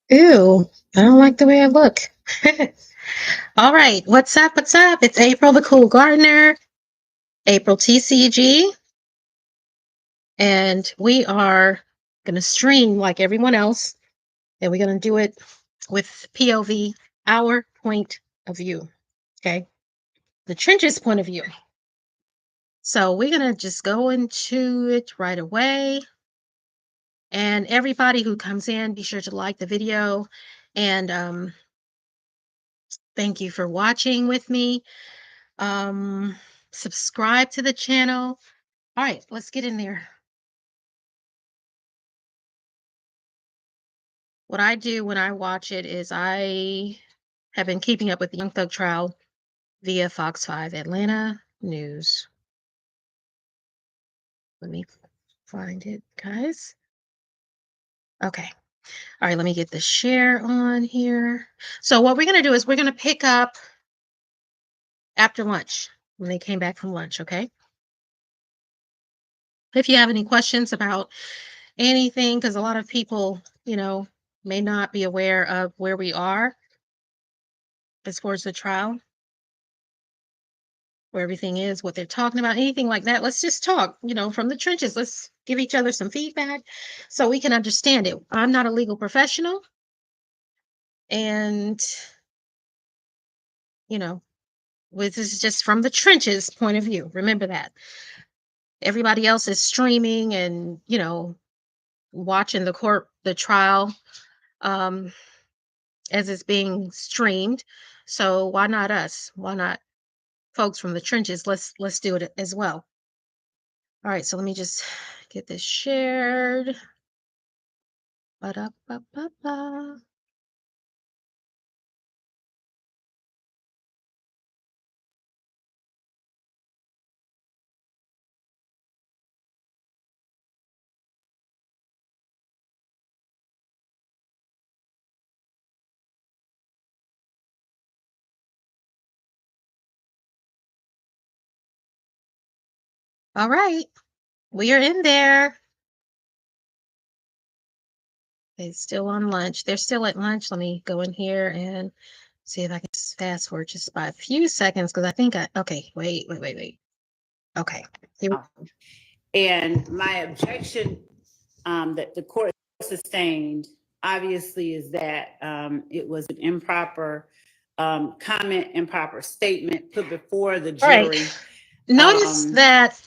Ew, I don't like the way I look. All right, what's up? What's up? It's April the Cool Gardener, April TCG, and we are going to stream like everyone else, and we're going to do it with POV, our point of view. Okay, the trenches point of view. So we're going to just go into it right away. And everybody who comes in, be sure to like the video and thank you for watching with me. Subscribe to the channel. All right, let's get in there. What I do when I watch it is I have been keeping up with the Young Thug trial via Fox 5 Atlanta News. Let me find it, guys. Okay. All right, let me get the share on here. So what we're going to do is we're going to pick up after lunch when they came back from lunch, okay? If you have any questions about anything, because a lot of people, may not be aware of where we are as far as the trial, where everything is, what they're talking about, anything like that. Let's just talk, from the trenches. Let's give each other some feedback so we can understand it. I'm not a legal professional. And, this is just from the trenches point of view. Remember that. Everybody else is streaming and, watching the trial as it's being streamed. So why not us? Why not folks from the trenches? Let's do it as well. All right, so let me just get this shared. Ba-da-ba-ba-ba. All right, we are in there. They're still on lunch. They're still at lunch. Let me go in here and see if I can fast forward just by a few seconds because I think okay, wait. Okay. And my objection that the court sustained, obviously, is that it was an improper comment, improper statement put before the jury. Right. Notice that.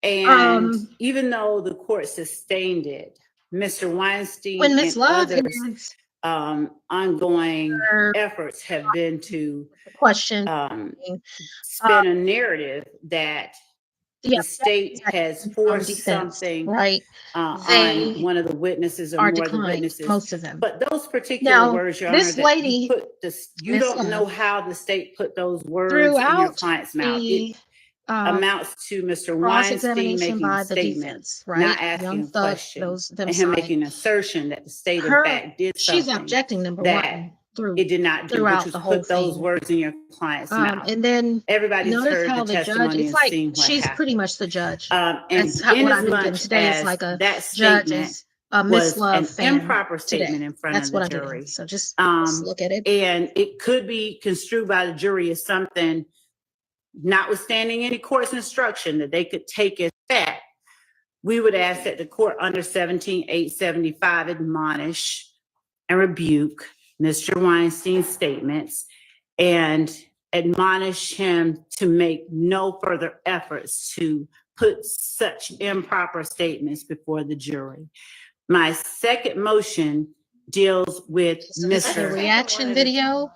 And even though the court sustained it, Mr. Weinstein and others' ongoing efforts have been to spin a narrative that the state has forced something on one of the witnesses or more of the witnesses. Most of them. But those particular words, Your Honor, that you don't know how the state put those words in your client's mouth. It amounts to Mr. Weinstein making a statement, not asking a question, and him making an assertion that the state, in fact, did something. She's objecting, number that one. It did not do, which was put those words in your client's mouth. And then everybody's heard the testimony and seen what she's happened. Pretty much the judge. And that's what I'm getting today. It's like that statement was an improper statement in front of the jury. So just look at it. And it could be construed by the jury as something, notwithstanding any court's instruction, that they could take as fact. We would ask that the court under 17-875 admonish and rebuke Mr. Weinstein's statements and admonish him to make no further efforts to put such improper statements before the jury. My second motion deals with Mr. reaction video.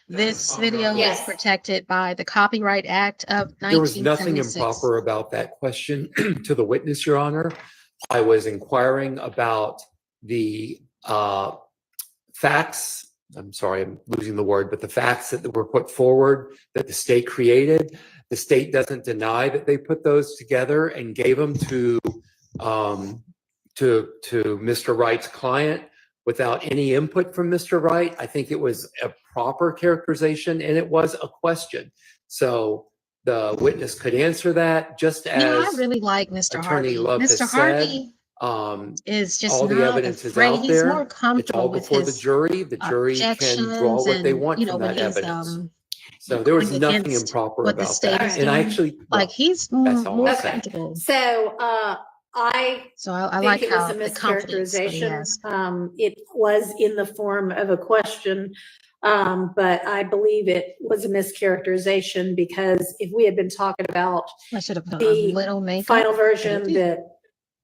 This video is protected by the Copyright Act of 1976. There was nothing improper about that question to the witness, Your Honor. I was inquiring about the facts. I'm sorry, I'm losing the word, but the facts that were put forward that the state created. The state doesn't deny that they put those together and gave them to Mr. Wright's client without any input from Mr. Wright. I think it was a proper characterization and it was a question. So the witness could answer that just as I really like Mr. Attorney Harvey. Love Mr. has Harvey is just all the not evidence is afraid. out He's more there. It's comfortable all with before the his jury. The jury can draw objections what they and, want you know, from when that he's evidence. So there was going nothing against improper what the about state that. is And I doing. actually, Like well, he's that's all more I'll say. comfortable. So I So I think like it was how a the confidence that he mischaracterization. has. It was in the form of a question, but I believe it was a mischaracterization because if we had been talking about I should have put a the little makeup. final version Maybe. that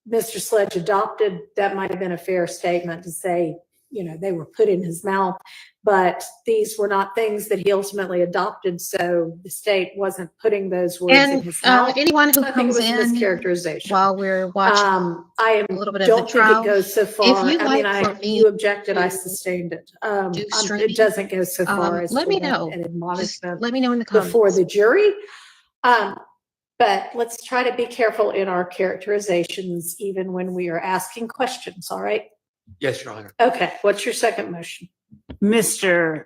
Mr. Sledge adopted, that might have been a fair statement to say, you know, they were put in his mouth, but these were not things that he ultimately adopted, so the state wasn't putting those words in And his mouth. anyone who I think it comes was a in mischaracterization. while we're watching I a little bit of don't the think trial, it goes so if far. you'd I mean, like for me you objected, I to sustained it. do streaming, It doesn't go so far as let to me want know. an Just admonishment let me know in the before comments. the jury. But let's try to be careful in our characterizations, even when we are asking questions, all right? Yes, Your Honor. Okay, what's your second motion? Mr.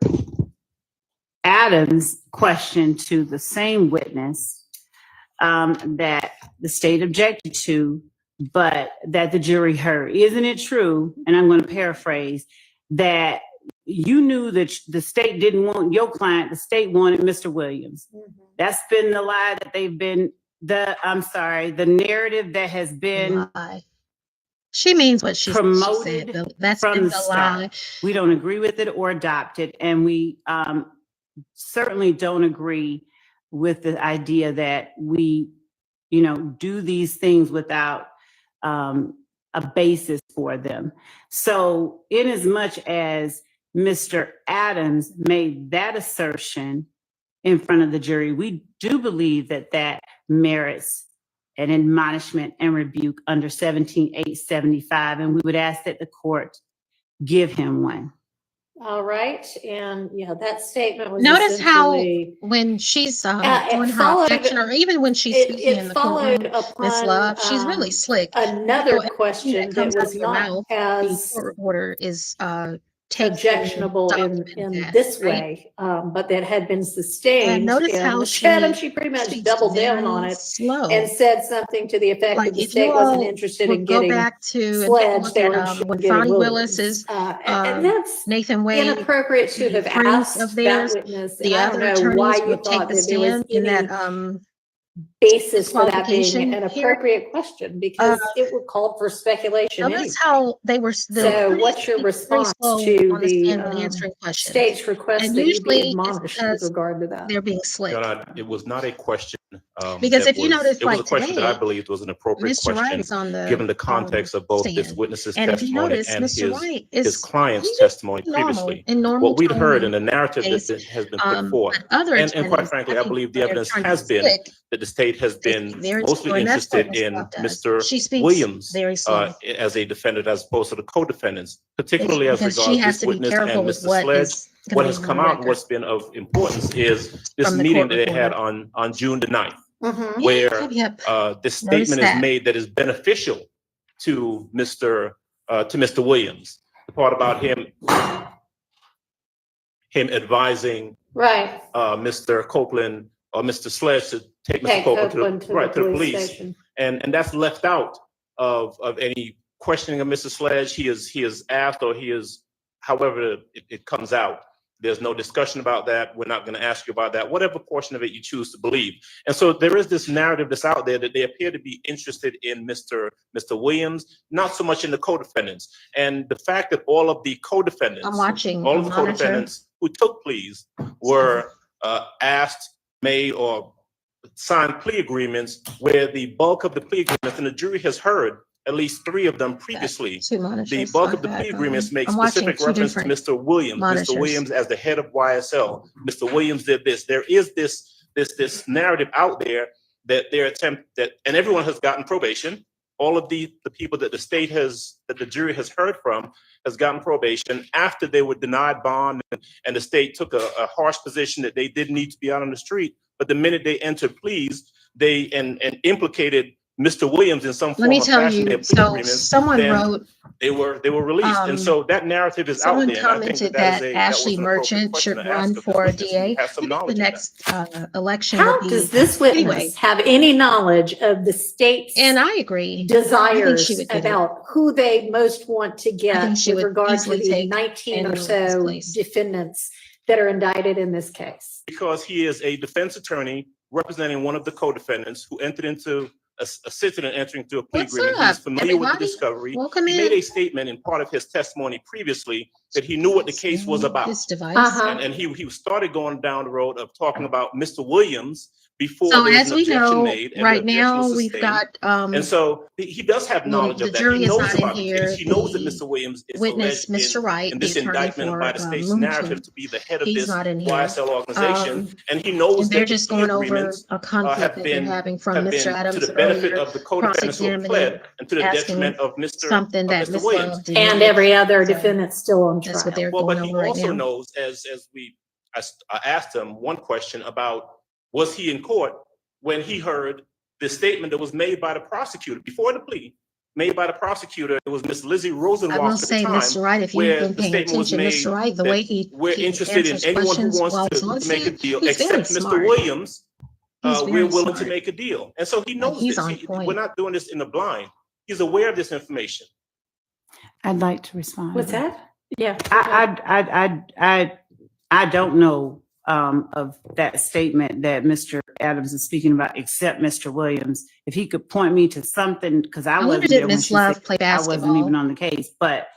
Adams' question to the same witness that the state objected to, but that the jury heard. Isn't it true, and I'm going to paraphrase, that you knew that the state didn't want your client, the state wanted Mr. Williams? That's been the lie that they've been, the narrative that has been Lie. She means what she promoted said. That's from been the the start. lie. We don't agree with it or adopt it, and we certainly don't agree with the idea that we, you know, do these things without a basis for them. So, in as much as Mr. Adams made that assertion in front of the jury, we do believe that that merits an admonishment and rebuke under 17-875, and we would ask that the court give him one. All right, and yeah, that statement was Notice how essentially, when she's doing her followed- objection, or even when she's speaking in it the followed courtroom, Miss upon Love, she's really slick. another So everything question that that comes out was of your not mouth, the as court order is taken objectionable in document that, this right? way, but that had been And sustained. notice And how Ms. Chatham, she she pretty much speaks doubled down very on it slow. and said something to the effect Like that the if you state wasn't all interested would in go getting back to and take a Sledge, look they at were interested when in getting Fonnie Williams. Willis is And that's Nathan Wade, inappropriate to the have friends of asked that theirs, witness. the And I don't other know why attorneys you would take thought the that there was stand in any that basis for that being disqualification an hearing. appropriate question, because it would call for speculation anyway. Notice how they were So what's your very response slow to on the the stand when answering questions. state's request And that you be usually it's admonished with because regard to that? they're being slick. Your Honor, it was not a question. Because that if you was- notice, it was like a question that I today, believed was an appropriate Mr. Wright question, is on the given the context of both this stand. witness's And if you testimony notice, and Mr. Wright is his client's he's testimony normal previously. in normal What we'd heard in tone the narrative pace, that has been put forth, but other and quite attorneys, frankly, I I think believe the when they're evidence trying to has be been slick, that the state has they been speak very mostly slow, and that's what interested Ms. in Love does. Mr. She speaks Williams very slow. as a defendant as opposed to the co-defendants, particularly as Because she regards has this to be witness careful and with Mr. what Sledge. is What going has to be come on the out and record what's been of importance is this from the meeting court that they had reporter. on June the 9th, Mhm. where Yep. this Notice statement is that. made that is beneficial to Mr. Williams. The part about him advising Right. Mr. Copeland or Mr. Sledge to take Mr. Take Copeland Copeland to the police, station. and that's left out of any questioning of Mr. Sledge. He is asked, or he is, however it comes out. There's no discussion about that. We're not going to ask you about that, whatever portion of it you choose to believe. And so there is this narrative that's out there that they appear to be interested in Mr. Williams, not so much in the co-defendants. And the fact that all of the co-defendants, I'm watching all a of the monitor. co-defendants who took pleas were asked, made, or signed plea agreements where the bulk of the plea agreements, and the jury has heard at least 3 of them previously. Two monitors The bulk like of the that. plea agreements make I'm watching specific two reference to different Mr. Williams. monitors. Mr. Williams as the head of YSL. Mr. Williams did this. There is this narrative out there that their attempt that, and everyone has gotten probation. All of the people that the jury has heard from has gotten probation after they were denied bond, and the state took a harsh position that they didn't need to be out on the street. But the minute they entered pleas, they and implicated Mr. Williams in some Let form me or tell fashion their you, plea so agreements, someone then wrote, they were released. And so that narrative is out someone there. And I think commented that that was Ashley an appropriate Merchant question should to ask run of this for a witness who DA. has some I think knowledge the of that. next election will How be. does this Anyway. witness have any knowledge of the state's And I agree. I think desires she would get it. about who they most want to I think get she with would regard to easily the take 19 or Andrew in his so place. defendants that are indicted in this case? Because he is a defense attorney representing one of the co-defendants who entered into assisted in entering into a plea What's agreement. He is up, familiar with the everybody? discovery. Welcome He made in. a statement in part of his testimony previously that he knew what the case was about. This device. Uh-huh. And he started going down the road of talking about Mr. Williams before So there was as an we objection know, made. And the right objection now was we've sustained. got And so he does have knowledge the of that. jury He is knows not in about the here. case. He knows that The Mr. Williams is witness, alleged Mr. Wright, in the this attorney indictment for by the state's Moon narrative King, to be the head of he's this not in here. YSL organization. And he And knows they're that the just plea going over agreements a conflict have that they're been having from Mr. to Adams the benefit earlier, of the co-defendants who have cross-examining, pled and to the asking detriment of Mr. something that Mr. Miss Williams. Love didn't And get. every other So defendant still on that's what trial. they're Well, going but he over right also now. knows, I asked him one question about, was he in court when he heard the statement that was made by the prosecutor before the plea, made by the prosecutor. It was Miss Lizzie I Rosenwasser will at the say, time, Mr. Wright, if you've where been the paying statement was attention, made Mr. Wright, the that way he we're interested in answers anyone who questions wants while he's to make a listening, deal, he's very except Mr. smart. Williams. He's We're very willing to smart. make a deal. And so he Like, knows he's this. on We're point. not doing this in the blind. He's aware of this information. I'd like to respond. What's that? Yeah. I don't know of that statement that Mr. Adams is speaking about, except Mr. Williams. If he could point me to something, because I I wonder, wasn't did there when Miss she Love said, play I wasn't basketball? even on the case, but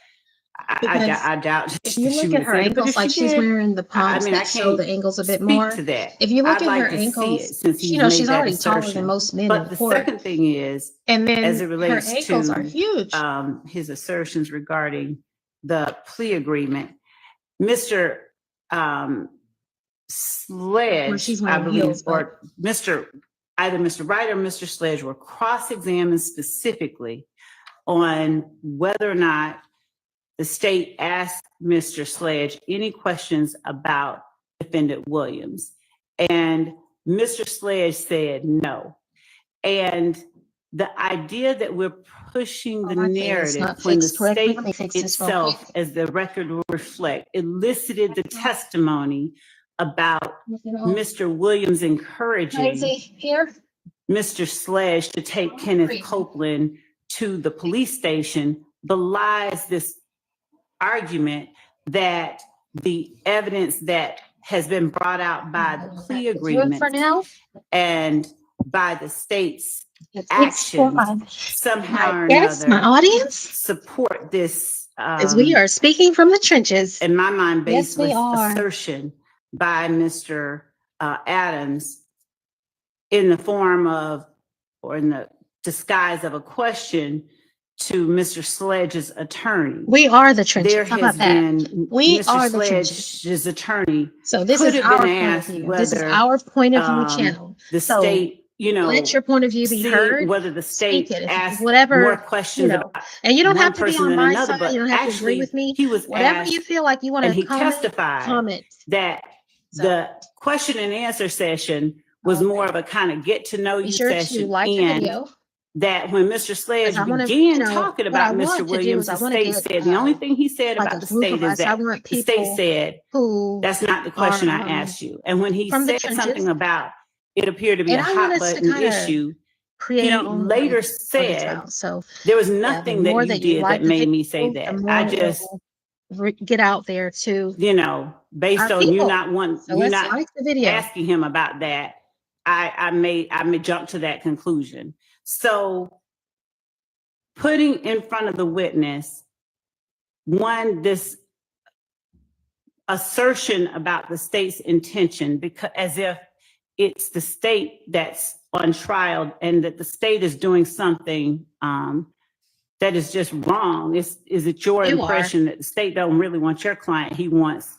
Because I doubt that if you she look would at have her said it. But ankles, if like she she's did, wearing the I pumps mean, I that show can't the ankles a bit speak more. to that. If you look I'd at like her to see ankles, it since you he's know, made she's that already taller than assertion. most men in But the court. second thing is, And then as it her relates ankles are to huge. his assertions regarding the plea agreement, Mr. Where she's Sledge, I wearing believe, heels, but or either Mr. Wright or Mr. Sledge were cross-examined specifically on whether or not the state asked Mr. Sledge any questions about defendant Williams. And Mr. Sledge said no. And the idea that we're pushing the my thing is narrative not when the fixed correctly. state Let me fix this real itself, quick. as the record will reflect, elicited the testimony about Mr. Williams encouraging Crazy here. Mr. Sledge to take Kenneth Copeland to the police station belies this argument that the evidence that has been brought out by the plea agreement For now, and by the state's it's actions for somehow or yes, my another audience, support this, as we are speaking from the trenches. in my mind, Yes, we baseless are. assertion by Mr. Adams in the form of, or in the disguise of a question to Mr. Sledge's attorney. We are the trenches. There How has about that? been, We Mr. are the trenches. Sledge's attorney So this could is have our been point of asked view. This is whether, our point of view um, channel. the So state, let your point of view be see heard. whether the Speak state it. If asked whatever, more questions you know, about and you don't one have to be person on than my another, side. but You don't have to agree actually with me. he was Whatever asked you feel like you want and to he comment, testified comment. that So the question and answer session was okay. more of a kind of get to know Be you sure to session, like the and video. that when Mr. Sledge Because I want to, began you know, talking what I about Mr. want to do Williams, is I the want to state get said, the only thing he said like about a the group state of is us. I that want the state people said, who that's not the are question I asked you. And when he from the said trenches, something about it appeared to be and a I want hot us to button kind of issue, create our he own later narrative for the said, trial. So there was yeah, the nothing that more you that you did like that the made me say video, the that. more I it just, will get out there to based our on you people. not So you let's not like the video. asking him about that, I may jump to that conclusion. So putting in front of the witness, one, this assertion about the state's intention, because as if it's the state that's on trial and that the state is doing something that is just wrong. Is it your You are. impression that the state don't really want your client? He wants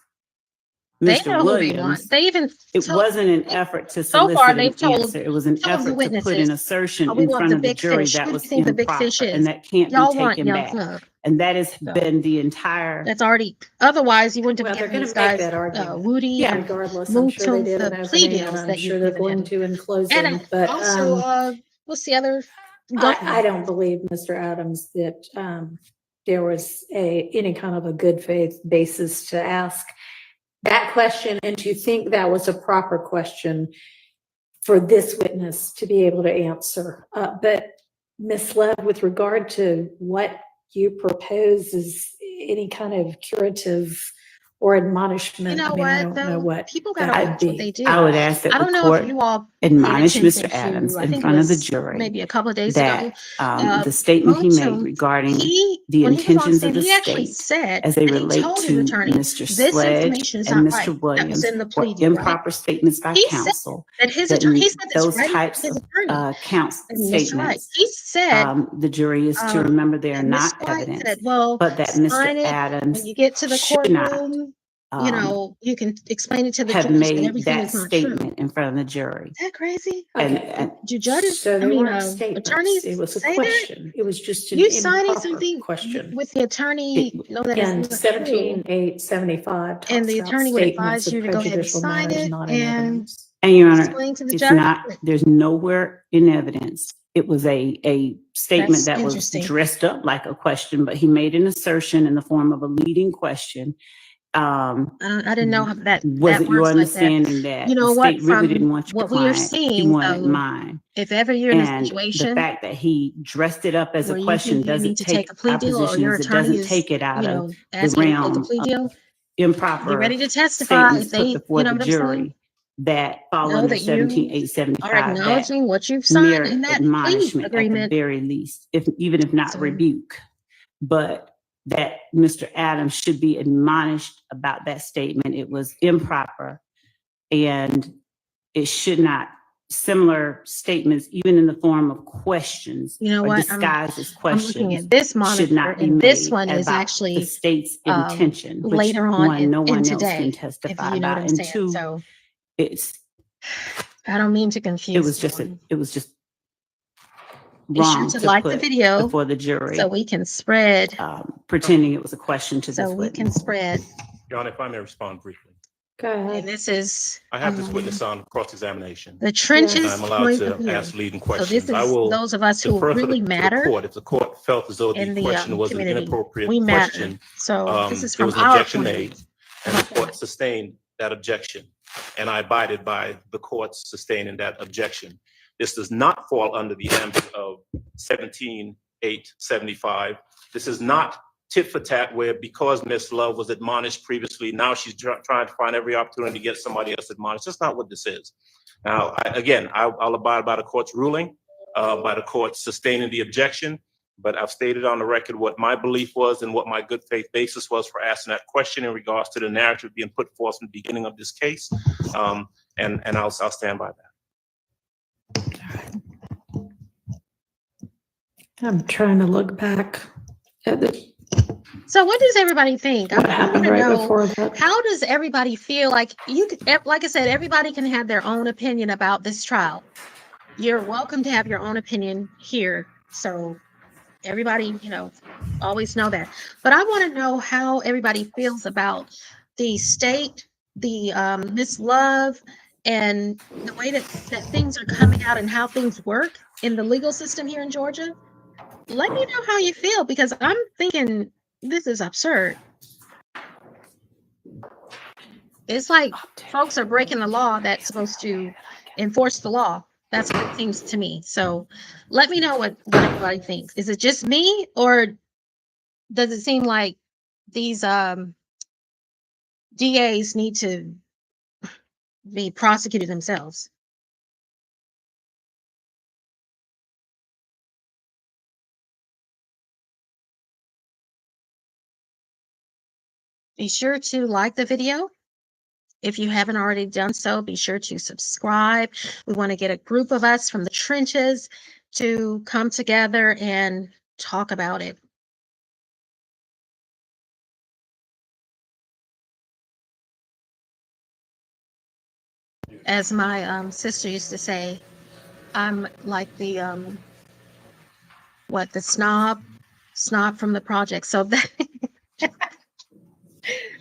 They Mr. know who they Williams. want. They even It told, wasn't an effort to so far solicit they've an told answer. It was an the effort to put witnesses, an assertion we in want front the of the big jury fish. that Who do was you think the big improper, fish is? and that can't be Y'all want taken Young back. Thug. And that has So been the entire. that's already. Otherwise, you wouldn't Well, have they're given going these to make guys that argument. Woody Yeah. and Regardless, I'm Moon sure they did the an plea opening, deals and I'm that sure you've they're given going him. to in And closing. But also, what's the other Go I don't believe, Mr. Adams, that there was any kind of a good faith basis to ask that question and to think that was a proper question for this witness to be able to answer. But Ms. Lev, with regard to what you propose is any kind of curative or admonishment, You know I mean, I what, don't know though? what People that gotta would watch what be. they do. I would ask that I the don't know if court you all paid admonish attention Mr. Adams to, I in think it front of the was jury maybe a couple of days that ago. the statement he made Motum, regarding he, the when he was on intentions of stand, the he actually state said as they that he relate told his to attorney, Mr. this Sledge information is and not Mr. right. That was Williams in the were plea deal, right? improper statements by He said counsel. that his That attorney, he said this those right in types his of attorney, and Mr. White. statements, He said, the jury is to remember they are and not Mr. White evidence, said, well, but that Mr. sign it when Adams you get to the should not courtroom. You know, you can explain it to the have judge that made everything that is not true. statement in front of the jury. Is that crazy? And Do judges, So I they mean, weren't statements. attorneys It was a say that? question. It was just an You signing improper something question. with the attorney, It- know that it's And not true, 17875 and talks the about attorney would statements advise you of to go ahead and prejudicial sign matters it not in and evidence. And Your Honor, explain to the it's judge. not, there's nowhere in evidence. It was a statement That's that was interesting. dressed up like a question, but he made an assertion in the form of a leading question. I didn't know how that Was it your works like that. understanding that You the know what, state really from didn't want your what we are client, he seeing, wanted though, mine? if ever you're in a And the situation fact that he dressed it up as where a you question think you need doesn't to take take, a plea our deal, or position your is it attorney doesn't is, take it out you of know, the asking you to take a realm plea of deal, improper you're ready to testify. statements If put they, before you know the what I'm saying? jury that fall Know under that you are 17875 that acknowledging what you've signed in merit that plea admonishment at the agreement. very least, even if not So, rebuke, but that Mr. Adams should be admonished about that statement. It was improper, and it should not, similar statements, even in the form of questions you know or what? disguised as I'm looking questions, at this should monitor, not be and this made one is about the actually state's intention, which later on one, no in one else today, can if testify you know what about. I'm And saying. two, So it's, I don't mean to it confuse was just, anyone. it was just Be sure wrong to to like the put video before the jury, so we can spread, pretending it was a question to so this we can witness. spread. Your Honor, if I may respond briefly. Go And ahead. this is I have this witness on cross-examination, the and trenches I'm allowed point of to view. ask leading So this questions. I is will those of us who defer really to the matter court. If the court felt as though the in the question was an community. inappropriate We matter. question, So this is there from was an our objection point of view. made, and the court sustained that objection, and I abided by the court's sustaining that objection. This does not fall under the ambit of 17875. This is not tit for tat, where because Ms. Love was admonished previously, now she's trying to find every opportunity to get somebody else admonished. That's not what this is. Now, I'll abide by the court's ruling, by the court sustaining the objection, but I've stated on the record what my belief was and what my good faith basis was for asking that question in regards to the narrative being put forth in the beginning of this case, and I'll stand by that. I'm trying to look back at the, So what does everybody think? what I happened want to right know, before that. how does everybody feel? Like like I said, everybody can have their own opinion about this trial. You're welcome to have your own opinion here. So everybody, you know, always know that. But I want to know how everybody feels about the state, the Miss Love, and the way that things are coming out and how things work in the legal system here in Georgia. Let me know how you feel, because I'm thinking this is absurd. It's like folks are breaking the law that's supposed to enforce the law. That's what it seems to me. So let me know what everybody thinks. Is it just me, or does it seem like these DAs need to be prosecuted themselves? Be sure to like the video. If you haven't already done so, be sure to subscribe. We want to get a group of us from the trenches to come together and talk about it. As my sister used to say, I'm like the the snob from the project. So that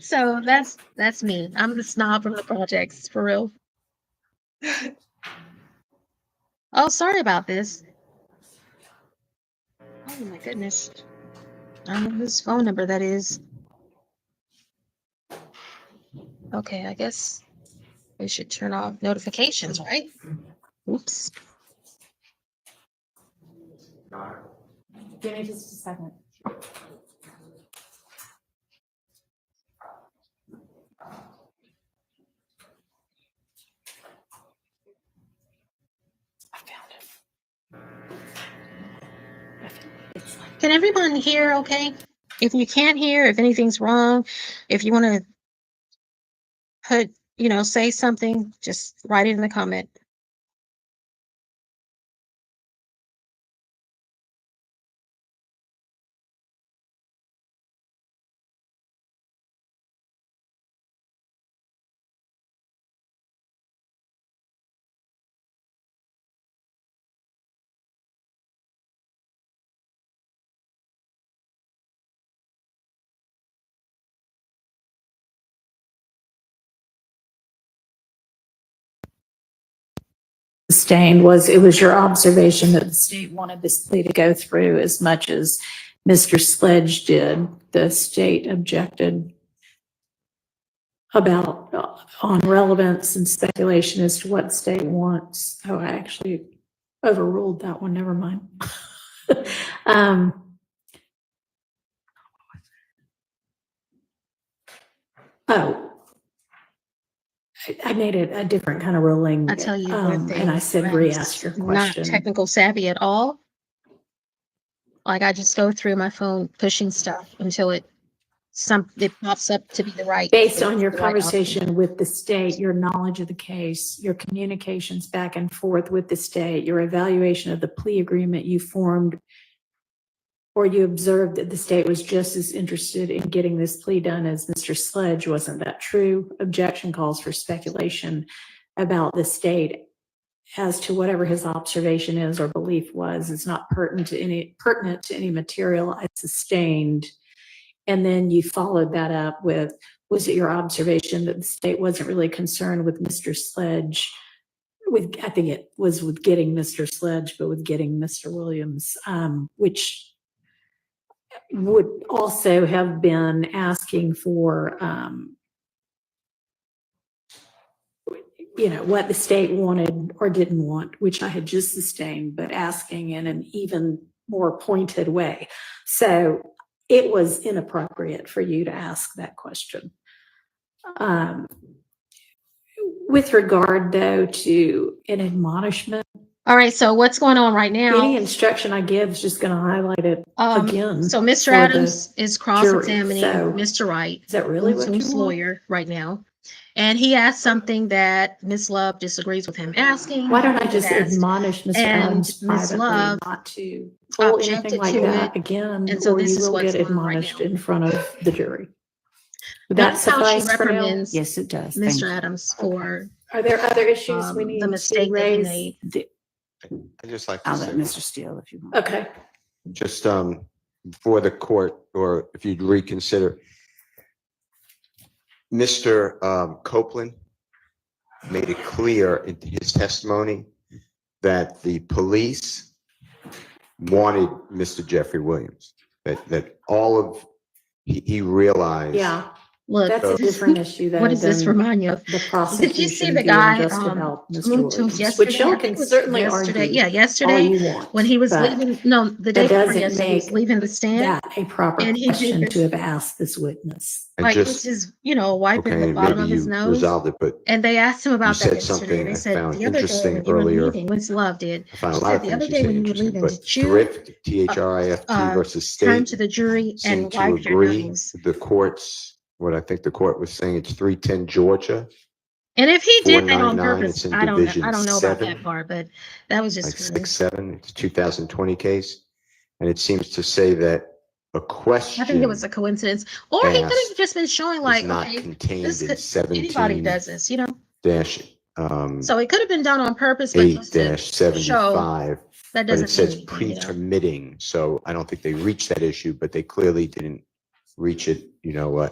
so that's me. I'm the snob from the projects, for real. Oh, sorry about this. Oh my goodness. I don't know whose phone number that is. Okay, I guess we should turn off notifications, right? Oops. Give me just a second. I found it. It's like Can everyone hear okay? If you can't hear, if anything's wrong, if you want to put, say something, just write it in the comment. sustained was, it was your observation that the state wanted this plea to go through as much as Mr. Sledge did. The state objected about on relevance and speculation as to what the state wants. Oh, I actually overruled that one. Never mind. I made it a different kind of ruling. I tell you one thing. And I said, I'm re-ask your not question. technical savvy at all. Like I just go through my phone pushing stuff until it pops up to be the right. Based on your the right conversation option. with the state, your knowledge of the case, your communications back and forth with the state, your evaluation of the plea agreement you formed, or you observed that the state was just as interested in getting this plea done as Mr. Sledge, wasn't that true? Objection calls for speculation about the state as to whatever his observation is or belief was. It's not pertinent to any material I sustained. And then you followed that up with, was it your observation that the state wasn't really concerned with Mr. Sledge? I think it was with getting Mr. Sledge, but with getting Mr. Williams, which would also have been asking for, what the state wanted or didn't want, which I had just sustained, but asking in an even more pointed way. So it was inappropriate for you to ask that question. With regard, though, to an admonishment, All right. So what's going on right now? any instruction I give is just going to highlight it again. So Mr. for Adams the is cross-examining so Mr. Wright, Is that really what who's you want? lawyer right now. And he asked something that Ms. Love disagrees with him asking. Why don't I He just asked, admonish Mr. and Adams Ms. privately Love not to pull anything objected like to that it, again, and so or this you is will what's get going on right admonished now. in front of the jury. Would that Notice how she suffice for now? reprimands Yes, it does. Thank Mr. you. Adams Okay. for Are there other issues we the need to mistake that he raise? made. I just like to I'll let say, Mr. Steele if you want. Okay, just for the court, or if you'd reconsider, Mr. Copeland made it clear in his testimony that the police wanted Mr. Jeffrey Williams, that all of, he realized. yeah, Look, that's a different issue though. what does this than remind you of? The Did prosecution you see the being guy just about Mr. moved to Williams, yesterday? which y'all I think can it was certainly yesterday. argue Yeah, all yesterday you want. when he was but leaving. No, the day that before doesn't yesterday, he was make leaving the stand. that a proper And he did question this- to have asked this witness. And Like it was just, just, wiping okay, the bottom maybe of his you nose. resolved it, but And they asked him you about that said yesterday. something They I said found the other day interesting when you were earlier. leaving, Ms. Love did. I found She a lot said of the other things you day say when you were interesting, leaving, but did you thrift, THRIFT versus turn state, to the jury seem and to wipe your agree nose? with the court's, what I think the court was saying, it's 310 Georgia, And if he did that on 499, purpose, it's in I don't know. Division I don't know about 7, that part, but that was just like funny. 6-7, it's a 2020 case. And it seems to say that a question I think it was a coincidence, or he could have asked just been showing is like, not okay, contained this in could anybody 17 does this, dash So it could have been done on purpose, but just to 8-75, that but it doesn't says mean anything, pre-termitting. So I don't think they reached that issue, but they clearly didn't reach it,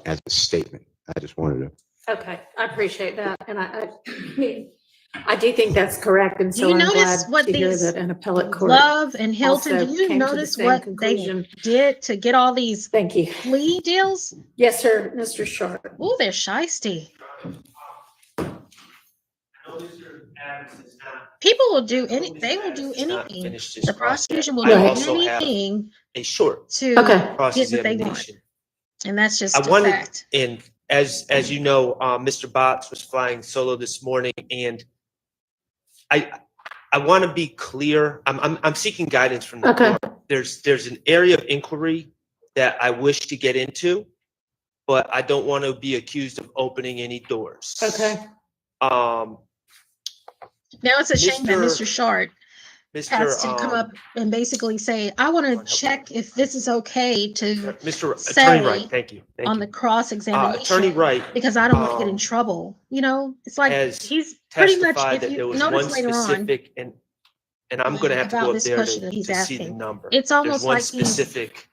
as a statement. I just wanted to. Okay, I appreciate that. And I mean, I do think that's correct, and Do so you I'm notice glad what to hear these that an appellate court. Love and Hilton, also do you came to the notice same what conclusion. they did to get all these Thank you. plea deals? Yes, sir, Mr. Sharp. Oh, they're shiesty. People will do they will do anything. The prosecution will do Right. anything a short to Okay. get what they want. cross-examination. And that's just I a wanted, fact. and as you know, Mr. Botts was flying solo this morning, and I want to be clear. I'm seeking guidance from the Okay. court. There's an area of inquiry that I wish to get into, but I don't want to be accused of opening any doors. Okay. Now it's a shame that Mr. Mr. Short has to come up and basically say, I want to check if this is okay to Mr. say Attorney Wright, thank you. Thank on you. the cross-examination. Attorney Wright Because I don't want to get in trouble. You know, it's like has he's pretty much, testified if that there you was one notice later on, specific, and I'm going to have to about go up this there question to that he's see the asking. number. It's almost There's one like he's- specific,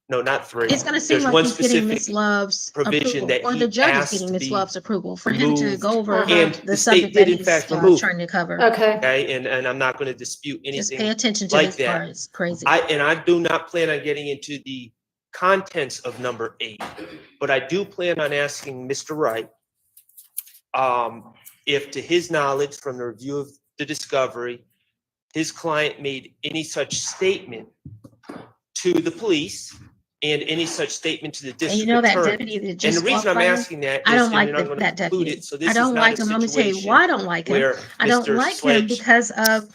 no, not three. it's going to seem There's like one he's getting Miss specific Love's provision approval, that or he the judge is asked getting to Miss be Love's approval for him to removed, go over and the the subject state did that in he's fact remove. trying to cover. Okay. Okay, and I'm not going to dispute Just pay anything attention to like this that. part. It's crazy. I do not plan on getting into the contents of number 8, but I do plan on asking Mr. Wright if, to his knowledge from the review of the discovery, his client made any such statement to the police and any such statement to the And district you know that attorney. deputy that And just the reason walked I'm by? asking that is, I don't and like you're not going to that include deputy. it, so I this is don't not like a him. I'm gonna tell you situation why I don't like him. where I don't Mr. like him Sledge because of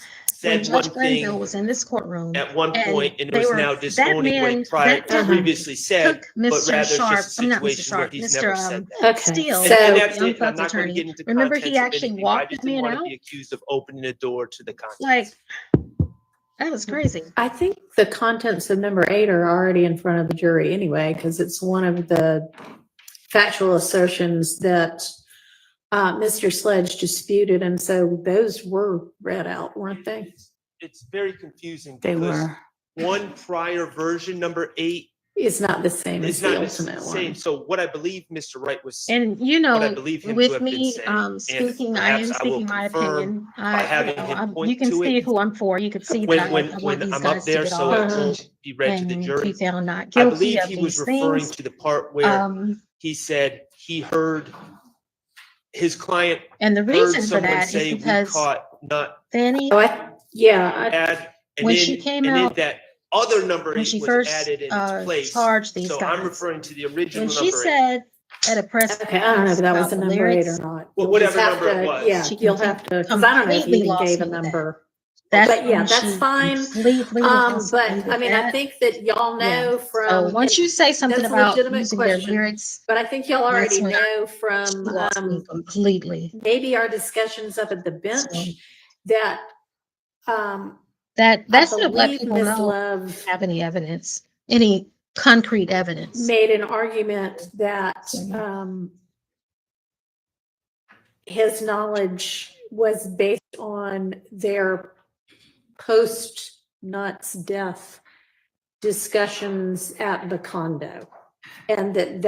when said one Judge Grenville thing was in this courtroom. at one and point and they was were- now that disowning what he man- prior that previously said, took but Mr. rather it's Sharp, just a I'm not Mr. situation where Sharp, he's Mr. never said that. Okay. Steele, And So, that's young it, and I'm defense not going to attorney. get into Remember he contents of actually anything, but I walked just the didn't man want to out? be accused of opening a door to the contents. Like, that was crazy. I think the contents of number 8 are already in front of the jury anyway, because it's one of the factual assertions that Mr. Sledge disputed, and so those were read out, weren't they? It's very confusing They because were. one prior version, number 8, It's not the same as is the not the ultimate same. one. So what I believe Mr. Wright was And you what I know, believe him to with have been me, saying, and speaking, I am perhaps I will speaking my confirm opinion. by I, having you know, him you point can to see it who I'm for. You can see that I want when these I'm up guys to there, get so off it will be read to the and jury. be found not I guilty believe of he was these referring things. to the part where he said he heard his client And the heard reason for someone that is say, "We because caught not Fanny, Oh, yeah, bad," and When then she came and then out- that other number when 8 she was first added in its place. charged these So guys, I'm referring to the original when she number 8. said at a press okay, I don't know if that was about the the number 8 lyrics, or not. Well, You'll whatever just have number it to- was. Yeah, She you'll have to, because I don't know if he completely even lost gave a me with that. number. That's But yeah, when that's she fine. completely lost me But with I mean, I that. think that y'all know Yeah. from. So once you say something that's a about legitimate using their question. lyrics, But I think y'all That's already when know she from lost me completely. maybe our discussions up at the bench So that that I should have let believe people Ms. know Love have any evidence, any concrete evidence. made an argument that his knowledge was based on their post-Nuts death discussions at the condo. And and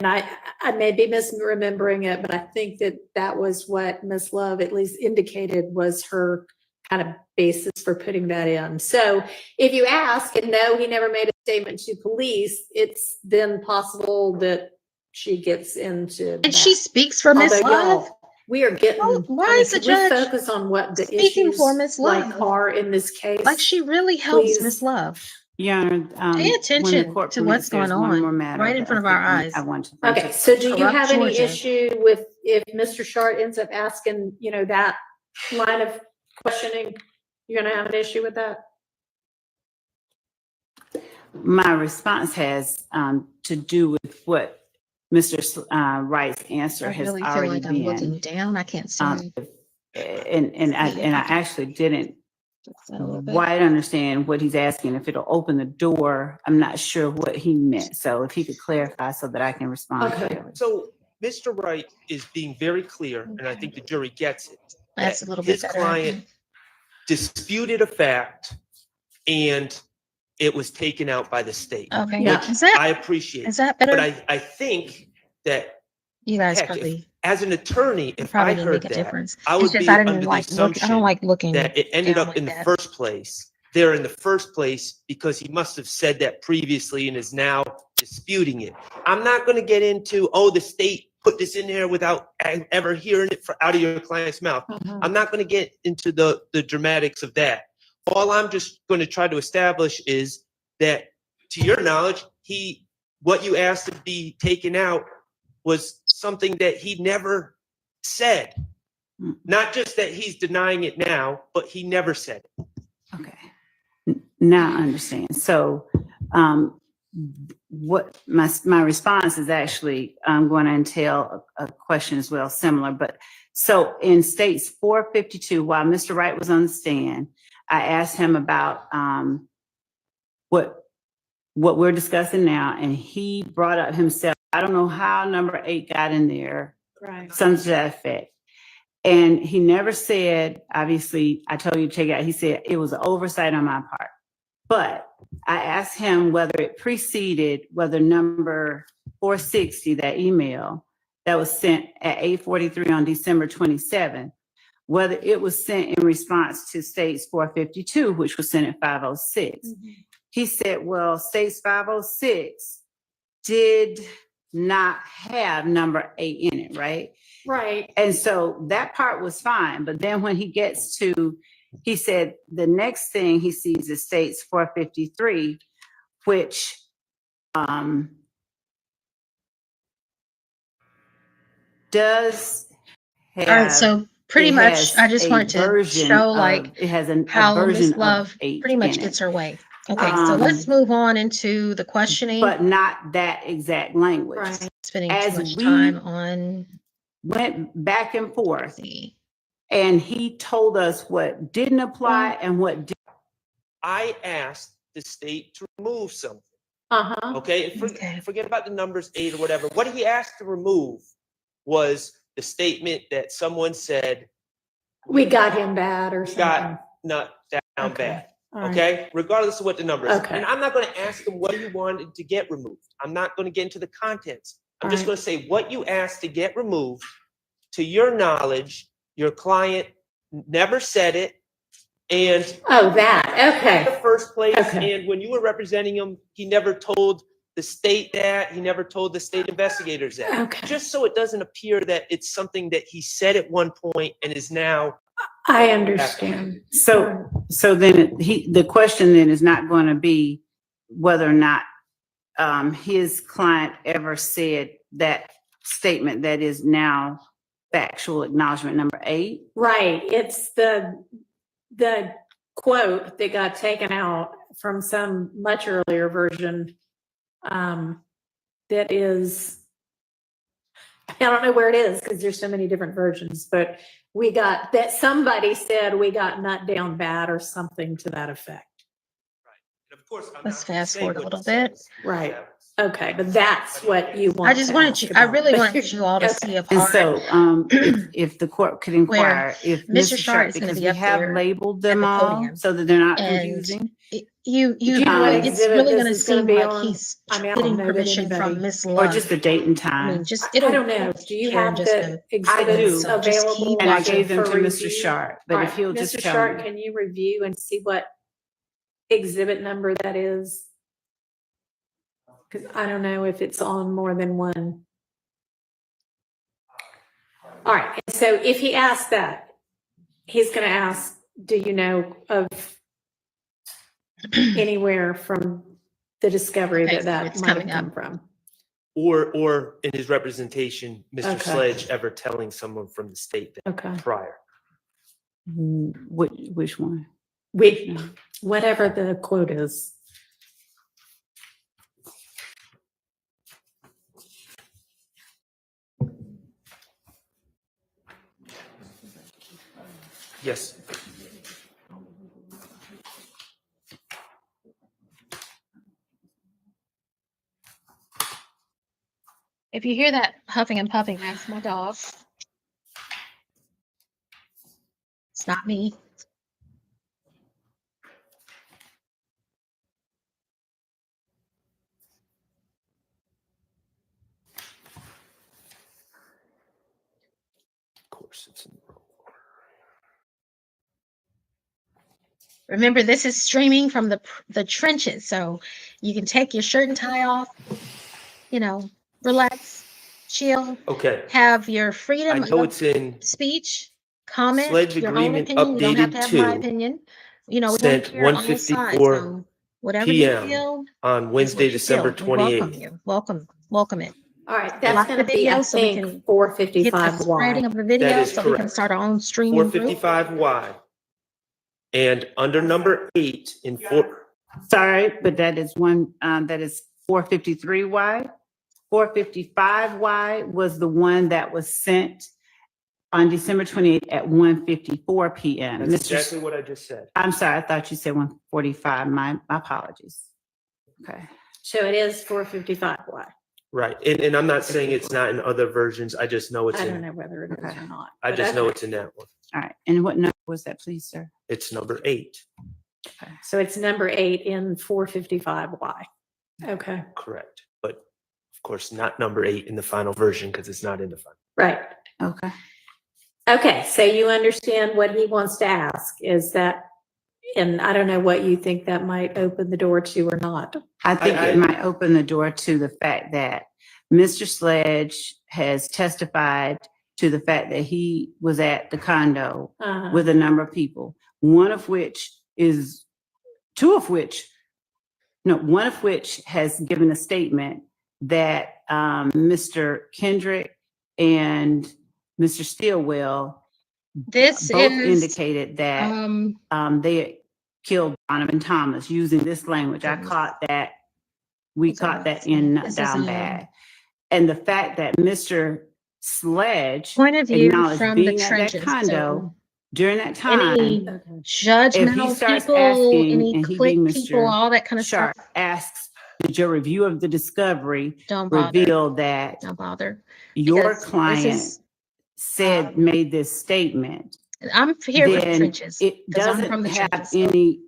I may be misremembering it, but I think that was what Ms. Love at least indicated was her kind of basis for putting that in. So if you ask and no, he never made a statement to police, it's then possible that she gets into And she speaks for Miss Although, Love. y'all, we are getting. Oh, why I mean, is the can we judge focus on what the speaking issues for Miss like Love? are in this case? Like she really helps Please. Miss Love. Your Honor, Pay when the attention court to permits, what's going there's one on more matter right in that front of I our think eyes. I want to bring Okay, to- so do you Corrupt have any Georgia. issue with if Mr. Short ends up asking, that line of questioning? You're gonna have an issue with that? My response has to do with what Mr. Wright's answer I has really feel already like I'm been. looking down. I can't see. And I actually didn't just a little bit. quite understand what he's asking. If it'll open the door, I'm not sure what he meant. So if he could clarify so that I can respond. Okay. clearly. So Mr. Wright is being very clear, and I think the jury gets it. That's that a little bit his better. client disputed a fact and it was taken out by the state. Okay. Yeah. Is that I appreciate, is that better? but I think that You guys Heck, probably as an attorney, if probably I didn't heard make a that, difference. I It's would just be I didn't under the like look. I don't assumption like looking that it ended down up like in the that. first place. There in the first place because he must have said that previously and is now disputing it. I'm not going to get into, oh, the state put this in there without ever hearing it out of your client's mouth. I'm not going to get into the dramatics of that. All I'm just going to try to establish is that, to your knowledge, what you asked to be taken out was something that he never said. Not just that he's denying it now, but he never said it. Okay. Now I understand. So, what my response is actually, I'm going to entail a question as well, similar, but so in states 452, while Mr. Wright was on the stand, I asked him about, what we're discussing now, and he brought up himself. I don't know how number 8 got in there, Right. something to that effect. And he never said, obviously, I told you to check it out. He said it was an oversight on my part. But I asked him whether it preceded, whether number 460, that email that was sent at 8:43 on December 27th, whether it was sent in response to states 452, which was sent at 5:06. He said, well, states 5:06 did not have number 8 in it, right? Right. And so that part was fine. But then when he gets to, he said the next thing he sees is states 453, which does have. All right, so pretty it much, has I just a wanted to version show of- like it has a how version Miss of Love 8 pretty much in gets it. her way. Okay, so let's move on into the questioning. But not that exact language. Right. Spending as too much we- time on Went back and forth, the. and he told us what didn't apply and what did. I asked the state to remove something. Uh-huh. Okay, and Okay. forget about the numbers 8 or whatever. What he asked to remove was the statement that someone said We got him bad or we something. got not down Okay. bad. All right. Okay, regardless of what the numbers. Okay. And I'm not going to ask him what he wanted to get removed. I'm not going to get into the contents. I'm All just right. going to say what you asked to get removed. To your knowledge, your client never said it, and Oh, that, in the okay. first place, Okay. and when you were representing him, he never told the state that, he never told the state investigators that. Okay. Just so it doesn't appear that it's something that he said at one point and is now. I understand. So then the question then is not going to be whether or not his client ever said that statement that is now factual acknowledgement number 8. Right, it's the quote that got taken out from some much earlier version. That is, I don't know where it is because there's so many different versions, but we got that somebody said we got nut down bad or something to that effect. And of course, I'm Let's not gonna fast say forward a what little it bit. says. Right. Okay, but that's what you want. I just to wanted ask you, I about. really wanted you all to see a And part. so if the court could inquire if Mr. Mr. Sharp Sharp, is gonna because be we up have there labeled at them the all podium. so that they're not And confusing. you Do you know what it's exhibit really this gonna is gonna seem be like on? he's I mean, I don't getting know that permission from anybody- Miss Or Love. just the date and I mean, time. just, I it'll. don't know. Do you share have just the a- exhibits do. Just keep available? And I watching gave them for to Mr. review? Sharp, but All if right, he'll just Mr. tell Sharp, me. can you review and see what exhibit number that is? Because I don't know if it's on more than one. All right, and so if he asks that, he's gonna ask, do you know of anywhere from the discovery Okay, that so that it's might have coming come up. from? Or in his representation, Mr. Okay. Sledge ever telling someone from the state that Okay, prior. Which one? whatever the quote is. Yes. If you hear that huffing and puffing, that's my dog. It's not me. course, it's in the wrong order. Remember, this is streaming from the trenches, so you can take your shirt and tie off, you know, relax, chill, Okay, have your I freedom know of it's in speech, comment Sledge your own agreement opinion. You don't have to have my updated opinion. You know, we want sent to hear all sides. 1:54 So whatever you PM feel on is Wednesday, what you December feel. We welcome 28th. you. Welcome it. All right, that's Like gonna the be, I video so we think, can four Hit the fifty-five spreading Y. of the video is so we can correct. start our own streaming group. 455Y. And under number 8 in 4, Sorry, but that is that is 453Y. 455Y was the one that was sent on December 28th at 1:54 PM. that's Mr. exactly what I just said. I'm sorry, I thought you said 1:45. My apologies. Okay. So it is 455 Y. Right, and I'm not saying it's not in other versions, I just know it's I don't in, know whether it is Okay. or not. I but just know okay. it's in that one. All right. And what number was that, please, sir? It's number 8, So it's number 8 in 455 Y. Okay, correct. But of course, not number 8 in the final version because it's not in the final. right. Okay. Okay, so you understand what he wants to ask is that, and I don't know what you think that might open the door to or not. I think I- it might open the door to the fact that Mr. Sledge has testified to the fact that he was at the condo Uh, with a number of people, one of which has given a statement that Mr. Kendrick and Mr. Stillwell This both is indicated that they killed Donovan Thomas using this language. I caught that. We What's that caught that say? in This is, down bad. And the fact that Mr. Sledge point of view acknowledged from the being at that trenches. condo So during that time, any okay. judgmental starts people, asking, any and he click being people, Mr. all that kind of Sharp stuff, asks, did your review of the discovery don't bother. reveal that Don't bother. your Because this client is- said, made this statement? I'm here with the Then trenches. it 'cause I'm doesn't from the have trenches. any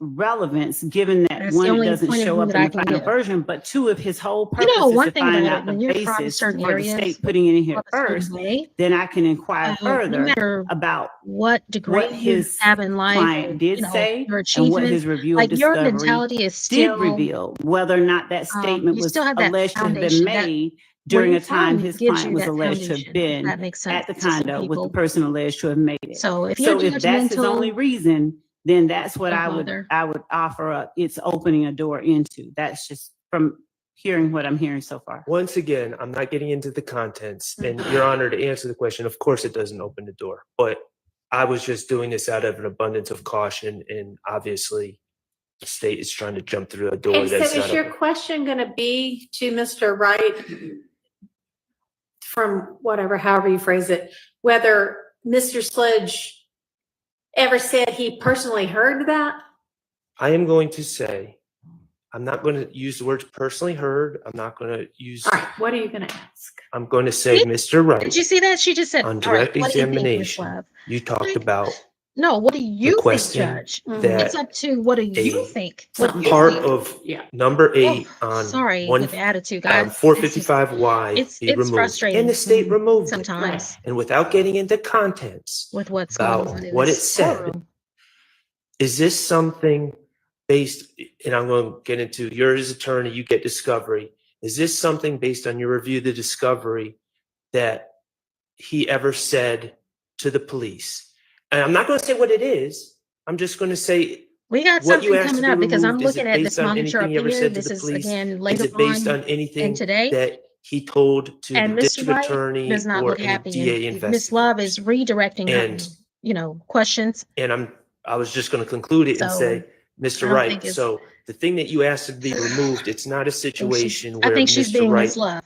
relevance, given that That's the one, it only doesn't point of show view up that in I the can final give. version, but two, if his whole You know, purpose is one to thing find about out it, the when you're from basis certain for the areas, state putting it in here feel the same first, way, then I can inquire no further matter about what degree what you his have in life, client or, did you know, say your and what achievement, his review of like your discovery mentality is did still, reveal, whether or not that statement you was still have that alleged to have been foundation that made where during you're a time from his gives client you was that alleged to have foundation, if been that makes sense at the to some condo with the people. person alleged to have made it. So if you're So if that's his only judgmental, reason, then that's what don't I bother. would offer up. It's opening a door into. That's just from hearing what I'm hearing so far. Once again, I'm not getting into the contents, and Your Honor, to answer the question, of course it doesn't open the door, but I was just doing this out of an abundance of caution, and obviously the state is trying to jump through a door And so that's is not your open. question going to be to Mr. Wright from whatever, however you phrase it, whether Mr. Sledge ever said he personally heard that? I am going to say, I'm not going to use the words personally heard. I'm not going to use, All right, what are you going to ask? I'm going to say, Mr. Wright, Did you see that? She just said, on all right, direct what do you think, Ms. examination, Love? you talked Like, about No, what do you think, question Judge? that It's up to what do you a think? What do you part think? of Yeah. number 8 Oh, on sorry one, with the attitude, on guys. 455Y It's be removed. frustrating And the state removed it. sometimes And without getting into contents with what's going about on in what it this said, courtroom. is this something based, and I'm going to get into, you're his attorney, you get discovery. Is this something based on your review of the discovery that he ever said to the police? And I'm not going to say what it is. I'm just going to say We got what you something asked to coming be up because I'm removed. Is looking it at based this on monitor up anything he ever here. said to This the is police? again Is later it based on on anything and today. that he told to the And Mr. district Wright attorney does not or look any happy. DA And Ms. Love is investigators? redirecting her, And questions. and I was just going to conclude it and So say, I Mr. don't Wright, think it's, so the thing that you asked to be removed, it's not a situation I where think she's Mr. being Wright, Ms. Love.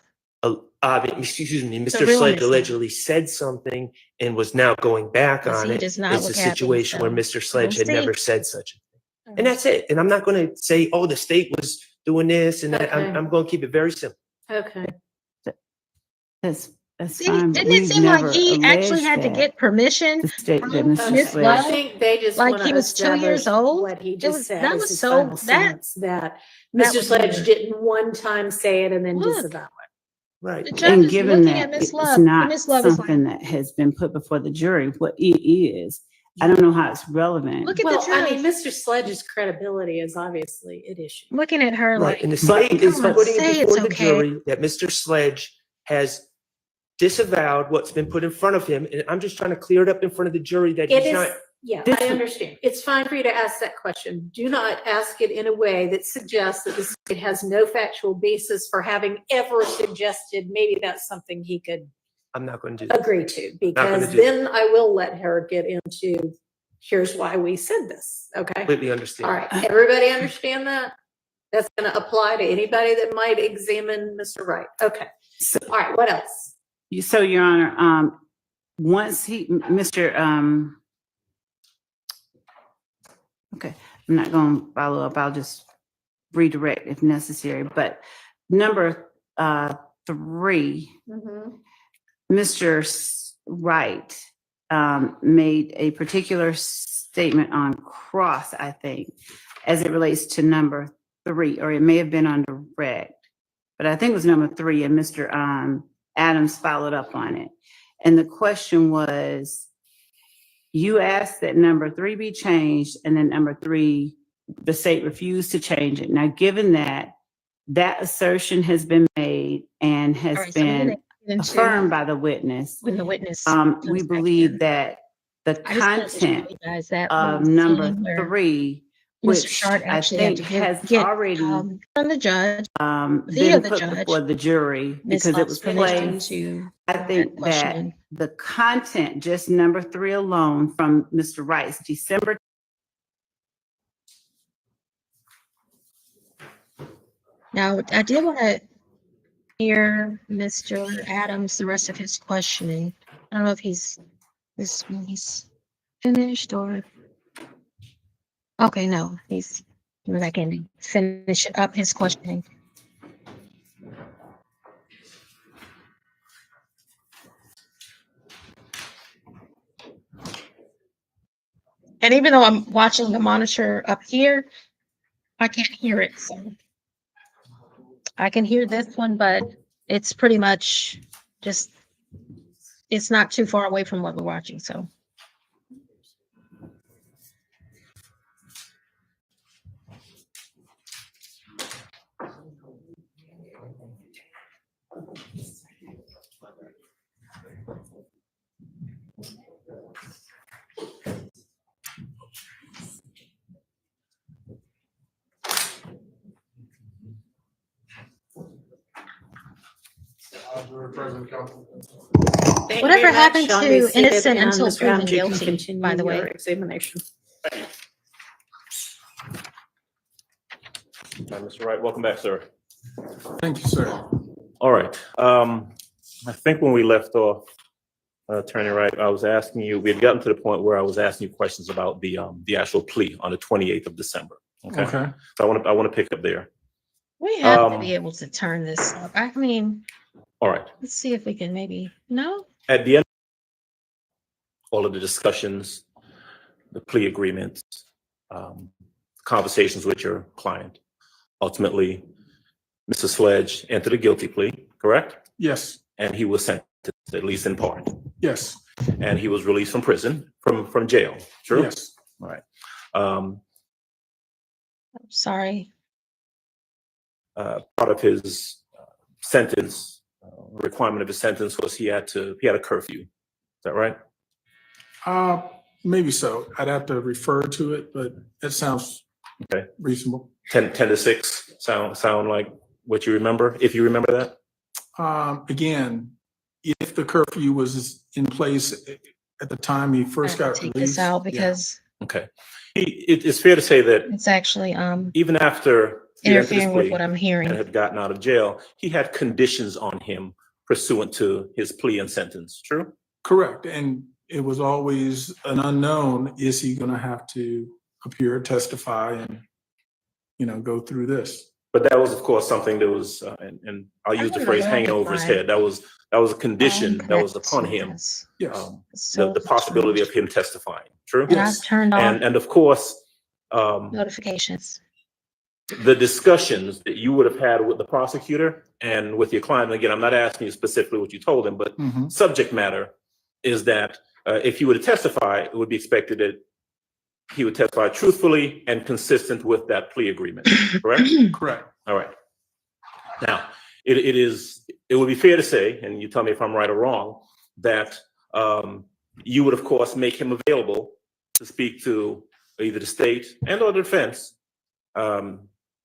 excuse me, The Mr. real Sledge Ms. Love. allegedly said something and was now going back Because on he it. does not It's a look happy. situation where So Mr. Sledge had we'll never see. said such a thing. And that's it. And I'm not going to say, oh, the state was doing this and that. Okay. I'm going to keep it very simple. Okay. That's See, fine. but didn't it we've seem like never he actually alleged had to that get permission the state that from Mr. Ms. Sledge. I Love? think they just Like want he to was 2 years establish old? what he It just was- said that is was his so- final that- sentence, that that Mr. was Sledge weird. didn't one time say it and then Look. disavow it. Right. The judge And is given looking that at Miss it's Love. and not Miss Love is like, something that has been put before the jury, what it is, I don't know how it's relevant. look at Well, the I mean, judge Mr. Sledge's credibility is obviously at issue. looking at her Right, like, and the But- state is come on, putting say it it's before the okay. jury that Mr. Sledge has disavowed what's been put in front of him, and I'm just trying to clear it up in front of the jury that It he's is, not. yeah, This- I understand. It's fine for you to ask that question. Do not ask it in a way that suggests that the state has no factual basis for having ever suggested maybe that's something he could I'm not going to do that. agree to, gonna because do then I will let her get into, here's why we said this, okay? Completely understand. All right, everybody understand that? That's gonna apply to anybody that might examine Mr. Wright. Okay, all right, what else? So, Your Honor, once okay, I'm not going to follow up. I'll just redirect if necessary. But number 3, Mr. Wright made a particular statement on cross, I think, as it relates to number 3, or it may have been on direct, but I think it was number 3, and Mr. Adams followed up on it. And the question was, you asked that number 3 be changed, and then number 3, the state refused to change it. Now, given that that assertion has been made and has all right, so we're gonna been get into affirmed by the witness, when the witness. we comes back believe in. that the I just wanted to show content you guys that of one number scene where 3, Mr. which Shard I actually had think to has get already from the judge, been via the put judge, before the jury Miss because it Love's was permission placed. to I think that questioning. the content, just number 3 alone from Mr. Wright's December. Now, I did want to hear Mr. Adams, the rest of his questioning. I don't know if he's finished or. Okay, no, he's I can finish up his questioning. And even though I'm watching the monitor up here, I can't hear it. So I can hear this one, but it's pretty much just, it's not too far away from what we're watching. So. Whatever happened to innocent until proven guilty, by the way? Examination. Mr. Wright, welcome back, sir. Thank you, sir. All right. I think when we left off, Attorney Wright, I was asking you, we had gotten to the point where I was asking you questions about the actual plea on the 28th of December. Okay. Okay. So I want to pick up there. We have to be able to turn this up. I mean, All right. let's see if we can maybe, no? At the end, all of the discussions, the plea agreements, conversations with your client, ultimately, Mr. Sledge entered a guilty plea, correct? Yes, And he was sentenced, at least in part. yes, And he was released from prison, from jail, true? yes. All right. Sorry. Part of his sentence, requirement of his sentence was he had a curfew. Is that right? Maybe so. I'd have to refer to it, but that sounds Okay. reasonable. 10 to 6 sound like what you remember, if you remember that? Again, if the curfew was in place at the time he I first have got to take released. this out yeah. because Okay. It's fair to say that it's actually even after he entered his interfering with plea what I'm and hearing. had gotten out of jail, he had conditions on him pursuant to his plea and sentence, true? Correct. And it was always an unknown, is he gonna have to appear, testify, and, go through this? But that was, of course, something that was, and I'll use the don't phrase know hanging if over his I- head. That was a condition that was Correct. upon him, Yes. Yes, So the possibility of him testifying, true? And I've Yes. turned off And of course, notifications. the discussions that you would have had with the prosecutor and with your client, and again, I'm not asking you specifically what you told him, but Mhm. subject matter is that if he were to testify, it would be expected that he would testify truthfully and consistent with that plea agreement, correct? Correct. All right. Now, it would be fair to say, and you tell me if I'm right or wrong, that you would, of course, make him available to speak to either the state and or the defense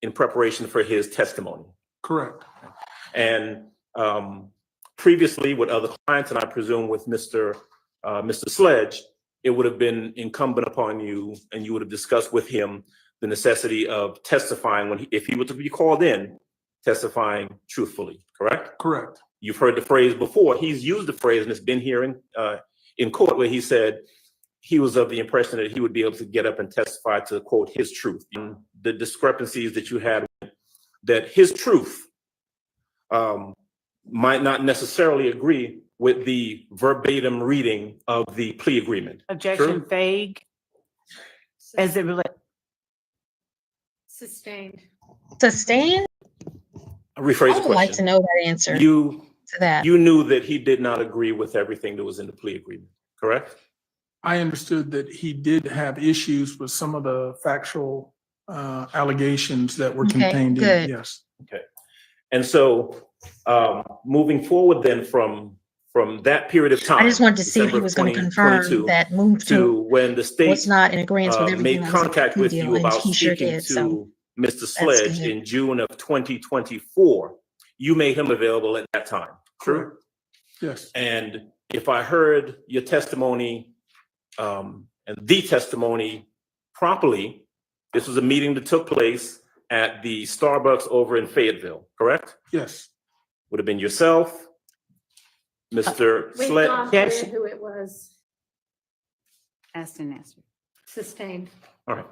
in preparation for his testimony. Correct. And previously with other clients, and I presume with Mr. Sledge, it would have been incumbent upon you, and you would have discussed with him the necessity of testifying if he were to be called in, testifying truthfully, correct? Correct. You've heard the phrase before. He's used the phrase, and it's been here in court, where he said he was of the impression that he would be able to get up and testify to, quote, his truth. And the discrepancies that you had, that his truth might not necessarily agree with the verbatim reading of the plea agreement. Objection True? vague as it relates. Sustained. Sustained? I'll rephrase I the would like to question. know that answer to You that. knew that he did not agree with everything that was in the plea agreement, correct? I understood that he did have issues with some of the factual allegations that were Okay, contained in good. it, yes. Okay. And so moving forward then from that period of time. I just wanted to see if he December was going to 2022, confirm that move to to when the state was not in agreement with everything made that was in the contact plea with deal, you and about he sure speaking did. to So Mr. Sledge good. in June of 2024, you made him available at that time, true? Yes. And if I heard your testimony and the testimony properly, this was a meeting that took place at the Starbucks over in Fayetteville, correct? Yes. Would have been yourself, Mr. We've Sledge. gone Yes. through who it was. Asked and answered. Sustained. All right.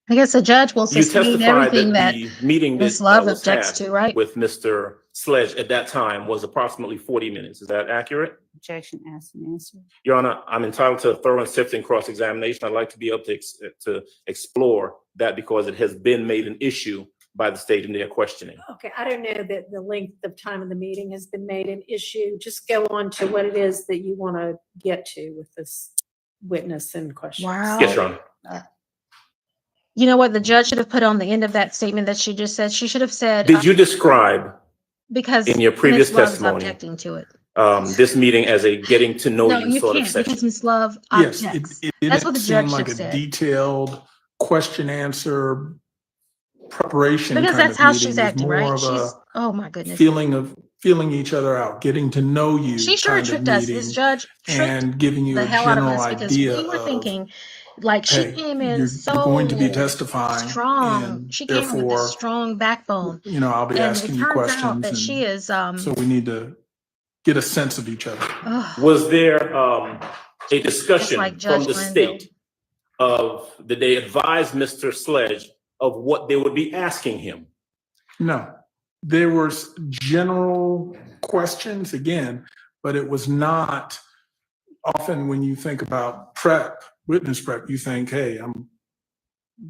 I guess the judge will You sustain testified everything that that the meeting Ms. that Love was objects had to, right? with Mr. Sledge at that time was approximately 40 minutes. Is that accurate? Objection asked and answered. Your Honor, I'm entitled to a thorough and sifting cross-examination. I'd like to be able to explore that because it has been made an issue by the state in their questioning. Okay, I don't know that the length of time of the meeting has been made an issue. Just go on to what it is that you want to get to with this witness in question. Wow. Yes, Your Honor. You know what the judge should have put on the end of that statement that she just said? She should have said. Did you describe Because in your previous Ms. Love's testimony, objecting to it. this meeting as a getting to know No, you you sort of can't session? because Ms. Love Yes, objects. it That's what didn't the judge seem like should a have said. detailed question answer preparation Because kind that's of how meeting. she's It was acting, more right? of She's, a oh my goodness. feeling each other out, getting to know you She sure kind of tricked us. meeting, This judge tricked and giving you the a hell out of general us because idea we were of, thinking, like, she hey, came in you're so going to be testifying, strong. and She came in with this therefore, strong backbone. I'll be And it asking you turns out questions, that she and is, so we need to get a sense of each other. ugh, Was there a discussion like from Judge the Glanville. state of, did they advise Mr. Sledge of what they would be asking him? No, there were general questions again, but it was not often when you think about witness prep, you think, hey, I'm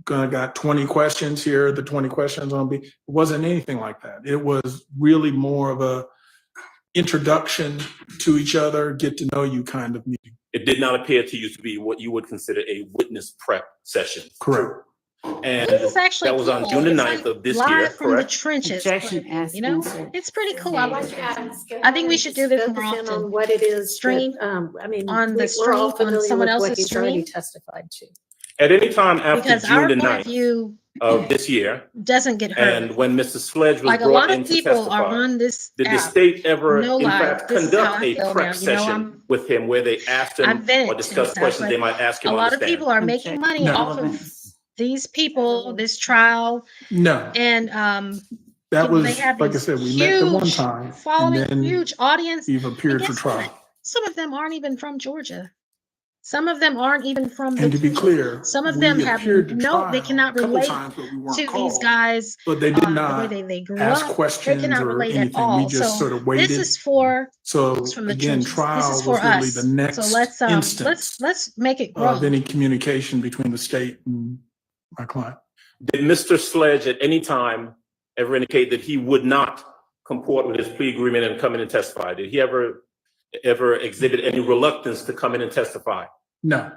got 20 questions here. The 20 questions on it wasn't anything like that. It was really more of a introduction to each other, get to know you kind of meeting. It did not appear to you to be what you would consider a witness prep session. Correct. And This is actually that was on cool. June the It's 9th like of this live year, from the correct? trenches. Objection asked You know, and answered. it's pretty cool. I like it. I think we should do this more On often. what it is, Stream I mean, on the we're all stream, on familiar someone with what else's he's already stream. testified to. At any time after Because June our the point of 9th view of this year, doesn't get heard. and when Mr. Sledge was Like a brought lot in of to people are testify, on this did the app. state ever, No in lie. fact, This is how conduct I a feel prep now. session with him where they asked him I vent or and discussed stuff, questions but they might ask him a on lot the of stand? people are making money No. off of these people, this trial, No, and that they was, have like I these said, we met the one huge time, and following, then huge audience. you've And appeared for guess what? trial. Some of them aren't even from Georgia. Some of them aren't even from the And to be trenches. clear, Some of we them have appeared to they trial cannot a couple relate times, but we weren't to these called. guys, But they did the way not they grew ask up. They questions cannot or relate at anything. We all. just So sort of this waited. is for So folks from the again, trenches. This trial is for was really us. the next So instance let's make it grow. of any communication between the state and my client. Did Mr. Sledge at any time ever indicate that he would not comport with his plea agreement and come in and testify? Did he ever exhibit any reluctance to come in and testify? No,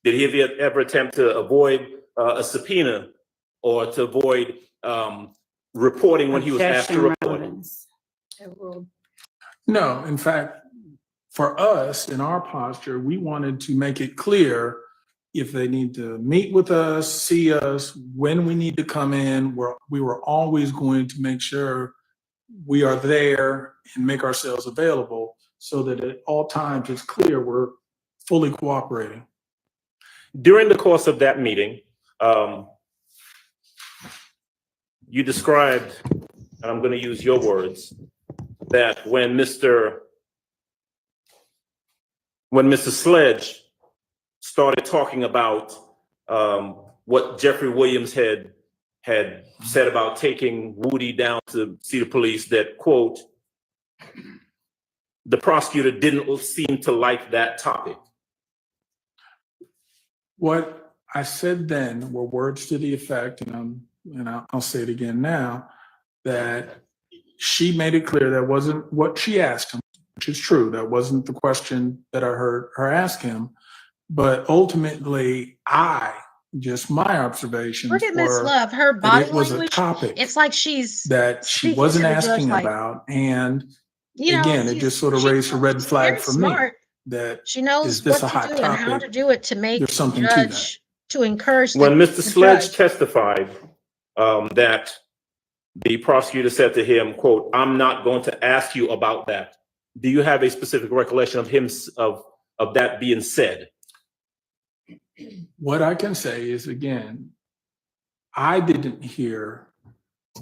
Did he ever attempt to avoid a subpoena or to avoid reporting when he was asked to Objection, report? relevance. no. In fact, for us, in our posture, we wanted to make it clear if they need to meet with us, see us, when we need to come in, we were always going to make sure we are there and make ourselves available so that at all times it's clear we're fully cooperating. During the course of that meeting, you described, and I'm going to use your words, that when Mr. Sledge started talking about what Jeffrey Williams had said about taking Woody down to see the police, that, quote, the prosecutor didn't seem to like that topic. What I said then were words to the effect, and I'll say it again now, that she made it clear that wasn't what she asked him, which is true. That wasn't the question that I heard her ask him. But ultimately, just my observations Look at Miss were Love, her that body it was a language. topic It's like she's that she speaking wasn't to the judge asking like, about. And you know, again, it just sort of raised a red she's flag very for me smart. that She knows is this what a to hot do and how topic? to do it to make There's the something to that. judge, to encourage When the Mr. Sledge judge. testified that the prosecutor said to him, quote, I'm not going to ask you about that. Do you have a specific recollection of him, of that being said? What I can say is, again, I didn't hear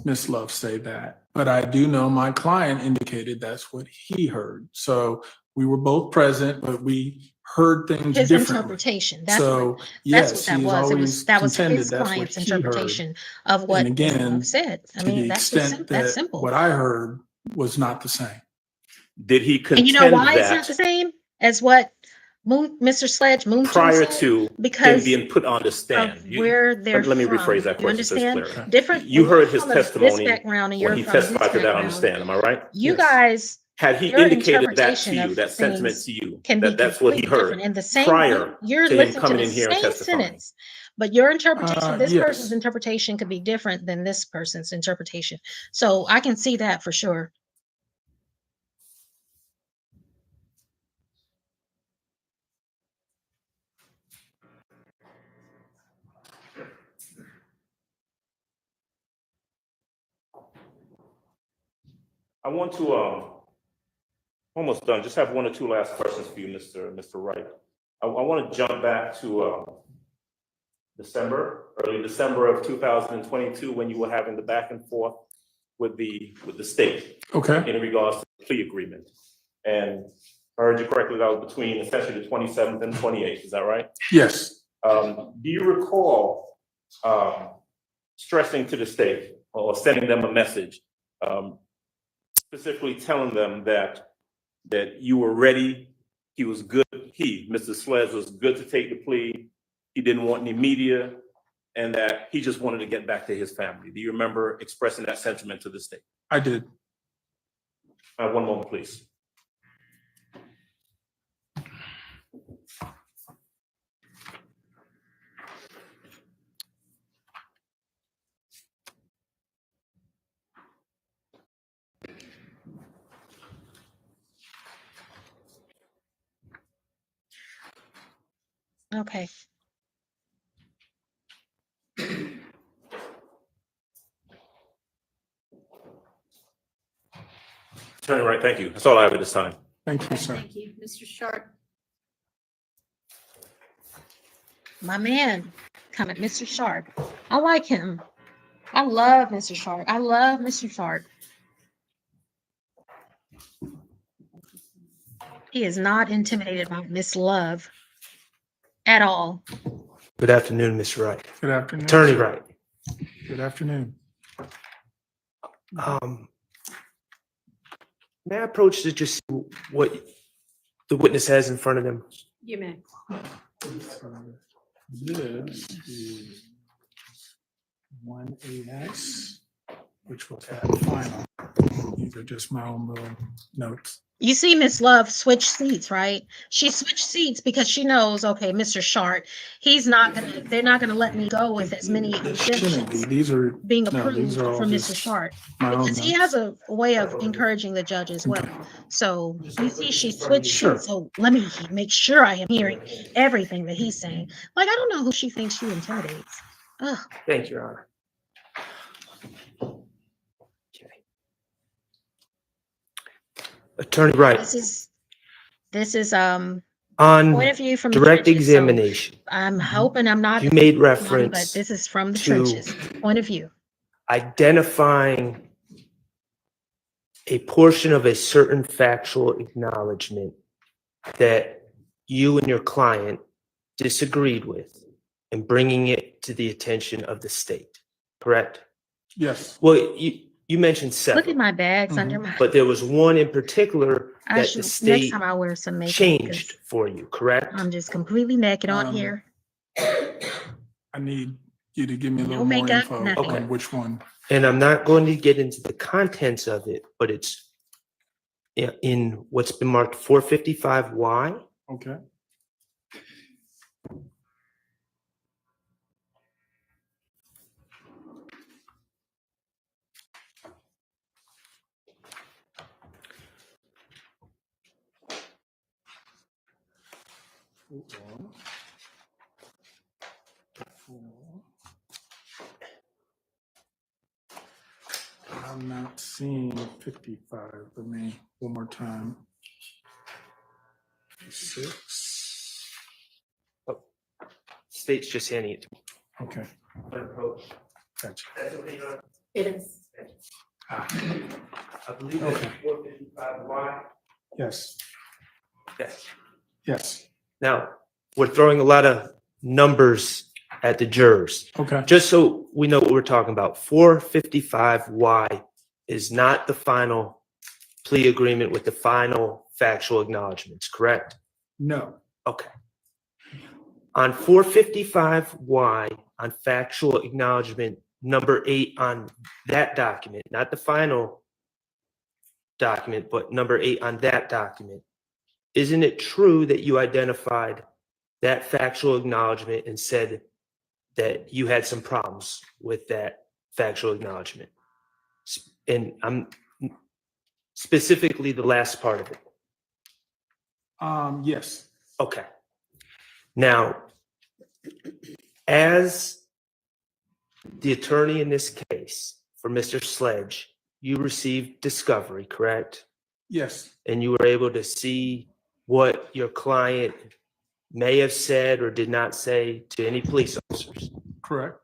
Ms. Love say that, but I do know my client indicated that's what he heard. So we were both present, but we heard things His differently. interpretation. That's So what yes, that he has was. always That was contended his that's what client's he heard. interpretation of what And Ms. again, Love said. I to mean, the that's just extent that's that simple. what I heard was not the same. Did he contend And you know why it's that not the same as what Mr. Sledge Moonton prior said? to him Because being put on the of stand? where they're Let me from. rephrase that You question so it's understand? clear. Different. You when you're heard his from this testimony background and when you're he from this testified to that on the background, stand, am I right? you Yes. guys, Had he your indicated that to interpretation you, of that sentiment things to you, can be that that's what he completely heard different. In the same, prior you're to him listening to coming the in here and same testifying? sentence, but your interpretation, this Yes. person's interpretation could be different than this person's interpretation. So I can see that for sure. I want to, almost done, just have one or two last questions for you, Mr. Wright. I want to jump back to early December of 2022, when you were having the back and forth with the state Okay. in regards to the plea agreement. And if I heard you correctly, that was between essentially the 27th and 28th, is that right? Yes. Do you recall stressing to the state or sending them a message, specifically telling them that you were ready, he was good, Mr. Sledge was good to take the plea, he didn't want any media, and that he just wanted to get back to his family? Do you remember expressing that sentiment to the state? I did. One moment, please. Okay. Attorney Wright, thank you. That's all I have at this time. Thank you, sir. Thank you, Mr. Sharp. My man, coming, Mr. Sharp. I like him. I love Mr. Sharp. I love Mr. Sharp. He is not intimidated by Miss Love at all. Good afternoon, Mr. Wright. Good afternoon. Attorney Wright. Good afternoon. May I approach to just see what the witness has in front of them? You may. This is One AS, which was that final. These are just my own little notes. You see Miss Love switch seats, right? She switched seats because she knows, okay, Mr. Shart, they're not gonna let me go with as many Shouldn't be. exemptions These are, being no, approved these are all from Mr. just Shart. my own Because he has notes. a way of encouraging the judge as well. So you see she switched Sure. seats, so let me make sure I am hearing everything that he's saying. Like, I don't know who she thinks she intimidates. Ugh. Thank you, Your Honor. Okay. Attorney Wright, This is point on of view from the direct trenches, so examination, I'm hoping I'm not you made but reference this is from the to trenches point of view. identifying a portion of a certain factual acknowledgement that you and your client disagreed with and bringing it to the attention of the state, correct? Yes. Well, you mentioned Look several, at my bags under my. but there was one in particular I that should, the next state time I'll wear some makeup. changed 'Cause for you, correct? I'm just completely naked on Um, here. I need you to give me a No little more makeup, info nothing. on which one. And I'm not going to get into the contents of it, but it's in what's been marked 455Y. Okay. I'm not seeing 55. Let me, one more time. 6. State's just handing it to me. Okay. Gotcha. It is. Ah, I believe that's that's 455Y. yes. Yes. Yes. Now, we're throwing a lot of numbers at the jurors. Okay. Just so we know what we're talking about, 455Y is not the final plea agreement with the final factual acknowledgments, correct? No. Okay. On 455Y, on factual acknowledgement number 8 on that document, not the final document, but number 8 on that document, isn't it true that you identified that factual acknowledgement and said that you had some problems with that factual acknowledgement? And I'm specifically the last part of it. Yes. Okay. Now, as the attorney in this case for Mr. Sledge, you received discovery, correct? Yes. And you were able to see what your client may have said or did not say to any police officers. Correct.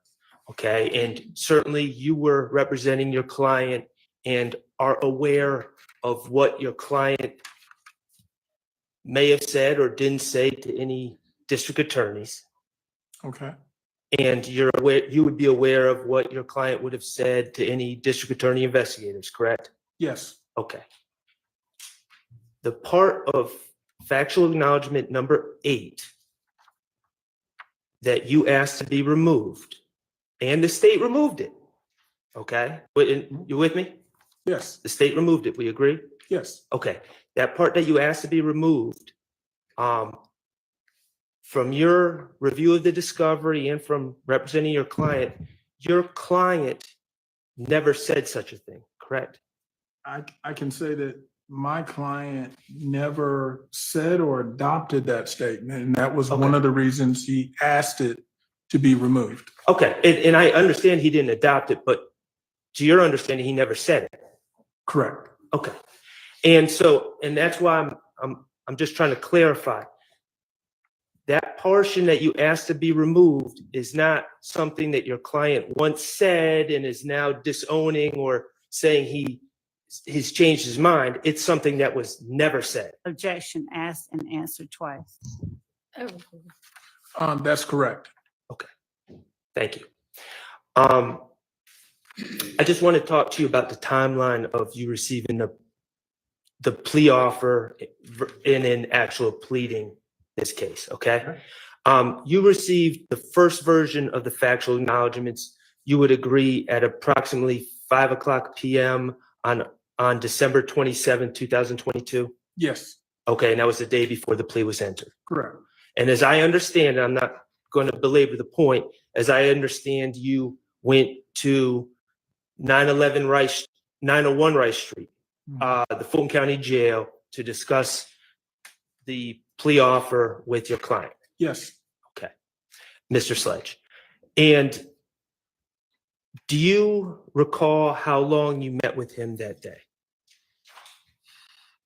Okay, and certainly you were representing your client and are aware of what your client may have said or didn't say to any district attorneys. Okay. And you're aware, you would be aware of what your client would have said to any district attorney investigators, correct? Yes. Okay. The part of factual acknowledgement number 8 that you asked to be removed, and the state removed it, okay? You with me? Yes. The state removed it, we agree? Yes. Okay, that part that you asked to be removed, from your review of the discovery and from representing your client never said such a thing, correct? I can say that my client never said or adopted that statement, and that was one Okay. of the reasons he asked it to be removed. Okay, and I understand he didn't adopt it, but to your understanding, he never said it. Correct. Okay, and so, and that's why I'm just trying to clarify. That portion that you asked to be removed is not something that your client once said and is now disowning or saying he's changed his mind. It's something that was never said. Objection asked and answered twice. That's correct. Thank you. I just want to talk to you about the timeline of you receiving the plea offer in an actual pleading this case, okay? You received the first version of the factual acknowledgements you would agree at approximately 5:00 p.m. on December 27, 2022? Yes, Okay, and that was the day before the plea was entered. correct. And as I understand, I'm not going to belabor the point, as I understand, you went to 901 Rice Street, the Fulton County Jail, to discuss the plea offer with your client. Yes, Okay, Mr. Sledge. And do you recall how long you met with him that day?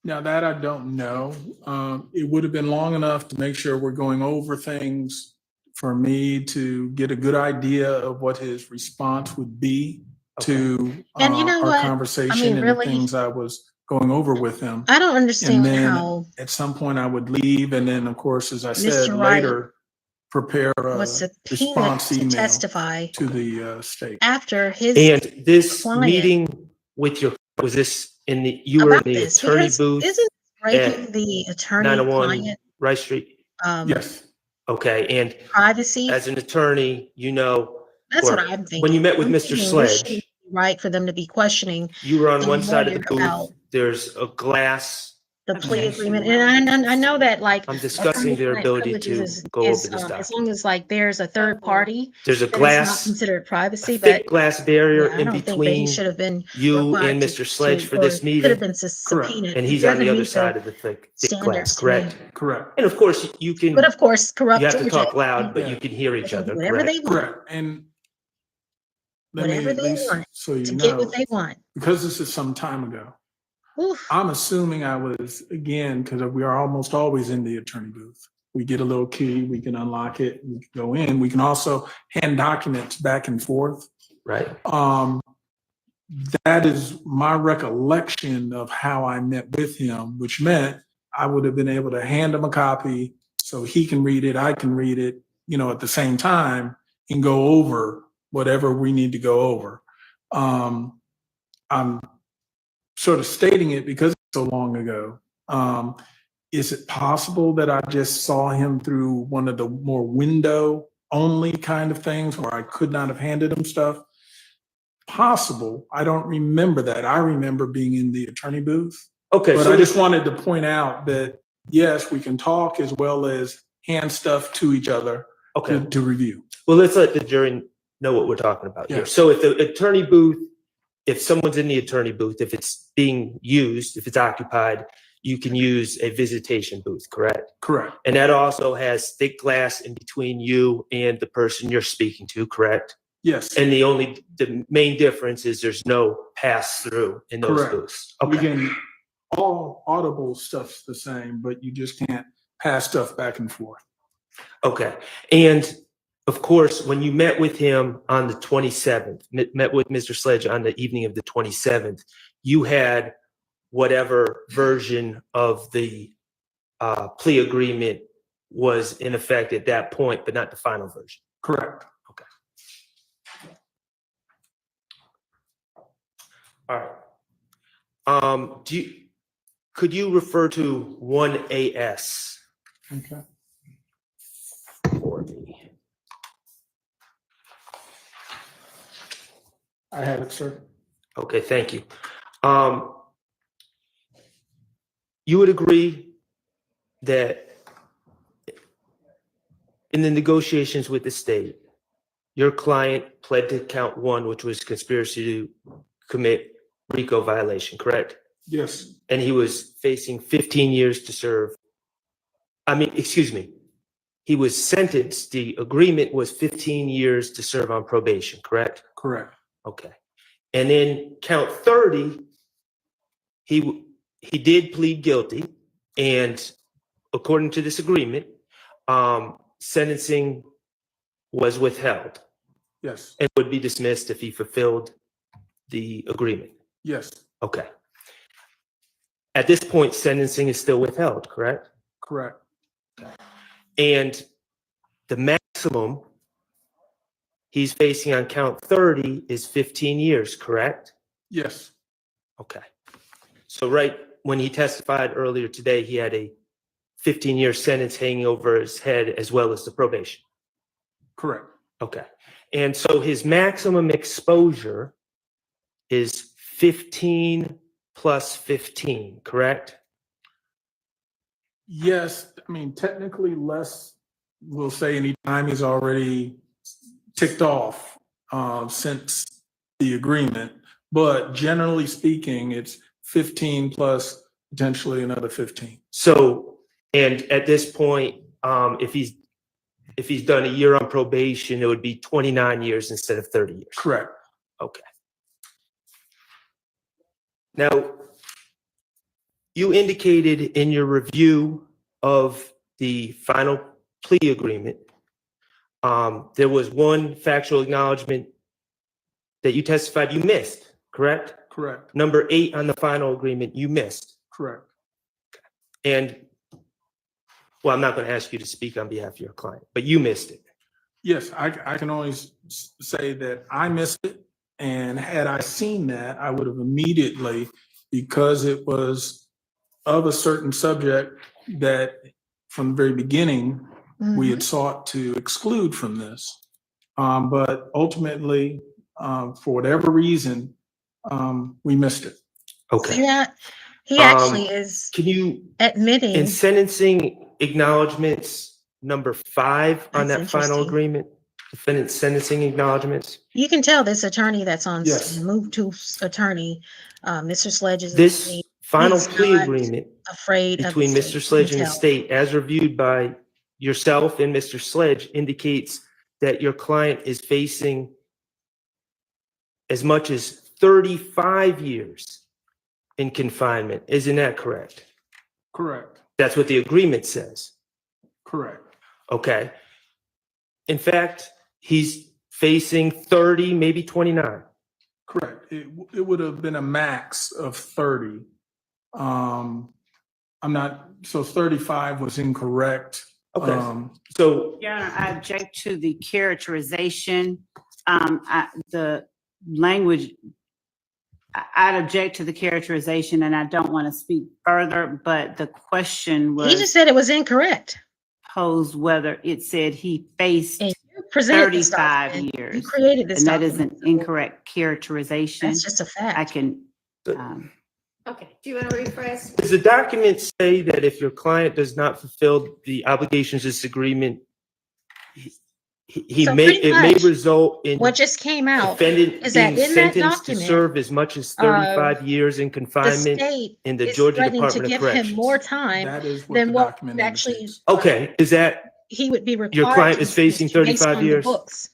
now that I don't know. It would have been long enough to make sure we're going over things for me to get a good idea of what his response would be to And you know our what? conversation and really, the things I was going over with him. I don't understand And then how at some point I would leave, and then, of course, as I said, Mr. Wright later, prepare a was subpoenaed response to email testify to the state. after his And this client meeting with was this you were in about the this attorney because booth isn't breaking at the attorney 901 client Rice Street? Yes, Okay, and privacy? as an attorney, That's or what I'm thinking. when you met with I'm Mr. thinking this Sledge, shouldn't be right for them to be questioning you were on the one side of the lawyer about booth. There's a glass. the plea agreement, and I know that like I'm discussing their attorney-client ability privileges to go over this as document. long as like there's a third party There's a that is not glass, considered privacy, a but thick glass barrier yeah, I in don't think that he between should have been you required and to, Mr. Sledge for or this could have meeting, been subpoenaed. and It he's on the doesn't other meet side of the thick glass, standards to me. correct? correct, And of course, you can, But of course, corrupt you have to Georgia, talk loud, but Yeah. you can hear they each can do other, whatever they correct? want correct. And let me Whatever at they least, want so to you get know, what they want. because this is some time ago, Oof. I'm assuming I was, again, because we are almost always in the attorney booth. We get a little key, we can unlock it, we can go in. We can also hand documents back and forth. Right. That is my recollection of how I met with him, which meant I would have been able to hand him a copy so he can read it, I can read it, at the same time and go over whatever we need to go over. I'm sort of stating it because it's so long ago. Is it possible that I just saw him through one of the more window only kind of things where I could not have handed him stuff? Possible. I don't remember that. I remember being in the attorney booth. Okay, But so I just wanted to point out that, yes, we can talk as well as hand stuff to each other okay. to review. Well, let's let the jury know what we're talking about here. Yeah. So if the attorney booth, if someone's in the attorney booth, if it's being used, if it's occupied, you can use a visitation booth, correct? Correct. And that also has thick glass in between you and the person you're speaking to, correct? Yes. And the main difference is there's no pass through in those Correct. booths. We Okay. can, all audible stuff's the same, but you just can't pass stuff back and forth. Okay. And of course, when you met with him on the 27th, met with Mr. Sledge on the evening of the 27th, you had whatever version of the plea agreement was in effect at that point, but not the final version. Correct. Okay. All right. Could you refer to 1AS Okay. for me? I have it, sir. Okay, thank you. You would agree that in the negotiations with the state, your client pled to count 1, which was conspiracy to commit RICO violation, correct? Yes. And he was facing 15 years to serve. He was sentenced. The agreement was 15 years to serve on probation, correct? Correct. Okay. And then count 30, he did plead guilty, and according to this agreement, sentencing was withheld Yes. and would be dismissed if he fulfilled the agreement. Yes. Okay. At this point, sentencing is still withheld, correct? Correct. And the maximum he's facing on count 30 is 15 years, correct? Yes. Okay. So right when he testified earlier today, he had a 15-year sentence hanging over his head as well as the probation. Correct. Okay. And so his maximum exposure is 15 plus 15, correct? Yes, I mean, technically less, we'll say any time he's already ticked off since the agreement. But generally speaking, it's 15 plus potentially another 15. So, and at this point, if he's done a year on probation, it would be 29 years instead of 30 years. Correct. Okay. Now, you indicated in your review of the final plea agreement, there was one factual acknowledgement that you testified you missed, correct? Correct. Number 8 on the final agreement, you missed. Correct. And, well, I'm not going to ask you to speak on behalf of your client, but you missed it. Yes, I can only say that I missed it. And had I seen that, I would have immediately, because it was of a certain subject that from the very beginning, we had sought to exclude from this. But ultimately, for whatever reason, we missed it. Okay. Yeah, he actually is Can you, admitting. in sentencing acknowledgements, number 5 on That's that final interesting. agreement, defendant sentencing acknowledgements, You can tell this attorney that's on Yes. move to attorney, Mr. Sledge is this final he's plea not agreement afraid of between the Mr. state. Sledge You and the can tell. state, as reviewed by yourself and Mr. Sledge, indicates that your client is facing as much as 35 years in confinement. Isn't that correct? Correct. That's what the agreement says. Correct. Okay. In fact, he's facing 30, maybe 29. Correct. It would have been a max of 30. So 35 was incorrect. Okay. So, Your Honor, I object to the characterization, the language. I'd object to the characterization, and I don't want to speak further, but the question He just was said it was incorrect. posed whether it said he faced And you presented this 35 document. You years. created this And that is document. an incorrect characterization. That's just a fact. I can, Okay, do you want to rephrase? does the document say that if your client does not fulfill the obligations of this agreement, So pretty it may much result in What just came out, defendant is that being in that sentenced to document, serve as much as 35 years in the confinement state in the is Georgia threatening to Department of give him Corrections. more time That is what than the what document actually indicates. Okay, is that, he would be required. Your client to is facing finish based 35 on the years? books,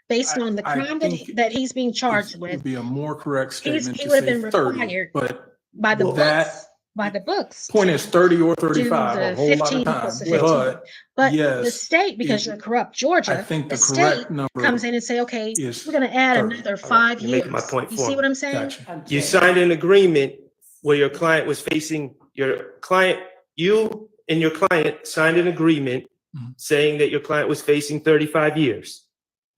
based on the I crime that think that he's being charged It with would be a more correct statement he to would have say been 30, required but by the that books. By the books. point is 30 or do 35, a the whole lot 15 of time. plus the 15. But But the yes, state, because it- you're corrupt I Georgia, think the the state correct number comes in and say, okay, is we're going to add 30. another All right, 5 you're years. making my point You for see me. what I'm saying? Gotcha. you signed an agreement where you and your client signed an agreement Mhm. saying that your client was facing 35 years.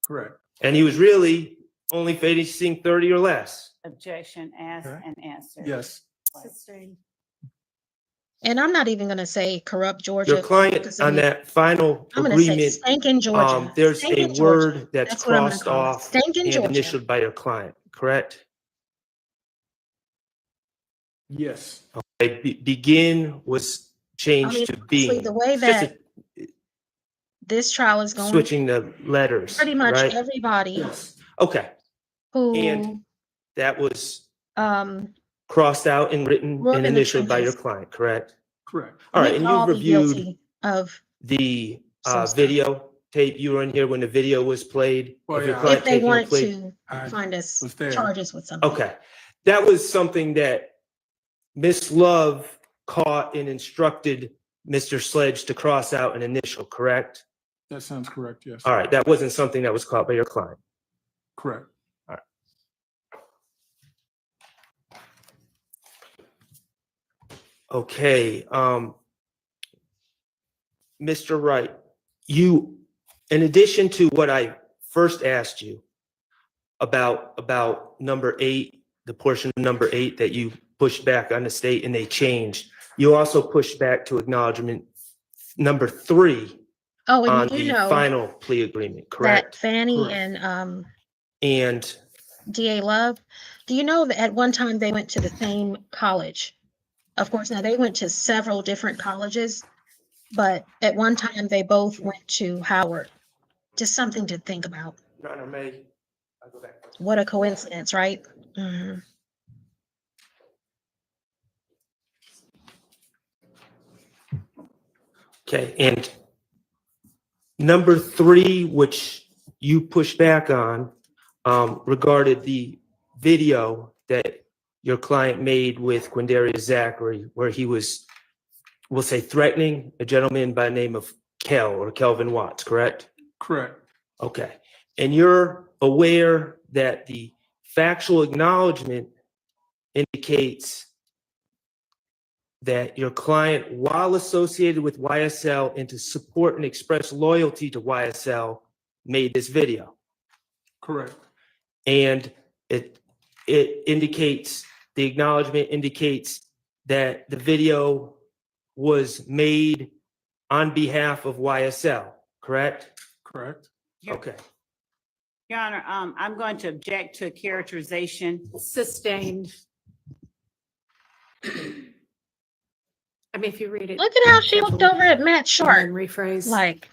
Correct. And he was really only facing 30 or less. objection, asked Okay. and answered. Yes. And I'm not even going to say corrupt Georgia. Your client because, I on mean, that final I'm going to say agreement, stinking Georgia. there's a Stinking Georgia. word that's That's what I'm gonna crossed call it. off Stinking and Georgia. initialed by your client, correct? Yes. Begin was changed mean, to honestly, being. the way It's just that this trial is going, switching the letters, pretty much right? everybody Yes. Okay, who and that was um crossed out and written Grew up and in the initialed by your trenches. client, correct? Correct. All right, would and all you be reviewed guilty of the some stuff. video tape. You were in here when the video was played Well, of your yeah. client if they taking a wanted plea. to I find us was there. charges with something. Okay, that was something that Miss Love caught and instructed Mr. Sledge to cross out an initial, correct? That sounds correct. Yes. All right, that wasn't something that was caught by your client. Correct. Okay, Mr. Wright, you, in addition to what I first asked you about number 8, the portion of number 8 that you pushed back on the state and they changed, you also pushed back to acknowledgement number 3 Oh, and on you the know final plea agreement, that correct? Fannie Correct. and And DA Love, do you know that at one time they went to the same college? Of course, now they went to several different colleges, but at one time they both went to Howard. Just something to think about. Your Honor, may I go back? What a coincidence, right? Mhm. Okay, and number 3, which you pushed back on, regarded the video that your client made with Quindarius Zachary, where he was, we'll say, threatening a gentleman by the name of Kelvin Watts, correct? Correct. Okay, and you're aware that the factual acknowledgement indicates that your client, while associated with YSL and to support and express loyalty to YSL, made this video. Correct. And it indicates, the acknowledgement indicates that the video was made on behalf of YSL, correct? Correct. Okay. Your Honor, I'm going to object to a characterization. Sustained. I mean, if you read it. Look at how she looked carefully over at Matt and then Sharp. rephrase. Like,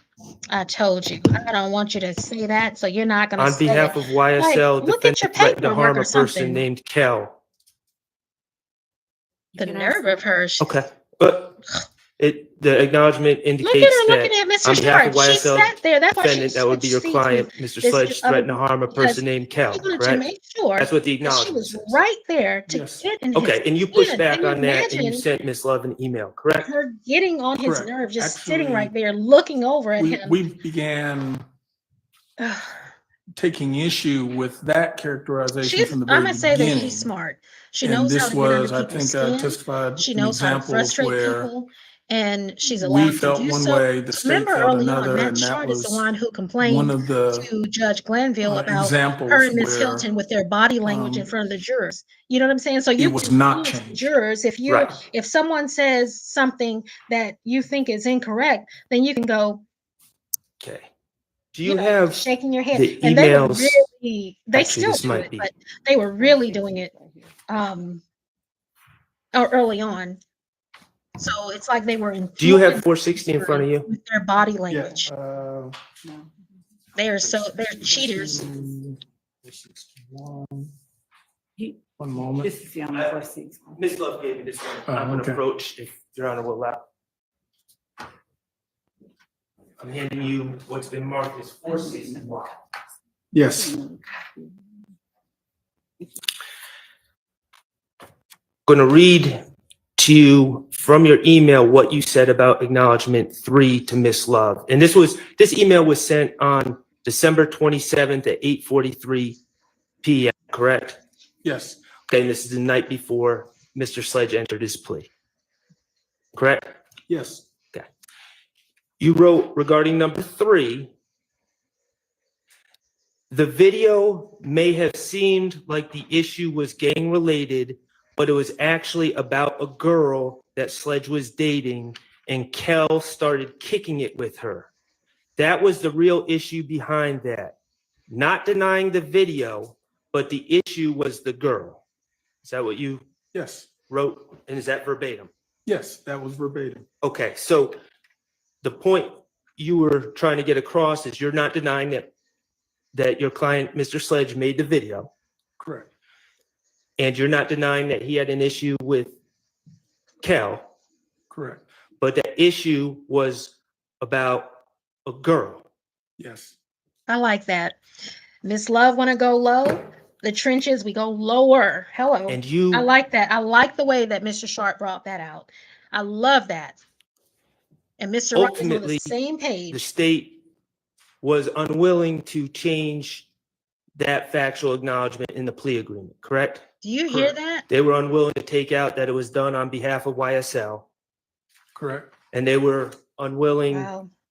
I told you, I don't want you to say that, so you're not gonna On say behalf it. of YSL, look at your defendant threatened to paperwork harm or a person something. named Kel. The You can ask nerve of her. Okay, but the acknowledgement Look at indicates her looking that at on Mr. behalf Sharp. of She YSL sat there. That's why she defendant, that would be your switched seats client, with Mr. this Sledge, other threatened to harm a because person named Kel, she wanted to correct? make sure That's what the that she acknowledgement was says. right there to Yes. get in his Okay, and you pushed skin. back Can you on that and you imagine sent Ms. Love an email, correct? her getting on his Correct. nerve, just Actually, sitting right there, looking over at We, him? we began taking issue with that characterization from the I'm very gonna say that beginning. she's smart. She And knows how this to get under was, I people's think I skin. testified She an knows how to example of frustrate where people, and she's we allowed to felt do one so. way, the state Remember felt early on, another, Matt and that Shard is the was one who one complained of the to Judge Glanville about examples her and Miss where Hilton with their body language in front of the jurors. You know what I'm saying? So it you was can not influence the changed. jurors. Right. If someone says something that you think is incorrect, then you can go, Okay. Do you you know, have shaking your head. the And they were emails? really, they Actually, still this do might it, be. but they were really doing it or early on. So it's like they were Do you have influenced 460 in front of you? with their body Yeah. language. They're cheaters. One moment. This is the only 4-6. Ms. Love gave me this one. Oh, I'm gonna okay. approach, if Your Honor will allow. I'm handing you what's been marked as 461. Yes. Going to read to you from your email what you said about acknowledgement 3 to Ms. Love. And this email was sent on December 27th at 8:43 p.m., correct? Yes. Okay, and this is the night before Mr. Sledge entered his plea, correct? Yes. You wrote regarding number 3, the video may have seemed like the issue was gang related, but it was actually about a girl that Sledge was dating and Kel started kicking it with her. That was the real issue behind that. Not denying the video, but the issue was the girl. Is that what you Yes. wrote? And is that verbatim? Yes, that was verbatim. Okay, so the point you were trying to get across is you're not denying that your client, Mr. Sledge, made the video, Correct. and you're not denying that he had an issue with Kel, Correct. but that issue was about a girl. Yes. I like that. Miss Love want to go low. The trenches, we go lower. Hello. And you, I like that. I like the way that Mr. Sharp brought that out. I love that. And Mr. Wright is on the ultimately, same the page. state was unwilling to change that factual acknowledgement in the plea agreement, correct? Do you hear that? They were unwilling to take out that it was done on behalf of YSL, Correct. and they were unwilling,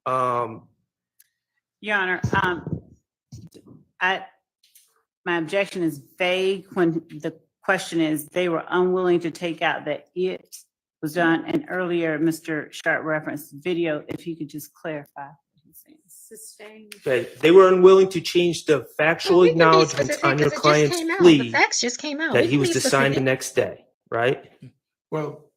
Wow. Your Honor, my objection is vague when the question is they were unwilling to take out that it was done. And earlier, Mr. Sharp referenced video, if you could just clarify what he Sustained. Okay, they were unwilling to change the factual Well, we can be acknowledgments specific on your 'cause it just client's came out. The plea facts just came out. that We he can was be to sign the specific. next day, right? Well,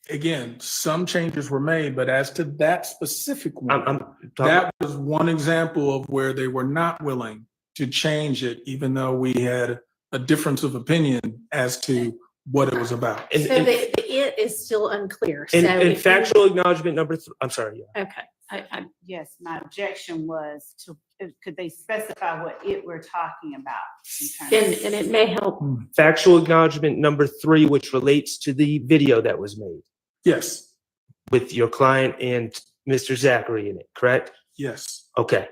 again, some changes were made, but as to that specific one, I'm talking, that was one example of where they were not willing to change it, even though we had a difference of opinion as to what it was about. and, So and, the it is still unclear. So and if you- factual acknowledgement number I'm sorry, yeah. Okay. Yes, my objection was to, could they specify what it we're talking about? in terms of- And it may help. Factual acknowledgement number 3, which relates to the video that was made Yes, with your client and Mr. Zachary in it, correct? yes, Okay.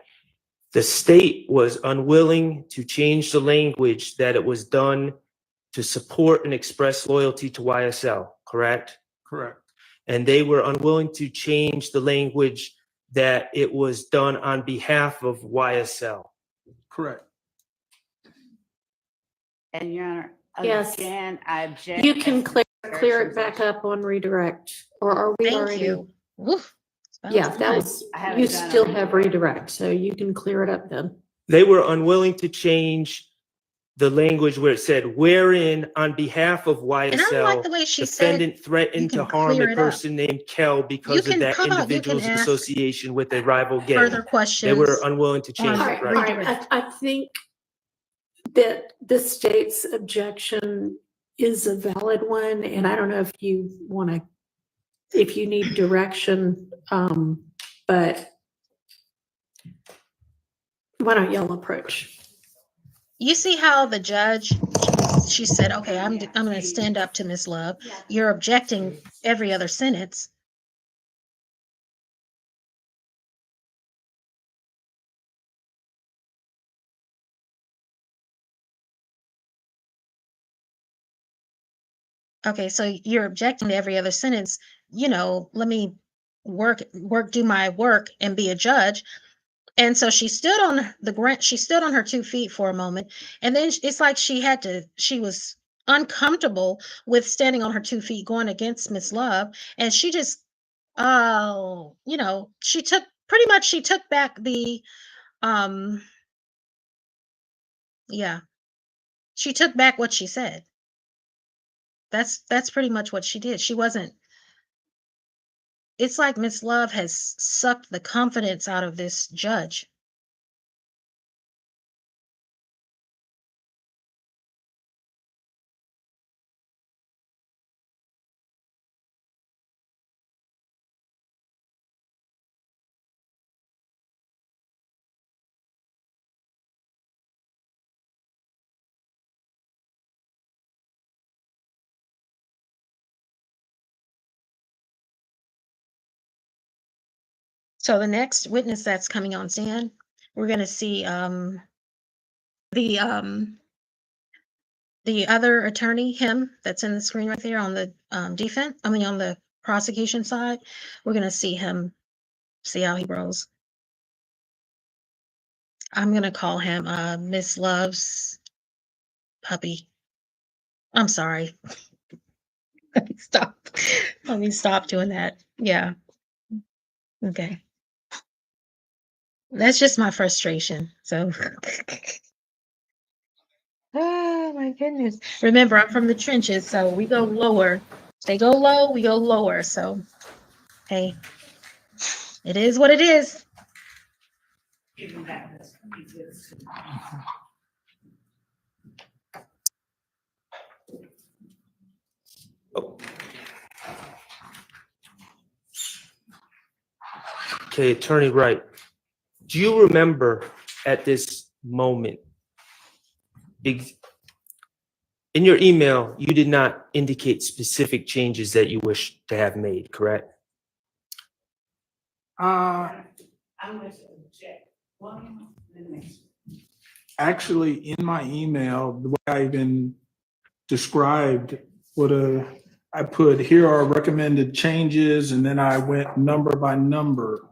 The state was unwilling to change the language that it was done to support and express loyalty to YSL, correct? correct. And they were unwilling to change the language that it was done on behalf of YSL. Correct. And Your Honor, Yes. again, I object. You can clear it back up on redirect, or are we Thank already? you. Woof. It's about Yeah, that time. was, I haven't you done a still have redirect. redirect, so you can clear it up then. They were unwilling to change the language where it said, wherein on behalf of And I don't like the YSL, way she said, defendant threatened to can harm clear a it up. person named Kel because can of that call, you can individual's ask association with a rival further gang. questions. They were unwilling to change on it, All right? right, I think that the state's objection is a valid one, and I don't know if you want to, if you need direction, but why don't y'all approach? You see how the judge, she said, okay, I'm going to stand up to Miss Love. You're objecting every other sentence. Okay, so you're objecting to every other sentence. You know, let me do my work and be a judge. And so she stood on the ground, she stood on her 2 feet for a moment. And then it's like she was uncomfortable with standing on her 2 feet going against Miss Love. And she just, you know, she took back the, yeah, she took back what she said. That's pretty much what she did. She wasn't, it's like Miss Love has sucked the confidence out of this judge. So the next witness that's coming on stand, we're going to see the other attorney, him that's in the screen right there on the on the prosecution side. We're going to see him, see how he rolls. I'm going to call him Miss Love's puppy. I'm sorry. Let me stop. Let me stop doing that. Yeah. Okay. That's just my frustration. So, oh my goodness. Remember, I'm from the trenches, so we go lower. They go low, we go lower. So, hey, it is what it is. Okay, Attorney Wright, do you remember at this moment, in your email, you did not indicate specific changes that you wish to have made, correct? Uh, I'm going to object. One, the next. actually, in my email, the way I even described I put, here are recommended changes, and then I went number by number,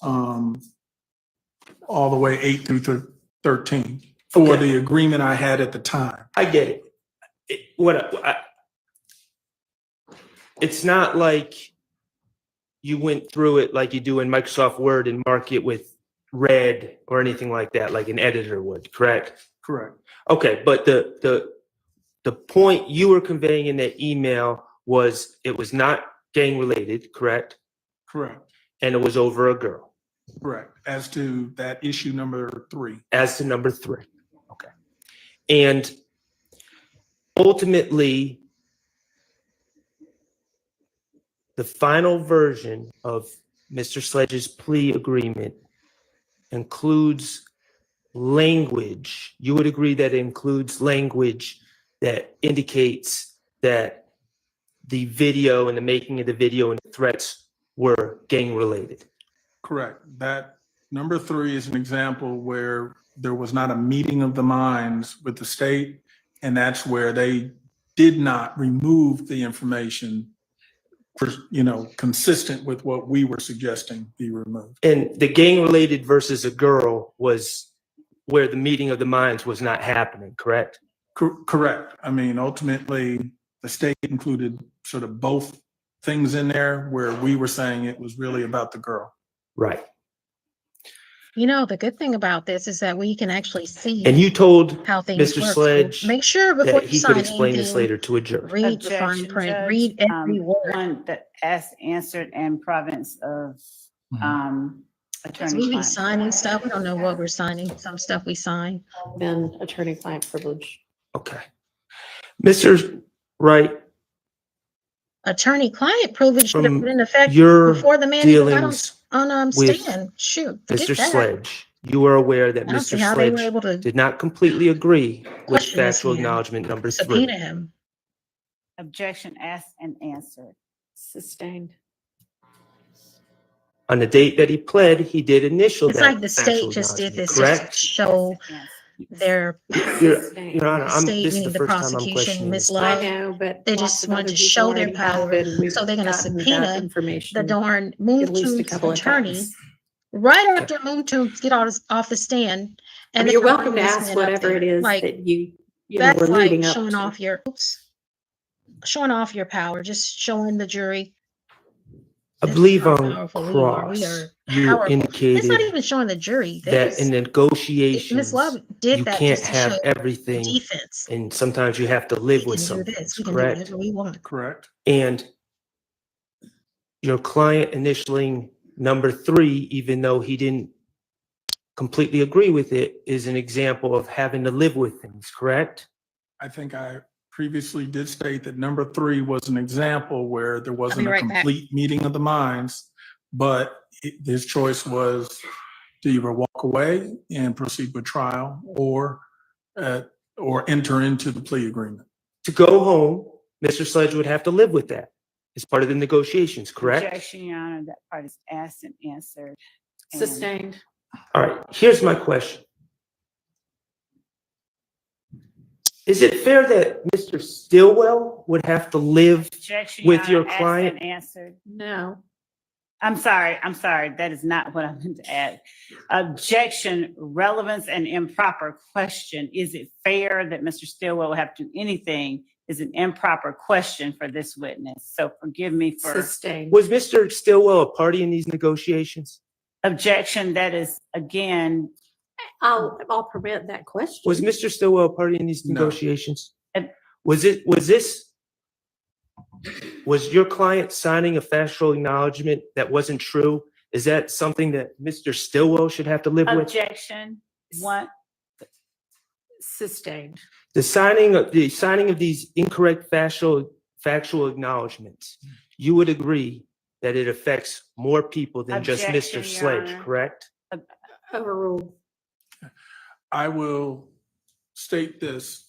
all the way 8 through 13 for Okay. the agreement I had at the time. I get it. It's not like you went through it like you do in Microsoft Word and mark it with red or anything like that, like an editor would, correct? Correct. Okay, but the point you were conveying in that email was it was not gang related, correct? Correct. And it was over a girl. Correct. As to that issue number 3. As to number 3. Okay. And ultimately, the final version of Mr. Sledge's plea agreement includes language. You would agree that it includes language that indicates that the video and the making of the video and the threats were gang related. Correct. That number 3 is an example where there was not a meeting of the minds with the state, and that's where they did not remove the information, consistent with what we were suggesting be removed. And the gang related versus a girl was where the meeting of the minds was not happening, correct? Correct. I mean, ultimately, the state included sort of both things in there where we were saying it was really about the girl. Right. You know, the good thing about this is that we can actually see And you told how things Mr. work. So Sledge make sure before that you he sign could explain this anything, later to a jury. read the fine Objection, print, Judge. read every word. One that asked, answered, and province of, Because we be attorney-client. signing stuff, we don't know what we're signing, some stuff we sign. Been attorney-client privilege. Okay. Mr. Wright, Attorney-client privilege should have From been in effect your before the man even got dealings on with stand. Shoot, forget Mr. that. Sledge, you are aware that I don't Mr. see how they were Sledge able to did not completely agree with question this factual man, acknowledgement number 3. subpoena him. Objection asked and answered. Sustained. On the date that he pled, he did initial It's that like the factual state just did acknowledgement, this just to correct? show their Your Honor, state, this is meaning the the first time I'm prosecution, questioning Miss this. Love. I know, but They lots just of wanted other to people show their already have, power, and we've so they're gonna gotten that subpoena information the darn at Moon least a Tune's couple of attorney times. right after Moon Tunes get off the stand. I And mean, you're they're welcome to bringing this ask man up whatever there. it is Like, that you know, that's we're like leading up showing to. off showing off your power, just showing the jury. I this is believe how on powerful we are. We cross, are you powerful. It's not indicated even showing the jury. They that just, in negotiations, Miss Love did you that can't just to have show everything, defense. and sometimes you have to live We with can some do this. things, We can do correct? whatever we want. Correct. And your client initialing number 3, even though he didn't completely agree with it, is an example of having to live with things, correct? I think I previously did state that number 3 was an example where there wasn't a right back. complete meeting of the minds, but his choice was to either walk away and proceed with trial or enter into the plea agreement. To go home, Mr. Sledge would have to live with that as part of the negotiations, correct? Objection, Your Honor, that part is asked and answered. And- Sustained. All right, here's my question. Is it fair that Mr. Stillwell would have to live Objection, with your Honor, asked client? and answered. No. I'm sorry. That is not what I meant to add. Objection, relevance and improper question. Is it fair that Mr. Stillwell will have to do anything is an improper question for this witness. So forgive me for Sustained. Was Mr. Stillwell a party in these negotiations? objection. That is, again, I'll permit that question. Was Mr. Stillwell a party in these No. negotiations? And- Was your client signing a factual acknowledgement that wasn't true? Is that something that Mr. Stillwell should have to live with? objection, one, Sustained. The signing of these incorrect factual acknowledgements, you would agree that it affects more people than just Objection, Mr. Your Sledge, Honor. correct? Overruled. I will state this.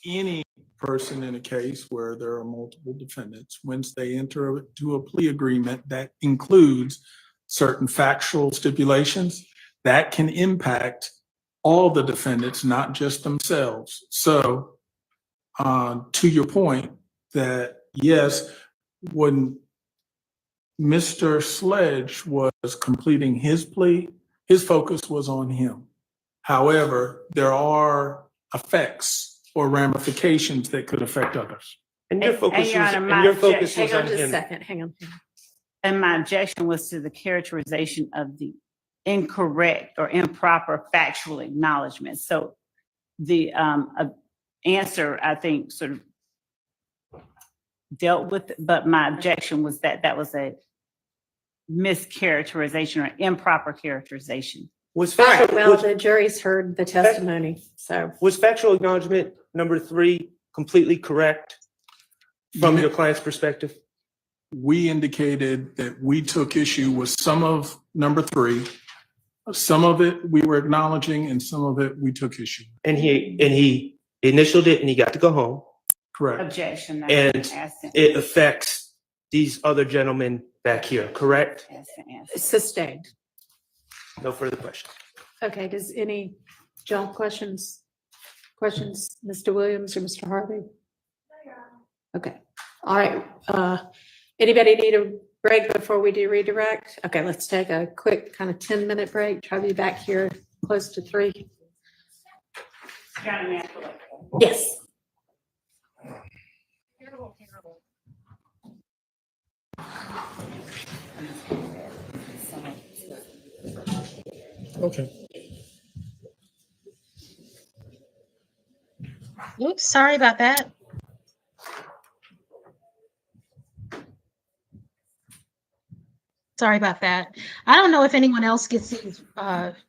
Any person in a case where there are multiple defendants, once they enter into a plea agreement that includes certain factual stipulations, that can impact all the defendants, not just themselves. So, to your point, that yes, when Mr. Sledge was completing his plea, his focus was on him. However, there are effects or ramifications that could affect others. And your And- focus and Your was, Honor, and your my focus objection- was Hang on on just a him. second, hang on. And my objection was to the characterization of the incorrect or improper factual acknowledgement. So the answer, I think, sort of dealt with, but my objection was that that was a mischaracterization or improper characterization. Was Well, factual, the jury's heard the testimony, so. was factual acknowledgement number 3 completely correct from Yeah. your client's perspective? We indicated that we took issue with some of number 3. Some of it we were acknowledging and some of it we took issue. And he initialed it and he got to go home. Correct. Objection. I And asked him- it affects these other gentlemen back here, correct? asked him answer. Sustained. No further questions. Okay, does any, John, questions? Questions, Mr. Williams or Mr. Harvey? Okay, all right. Anybody need a break before we do redirect? Okay, let's take a quick kind of 10-minute break. Try to be back here close to 3. Yes. Okay. Oops, sorry about that. Sorry about that. I don't know if anyone else gets these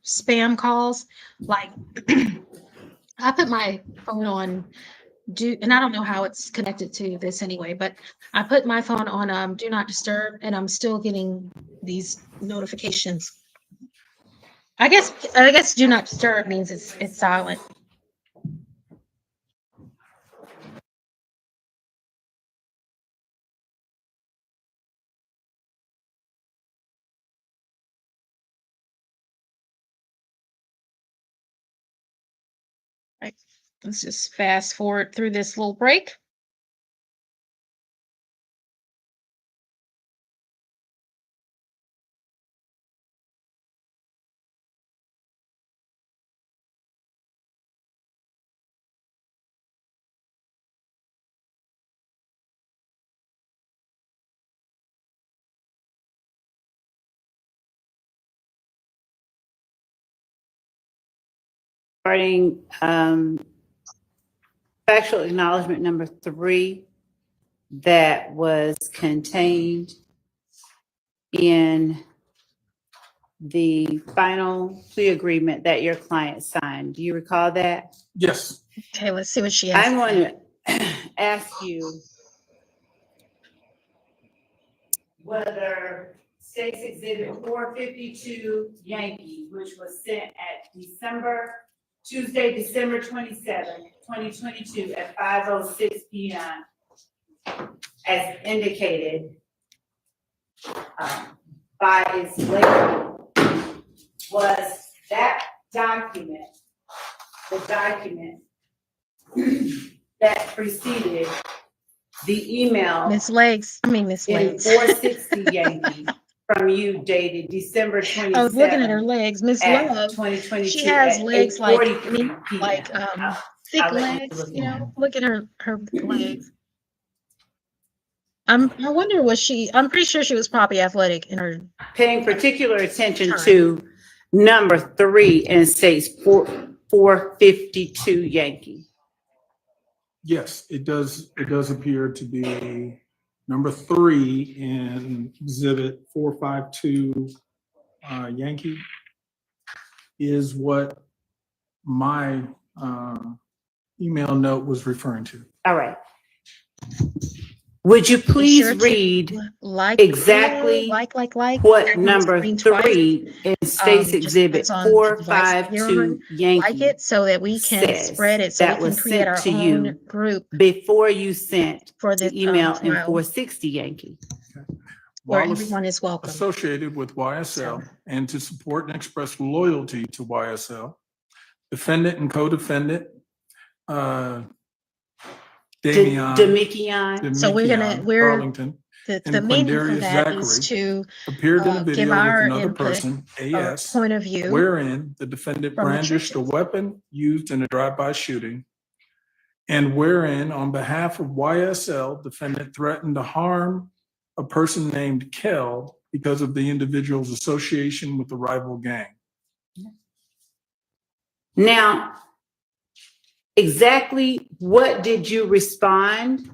spam calls. Like, I put my phone on and I don't know how it's connected to this anyway, but I put my phone on do not disturb, and I'm still getting these notifications. I guess do not disturb means it's silent. Right. Let's just fast forward through this little break. Regarding factual acknowledgement number 3 that was contained in the final plea agreement that your client signed. Do you recall that? Yes. Okay, let's see what she has. I want to ask you whether State's Exhibit 452 Yankee, which was sent at Tuesday, December 27th, 2022 at 5:06 p.m. as indicated by its label, was that document, the document that preceded the email Miss Legs. Miss in Legs. 460 Yankee from you dated December 27th. I was looking at her legs. Miss at Love. 2022 She has at legs like 8:43 me, p.m. like thick I'll let you legs. look You at know, look at her legs. I wonder I'm pretty sure she was probably athletic in her. Paying particular attention to number 3 in State's 452 Yankee. Yes, it does appear to be number 3 in exhibit 452 Yankee is what my email note was referring to. All right. Would you please Sure to read like exactly like what on the number screen twice. 3 in State's Just Exhibit depends on the device you're 452 on. Yankee Like it so that we can says spread it, so we that can was create sent our to own you group before you sent for the this email in trial, 460 Yankee? where While everyone is welcome. associated with YSL and to support and express loyalty to YSL, defendant and co-defendant, Damian. Demikian. So we're Arlington, the and meaning for Quindarius that is Zachary to appeared in a give video with our another input, person, our AS, point of view. wherein the defendant from the brandished a trenches. weapon used in a drive-by shooting, and wherein, on behalf of YSL, defendant threatened to harm a person named Kel because of the individual's association with the rival gang. Now, exactly what did you respond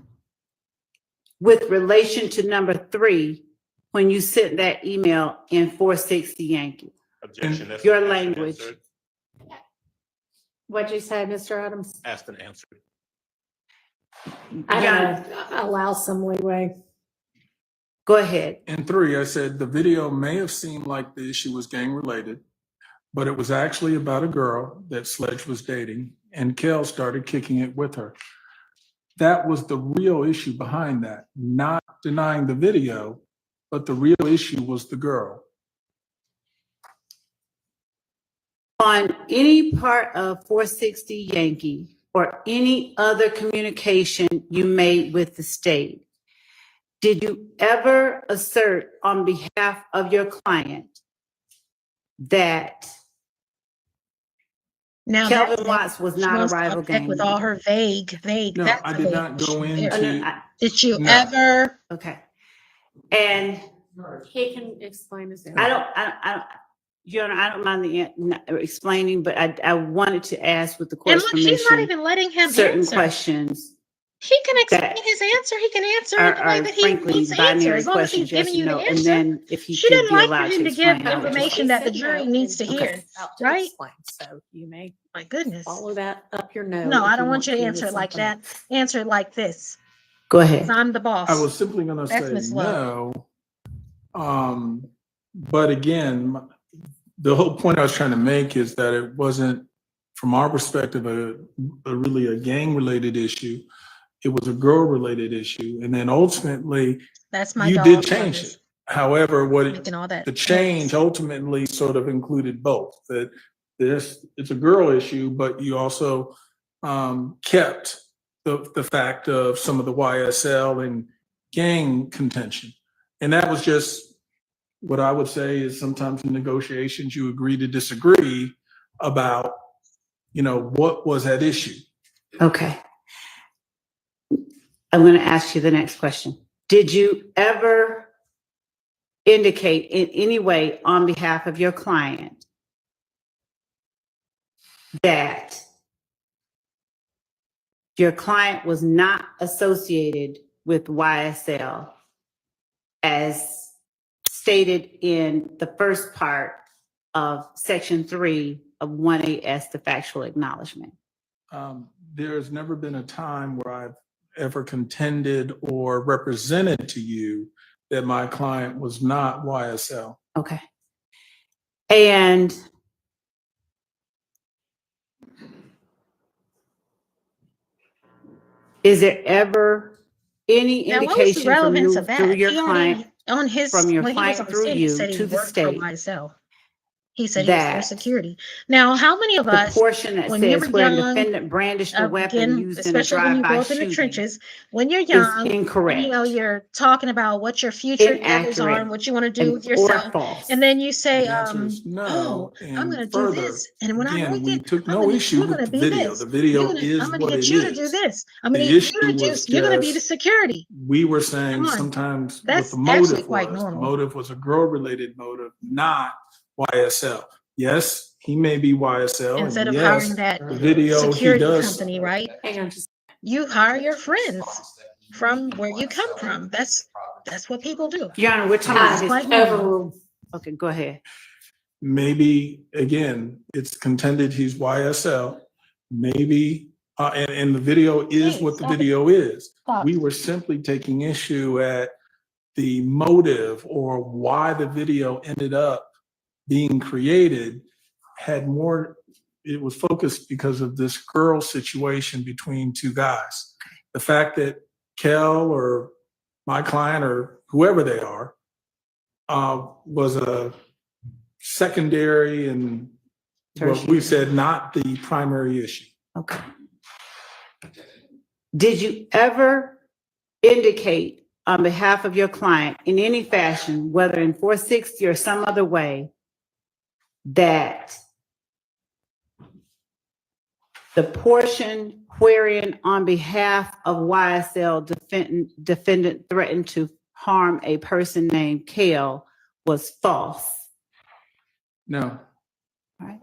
with relation to number 3 when you sent that email in 460 Yankee? Objection. That's Your been asked and language. answered. What'd you say, Mr. Adams? Asked and answered. I'm Yeah. gonna allow some leeway. Go ahead. And 3, I said the video may have seemed like the issue was gang related, but it was actually about a girl that Sledge was dating, and Kel started kicking it with her. That was the real issue behind that, not denying the video, but the real issue was the girl. On any part of 460 Yankee or any other communication you made with the state, did you ever assert on behalf of your client that Now Kelvin that's Watts was she not a wants to rival object gang with all member? her vague. No, That's I the did vague not go issue there. into, Did you No. ever? Okay. And He can explain his. Your Honor, I don't mind explaining, but I wanted to ask with the And court's look, she's not permission, even letting him certain answer. questions He can explain that his answer. He can answer it the way are that he frankly needs to answer, binary as long as he's questions, yes giving or you the no, and answer. then if he She could didn't be like for allowed to him to give explain how it information was. that the jury needs to hear, right? So you may My goodness. follow that up your nose. No, I if don't you want you to with answer it like something that. else. Answer it like this. Go 'Cause ahead. I'm the boss. I was simply gonna That's say Miss Love. no. But again, the whole point I was trying to make is that it wasn't, from our perspective, really a gang-related issue. It was a girl-related issue. And then ultimately, That's my you dog. did change it. However, Making all that the change noise. ultimately sort of included both, that it's a girl issue, but you also kept the fact of some of the YSL and gang contention. And that was just what I would say is sometimes in negotiations, you agree to disagree about, what was at issue. Okay. I'm going to ask you the next question. Did you ever indicate in any way on behalf of your client that your client was not associated with YSL as stated in the first part of Section 3 of 1AS, the factual acknowledgement? There's never been a time where I've ever contended or represented to you that my client was not YSL. Okay. And is there ever any Now, what was the indication from relevance you of that? through your He client, already on his from your when he was client on the through stand, he you said he to the worked for state YSL. He said he was their that security. Now, how many of the us, portion that when you were says where young, defendant brandished a weapon again, used in a especially when you grow drive-by up in the shooting trenches, when you're is young, and incorrect, you're talking about what your future endeavors are and inaccurate, what you want to do with or yourself, false? and then you say, The answer is oh, no. I'm going And to do further, this, and when I again, make we it, took no issue you're with going to the be video. this. The video is I'm going to what get it you to do is. this. I'm going to The get you issue to do. was You're going to be the just, security. we were saying Come on. sometimes what That's the actually motive quite was. The normal. motive was a girl-related motive, not YSL. Yes, he may be YSL, Instead and of yes, hiring that the video he security does. company, right? Hang on, just You hire your friends from where you come from. That's what people do. Your Honor, we're talking Guys, about his. quite normal. overruled. Okay, go ahead. Maybe, again, it's contended he's YSL. Maybe, and the video is Hey, what the stop it. video is. Stop. We were simply taking issue at the motive or why the video ended up being created had more, it was focused because of this girl situation between two guys. The fact that Kel or my client or whoever they are was a secondary and what we said not the primary issue. Okay. Did you ever indicate on behalf of your client in any fashion, whether in 460 or some other way, that the portion wherein on behalf of YSL defendant threatened to harm a person named Kale was false. No, All right.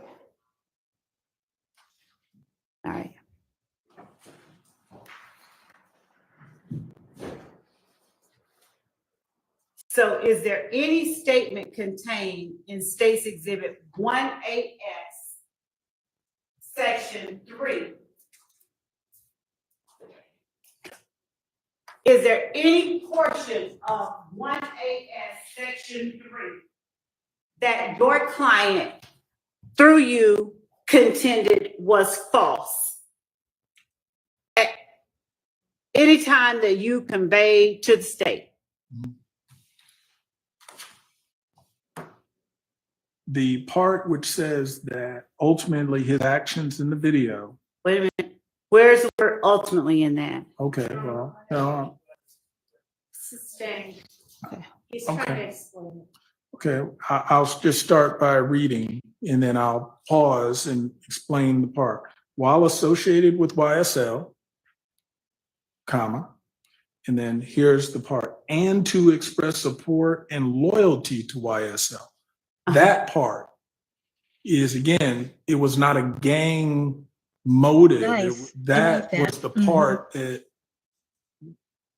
All right. So is there any statement contained in State's Exhibit 1AS, Section 3? Is there any portion of 1AS, Section 3 that your client, through you, contended was false? At any time that you conveyed to the state? the part which says that ultimately his actions in the video, Wait a minute. Where's the word ultimately in that? okay, well, no, Sustained. Okay. He's trying Okay. to explain it. okay, I'll just start by reading and then I'll pause and explain the part. While associated with YSL, comma, and then here's the part, and to express support and loyalty to YSL. That part is, again, it was not a gang motive. Nice. I That like that. was the Mhm. part that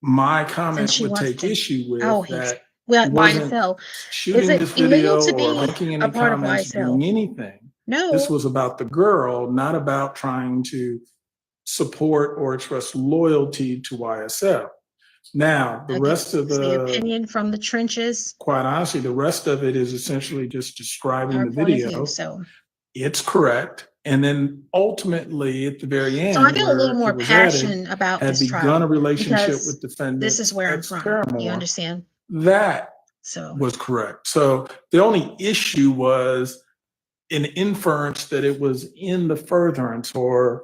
my comment she would wants take to- issue with, Oh, he's- that Well, he wasn't YSL. shooting it this illegal video to or be making a any part of comments, YSL? doing anything. No. This was about the girl, not about trying to support or express loyalty to YSL. Now, the rest of It's the the, opinion from the trenches, quite honestly, the rest of it is essentially just describing our the point of video. view. So It's correct. And then ultimately, at the very end, I feel a little where more it was added, passion about had this begun trial a relationship because with defendant. this is where I'm from. You Paramore. understand? That So was correct. So the only issue was an inference that it was in the furtherance or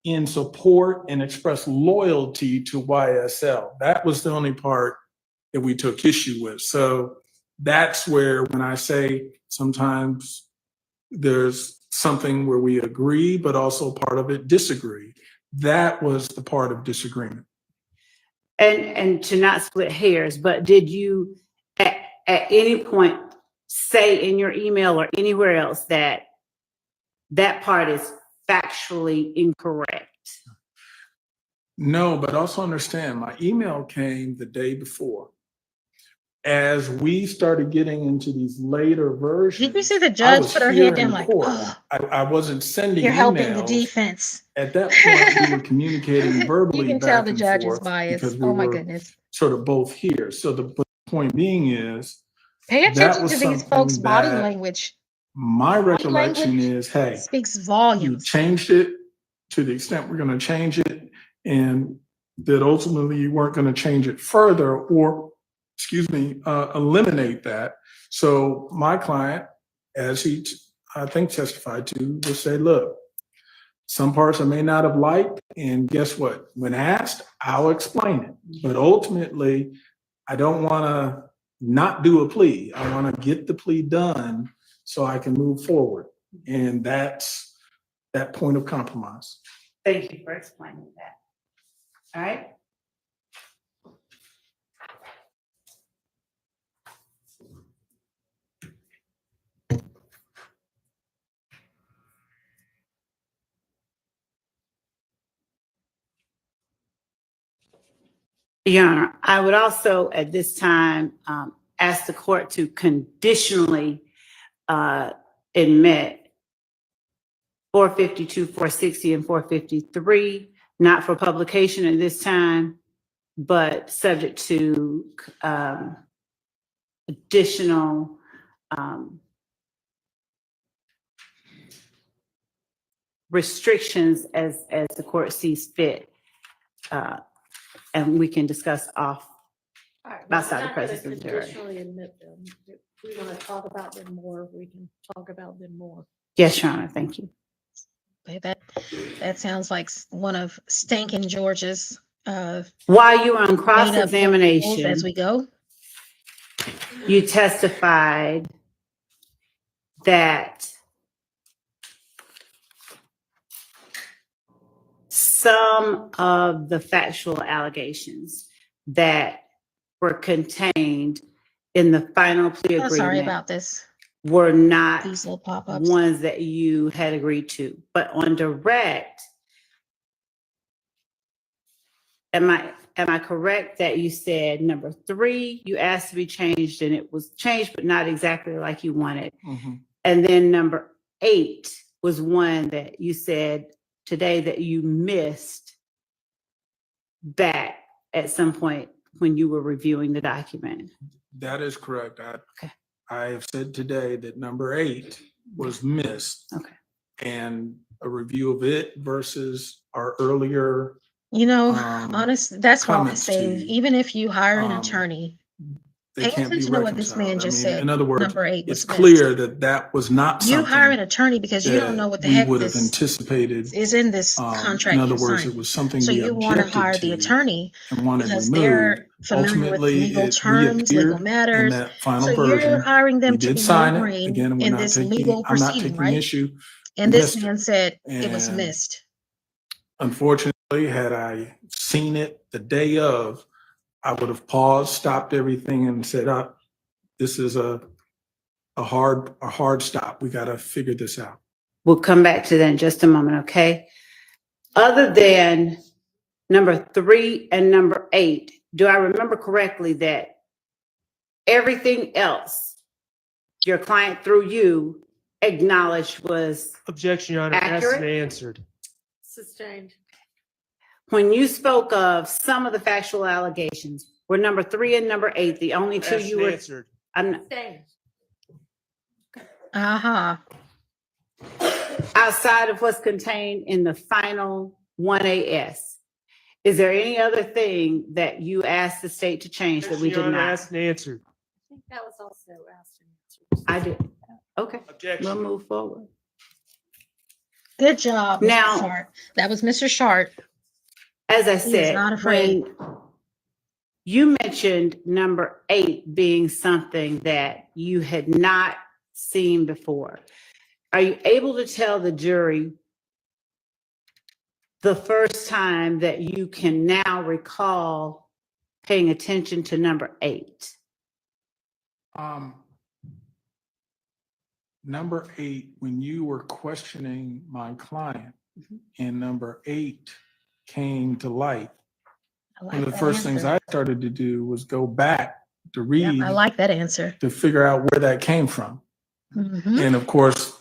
in support and express loyalty to YSL. That was the only part that we took issue with. So that's where, when I say sometimes there's something where we agree, but also part of it disagree. That was the part of disagreement. And to not split hairs, but did you at any point say in your email or anywhere else that that part is factually incorrect? No, but also understand my email came the day before. As we started getting into these later versions. did you see the I judge was put her here head in down like, court. oh, I wasn't sending you're helping the emails. defense? At that point, we were communicating You verbally can tell back the and judge is forth biased. because we Oh my were goodness. sort of both here. So the point being is, Pay that attention was to these something folks' body that language. my recollection language is, hey, speaks you volumes. changed it to the extent we're going to change it, and that ultimately you weren't going to change it further or, eliminate that. So my client, as he, I think, testified to, would say, look, some parts I may not have liked, and guess what? When asked, I'll explain it. But ultimately, I don't want to not do a plea. I want to get the plea done so I can move forward. And that's that point of compromise. Thank you for explaining that. All right. Your Honor, I would also at this time ask the court to conditionally admit 452, 460, and 453, not for publication at this time, but subject to additional restrictions as the court sees fit. And we can discuss off. All right, well, Outside the I'm not gonna presence of the jury. conditionally admit them. If we want to talk about them more, we can talk about them more. Yes, Your Honor, thank you. Okay, that sounds like one of Stankin' George's While you were on made up rules cross-examination, as we go. you testified that some of the factual allegations that were contained in the final plea I'm sorry agreement about this. were not These little pop-ups. ones that you had agreed to. But on direct, am I correct that you said number 3, you asked to be changed and it was changed, but not exactly like you wanted? Mhm. And then number 8 was one that you said today that you missed back at some point when you were reviewing the document. That is correct. Okay. I have said today that number 8 was missed. Okay. And a review of it versus our earlier, You know, Um, honest, that's why I comments say, to you. even if you hire an Um, attorney, they pay can't be attention to what this man reconciled. I just mean, said. in other words, Number 8 was it's missed. clear that that was not You hire an something attorney because you don't know what the that we heck would have this anticipated. is in this In contract other you words, signed. it was something So we you want to objected hire the to attorney and wanted because removed. they're familiar with Ultimately, legal it terms, legal reappeared in matters. that final So you're version. hiring them We to did be sign your it. brain Again, in this legal I'm not proceeding, taking right? issue. And We this missed it. man said it was And missed. Unfortunately, had I seen it the day of, I would have paused, stopped everything and said, this is a hard stop. We got to figure this out. We'll come back to that in just a moment, okay? Other than number 3 and number 8, do I remember correctly that everything else your client through you acknowledged was Objection, Your Honor. Asked accurate? and answered. Sustained. When you spoke of some of the factual allegations, were number 3 and number 8 the only 2 Asked you and were? answered. Sustained. Uh-huh. Outside of what's contained in the final 1AS, is there any other thing that you asked the state to change that we Your did Honor, not? asked and answered. I think that was also asked and answered. I did. Okay, we'll Objection. move forward. Good job, Mr. Now- Sharp. That was Mr. Sharp. As I He is said, not afraid. when you mentioned number 8 being something that you had not seen before, are you able to tell the jury the first time that you can now recall paying attention to number 8? Number 8, when you were questioning my client and number 8 came to light, I one of like the that first things answer. I started to do was go back to Yep, read I like that answer. to figure out where that came from. Mhm. And of course,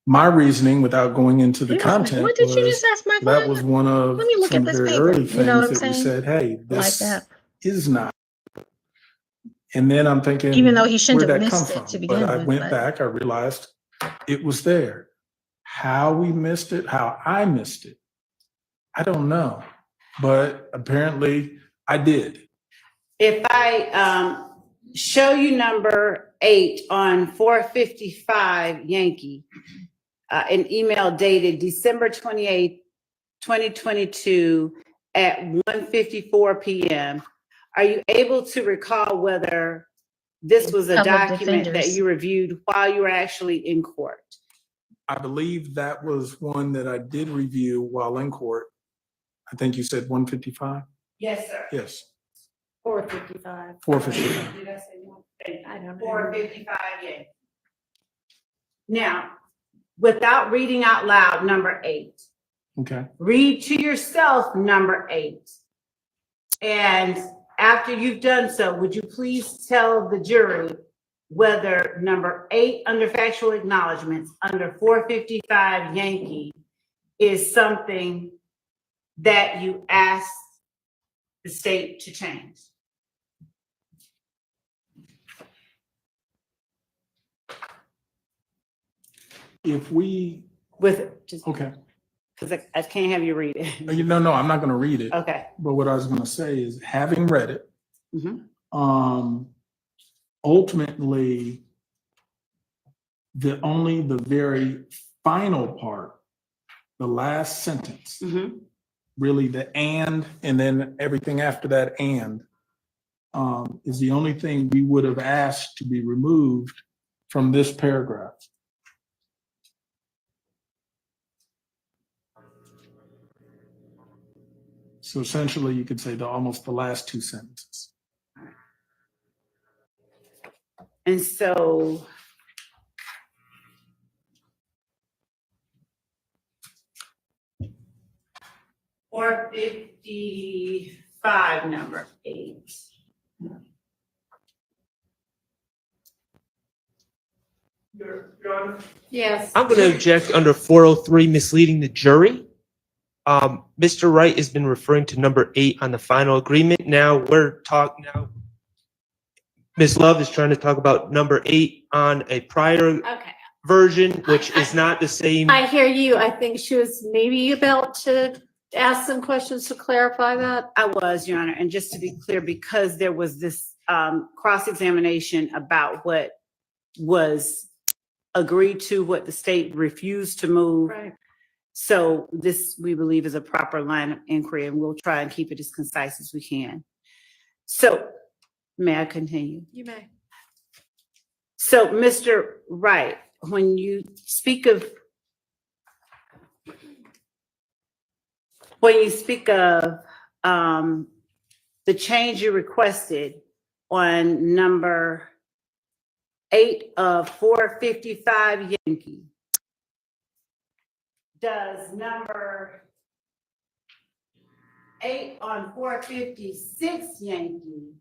my reasoning without going into the He was like, content what did you was just ask my that client? was one of Let me look some at this very paper. early You know what things I'm that we saying? said, hey, Like this that. is not. And then I'm thinking, Even though he shouldn't where'd have that come missed it from? to But begin I with, went but- back, I realized it was there. How we missed it, how I missed it, I don't know. But apparently I did. If I show you number 8 on 455 Yankee, an email dated December 28th, 2022 at 1:54 p.m., are you able to recall whether this was a Public document that defenders. you reviewed while you were actually in court? I believe that was one that I did review while in court. I think you said 155? Yes, sir. Yes, 455. 455. Did I say one? I don't know. 455, yeah. Now, without reading out loud number 8, Okay. read to yourself number 8. And after you've done so, would you please tell the jury whether number 8 under factual acknowledgments under 455 Yankee is something that you asked the state to change? If we, With, just, okay. because I can't have you read it. No, I'm not going to read it. Okay. But what I was going to say is, having read it, Mhm. ultimately, the very final part, the last sentence, Mhm. really the and then everything after that is the only thing we would have asked to be removed from this paragraph. So essentially, you could say almost the last 2 sentences. And so $455, number 8. Yes. I'm going to object under 403, misleading the jury. Mr. Wright has been referring to number 8 on the final agreement. Now we're talking now. Ms. Love is trying to talk about number 8 on a prior Okay. version, which is not the same. I hear you. I think she was maybe about to ask some questions to clarify that. I was, Your Honor, and just to be clear, because there was this cross-examination about what was agreed to, what the state refused to move. Right. So this, we believe, is a proper line of inquiry, and we'll try and keep it as concise as we can. So, may I continue? You may. So, Mr. Wright, when you speak of the change you requested on number 8 of 455 Yankee, does number 8 on 456 Yankee,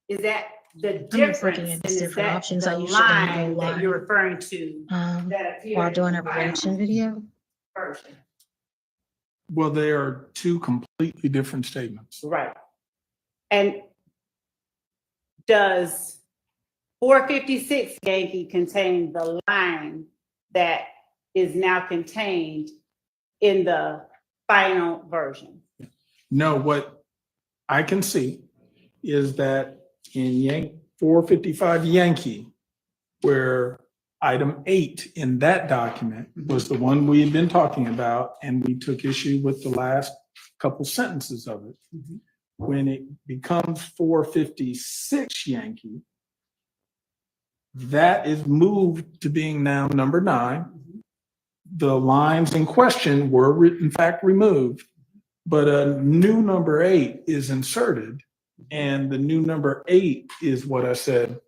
is that the I'm just looking difference? at And these is different that options. the I usually don't line go that you're live referring to that appeared while in doing the a final reaction video. version? Well, they are two completely different statements. Right. And does 456 Yankee contain the line that is now contained in the final version? No, what I can see is that in 455 Yankee, where item 8 in that document was the one we had been talking about, and we took issue with the last couple sentences of it. When it becomes 456 Yankee, that is moved to being now number 9. The lines in question were in fact removed, but a new number 8 is inserted, and the new number 8 is what I said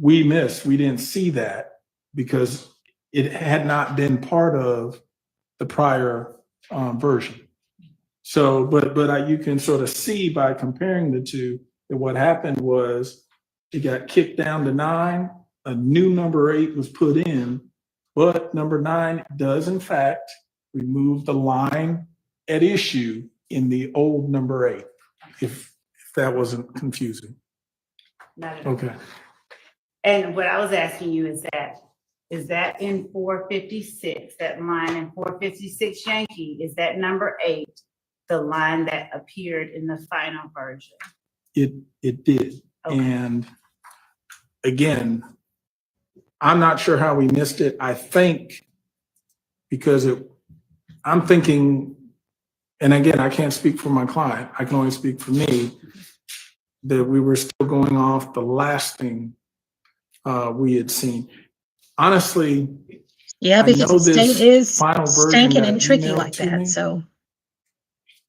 we missed. We didn't see that because it had not been part of the prior version. So, but you can sort of see by comparing the two that what happened was it got kicked down to 9. A new number 8 was put in, but number 9 does in fact remove the line at issue in the old number 8. If that wasn't confusing. Not at all. Okay. And what I was asking you is that in 456, that line in 456 Yankee, is that number 8 the line that appeared in the final version? It did. Okay. And again, I'm not sure how we missed it. I think because I'm thinking, and again, I can't speak for my client, I can only speak for me, that we were still going off the last thing we had seen. Honestly, Yeah, I because know the this state is final version stinking got and tricky emailed like to that. me. So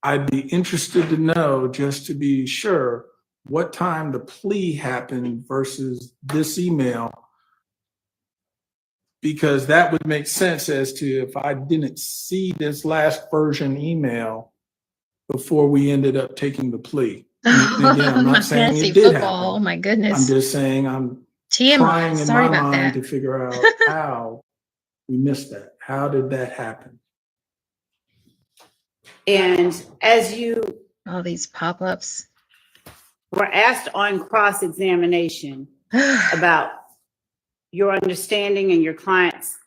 I'd be interested to know, just to be sure, what time the plea happened versus this email. Because that would make sense as to if I didn't see this last version email before we ended up taking the plea. And again, I'm not saying fantasy it did football. Oh happen. my I'm goodness. just saying I'm TMI. trying in Sorry my about mind that. to figure out how we missed that. How did that happen? And as you All these pop-ups. were asked on cross-examination about your understanding and your client's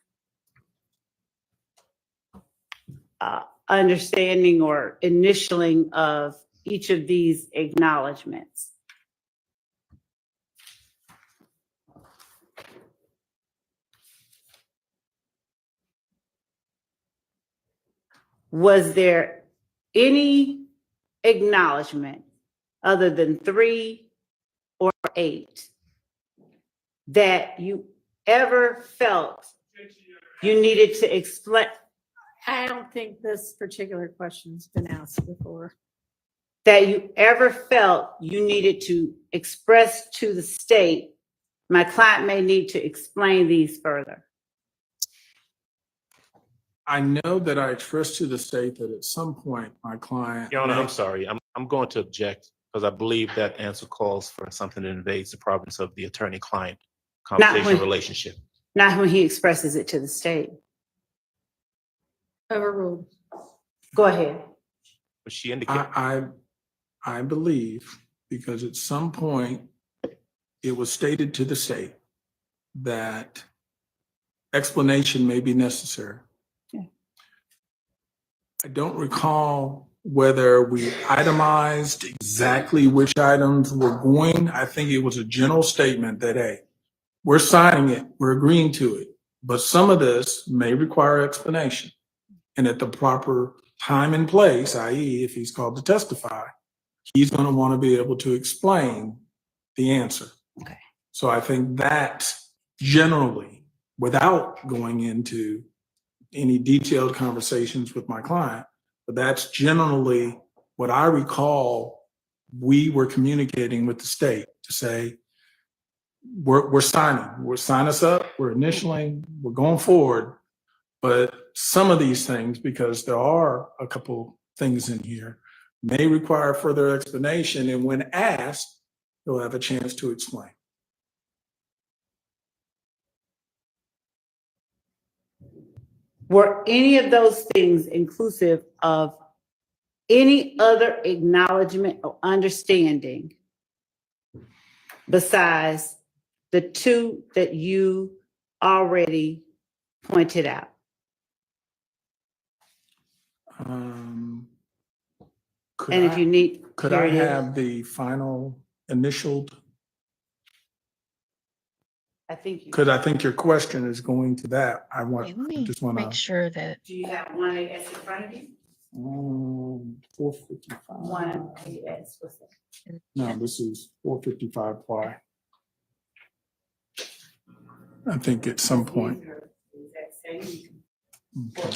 understanding or initialing of each of these acknowledgements, was there any acknowledgement other than 3 or 8 that you ever felt you needed to explain, I don't think this particular question's been asked before. that you ever felt you needed to express to the state My client may need to explain these further. I know that I expressed to the state that at some point my client. Your Honor, may- I'm sorry. I'm going to object because I believe that answer calls for something that invades the province of the attorney-client conversation when- relationship. Not when he expresses it to the state. Overruled. Go ahead. But she indicated, I believe, because at some point it was stated to the state that explanation may be necessary. Yeah. I don't recall whether we itemized exactly which items were going. I think it was a general statement that, hey, we're signing it, we're agreeing to it, but some of this may require explanation. And at the proper time and place, i.e. if he's called to testify, he's going to want to be able to explain the answer. Okay. So I think that generally, without going into any detailed conversations with my client, but that's generally what I recall we were communicating with the state to say, we're sign us up, we're initialing, we're going forward. But some of these things, because there are a couple things in here, may require further explanation. And when asked, they'll have a chance to explain. Were any of those things inclusive of any other acknowledgement or understanding besides the two that you already pointed out? Could And if you need, could here I it is. have the final initialed? I think you. Because I think your question is going to that. I Wait, let me just want make to. sure that, Do you have one AS in front of you? 455. One AS, what's that? No, this is 455 Y. I think at some point. Okay.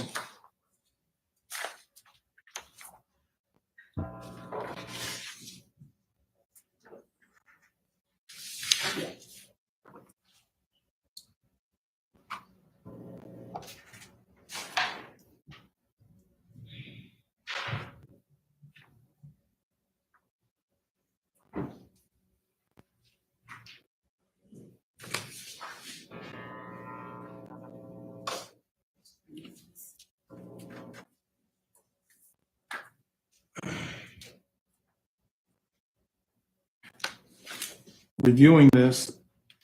Reviewing this,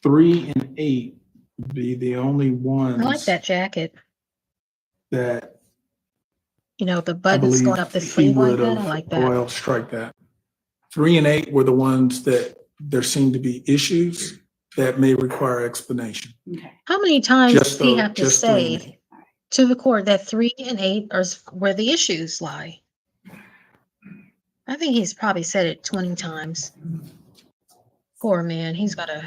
3 and 8 would be the only ones. I like that jacket. That You know, the I buttons believe going up the he sleeve like would that. I have, like oh, that. well, strike that. 3 and 8 were the ones that there seemed to be issues that may require explanation. Okay. How many times Just does he those- have to just 3 and say 8. to the court that 3 and 8 are where the issues lie? I think he's probably said it 20 times. Poor man, he's got to.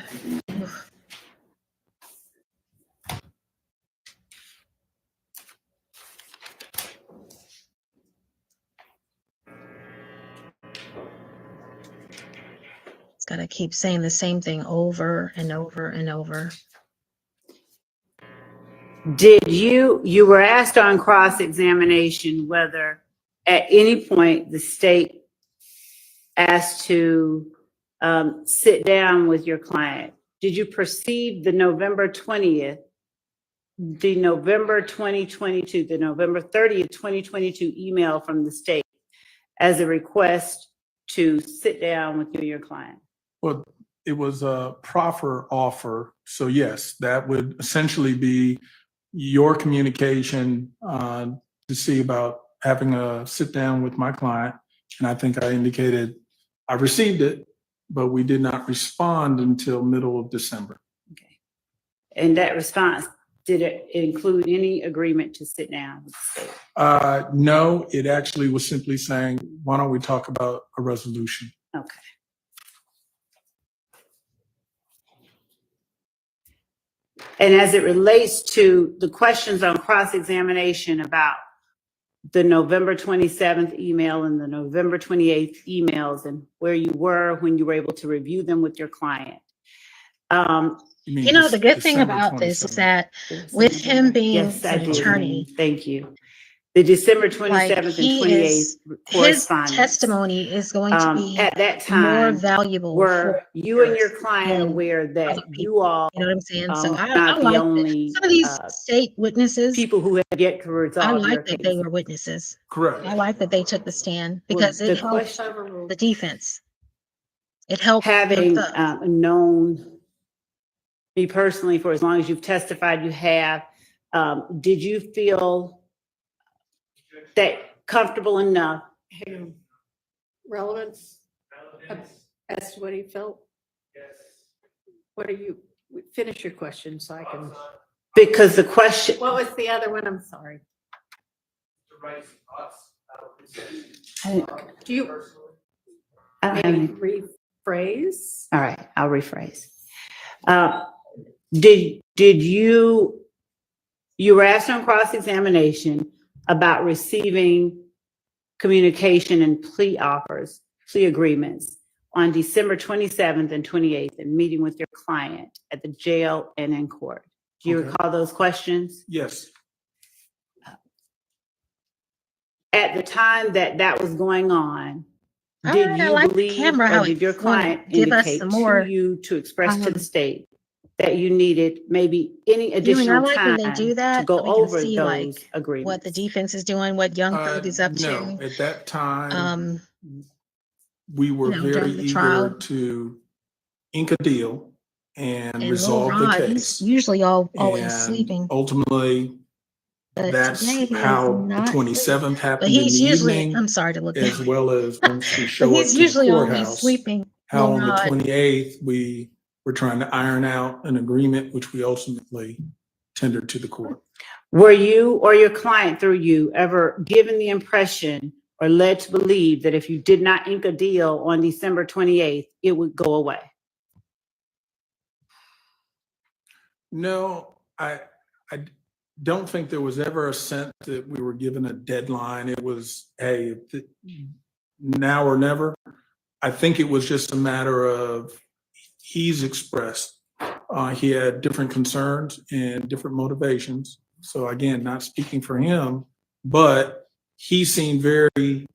He's got to keep saying the same thing over and over and over. Did you were asked on cross-examination whether at any point the state asked to sit down with your client. Did you perceive the November 20th, the November 2022, the November 30th, 2022 email from the state as a request to sit down with you and your client? Well, it was a proffer offer. So yes, that would essentially be your communication to see about having a sit down with my client. And I think I indicated I received it, but we did not respond until middle of December. Okay. And that response, did it include any agreement to sit down with the state? No, it actually was simply saying, why don't we talk about a resolution? Okay. And as it relates to the questions on cross-examination about the November 27th email and the November 28th emails and where you were when you were able to review them with your client, You know, the good thing about this is that with him being Yes, I an did. attorney, Thank you. The December like 27th and he 28th is, his correspondence. testimony is going to be At that more time, valuable were for you and your us client than aware that other you people. all You know what I'm saying? So were I not the like that. only Some of these state witnesses, people who have yet to I resolve your like that they case? were witnesses. Correct. I like that they took the stand Well, because the it helped question- the defense. It helped Having them up. known me personally for as long as you've testified you have, did you feel that comfortable enough? Relevance as to what he felt? What are you, finish your question so I can. Because the question, What was the other one? I'm sorry. Do you I don't have any. maybe rephrase? All right, I'll rephrase. Did you were asked on cross-examination about receiving communication and plea offers, plea agreements on December 27th and 28th and meeting with your client at the jail and in court? Do you Okay. recall those questions? Yes. At the time that that was going on, All did right, I you like the believe camera, or how did your it's wanna client give us indicate some to more, you to express to the um, state that you needed maybe any viewing? I additional like when they time do to that, go so we can over see those like what the agreements? defense is doing, what Young Thug is up No, to, at that time, you we were know, very during the eager trial. to ink a deal and And Lil resolve the Rod, he's case. usually always And sleeping, ultimately, but today that's he is how the not sleeping. 27th But happened in the he's usually, evening, I'm sorry to look as down, well as once we but show up he's to the usually always courthouse. sleeping, How Lil on the Rod. 28th, we were trying to iron out an agreement, which we ultimately tendered to the court. Were you or your client through you ever given the impression or led to believe that if you did not ink a deal on December 28th, it would go away? No, I don't think there was ever a sense that we were given a deadline. It was, hey, now or never. I think it was just a matter of he's expressed. He had different concerns and different motivations. So again, not speaking for him, but he seemed very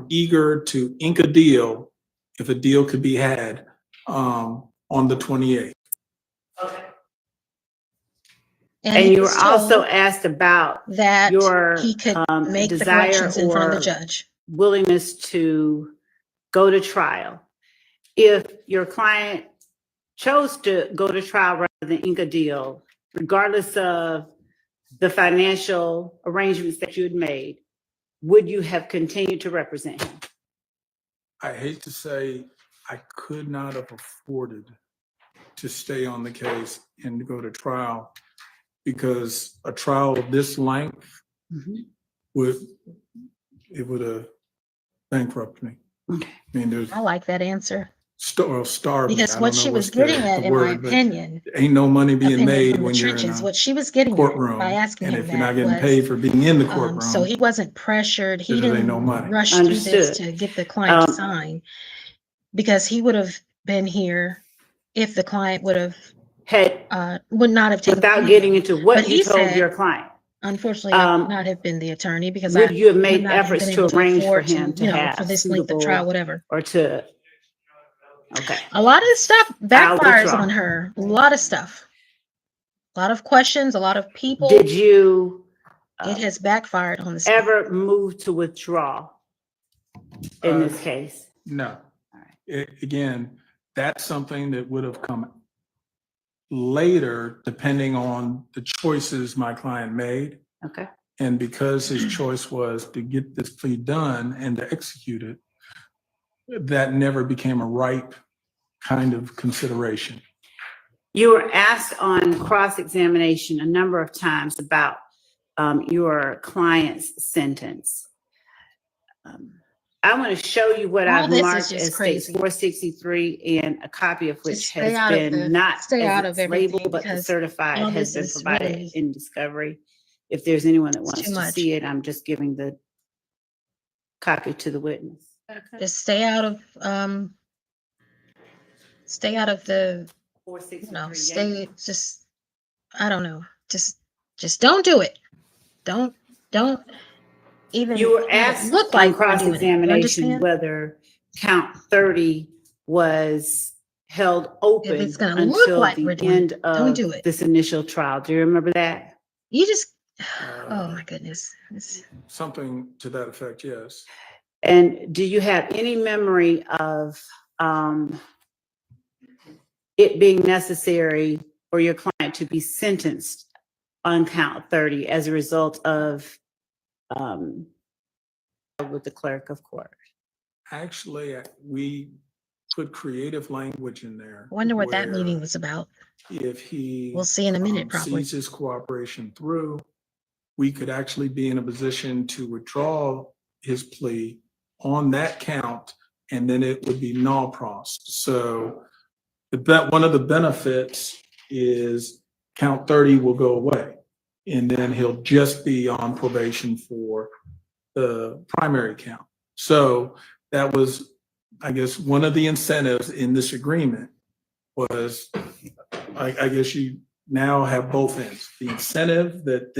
eager to ink a deal if a deal could be had on the 28th. And And he you was were also told asked about that your he could make the desire corrections in front of or the judge. willingness to go to trial. If your client chose to go to trial rather than ink a deal, regardless of the financial arrangements that you had made, would you have continued to represent him? I hate to say I could not have afforded to stay on the case and to go to trial because a trial of this length would have bankrupted me. I mean, there's I like that answer starving. because I what don't know she was what's getting the at, in my word, but opinion, ain't no money being made from the when you're in trenches, a what she was getting at courtroom. by asking And him if you're not that getting was, paid for being in the courtroom, so he wasn't pressured. He there ain't no didn't money. rush through this Understood. to get the client to sign because he would have been here if the client would not have taken. Without getting into what But you he told said, your client, unfortunately, I would not have been the attorney because I would you have would made not have efforts been to able to arrange for afford him to have for this length of trial, whatever. or to, okay. A lot of stuff I'll backfires withdraw. on her. A lot of stuff. A lot of questions, a lot of people. Did you It has backfired on this. ever move to withdraw in this case? No. Again, that's something that would have come later, depending on the choices my client made. Okay. And because his choice was to get this plea done and to execute it, that never became a ripe kind of consideration. You were asked on cross-examination a number of times about your client's sentence. I want to show you what All I've this is marked just as states crazy. 463 and a copy of which Just stay has out of been the- not stay out as of it's labeled, everything but the because certified all has this been is provided really- in discovery. If there's anyone that It's wants too to much. see it, I'm just giving the copy to the witness. Just stay out of the you know, 463 stay, Yankee. just, I don't know, just don't do it. Don't even You were have it asked look on like we're doing it. You cross-examination understand? whether count 30 was held If open it's gonna look until like we're the doing end it, don't of do it. this initial trial. Do you remember that? You just, oh my goodness. Something to that effect, yes. And do you have any memory of it being necessary for your client to be sentenced on count 30 as a result of with the clerk of court? Actually, we put creative language in there. I wonder what that where meeting was about. If he We'll see in a minute, probably. sees his cooperation through, we could actually be in a position to withdraw his plea on that count, and then it would be null pros. So one of the benefits is count 30 will go away, and then he'll just be on probation for the primary count. So that was, I guess, one of the incentives in this agreement was, I guess you now have both ends. The incentive that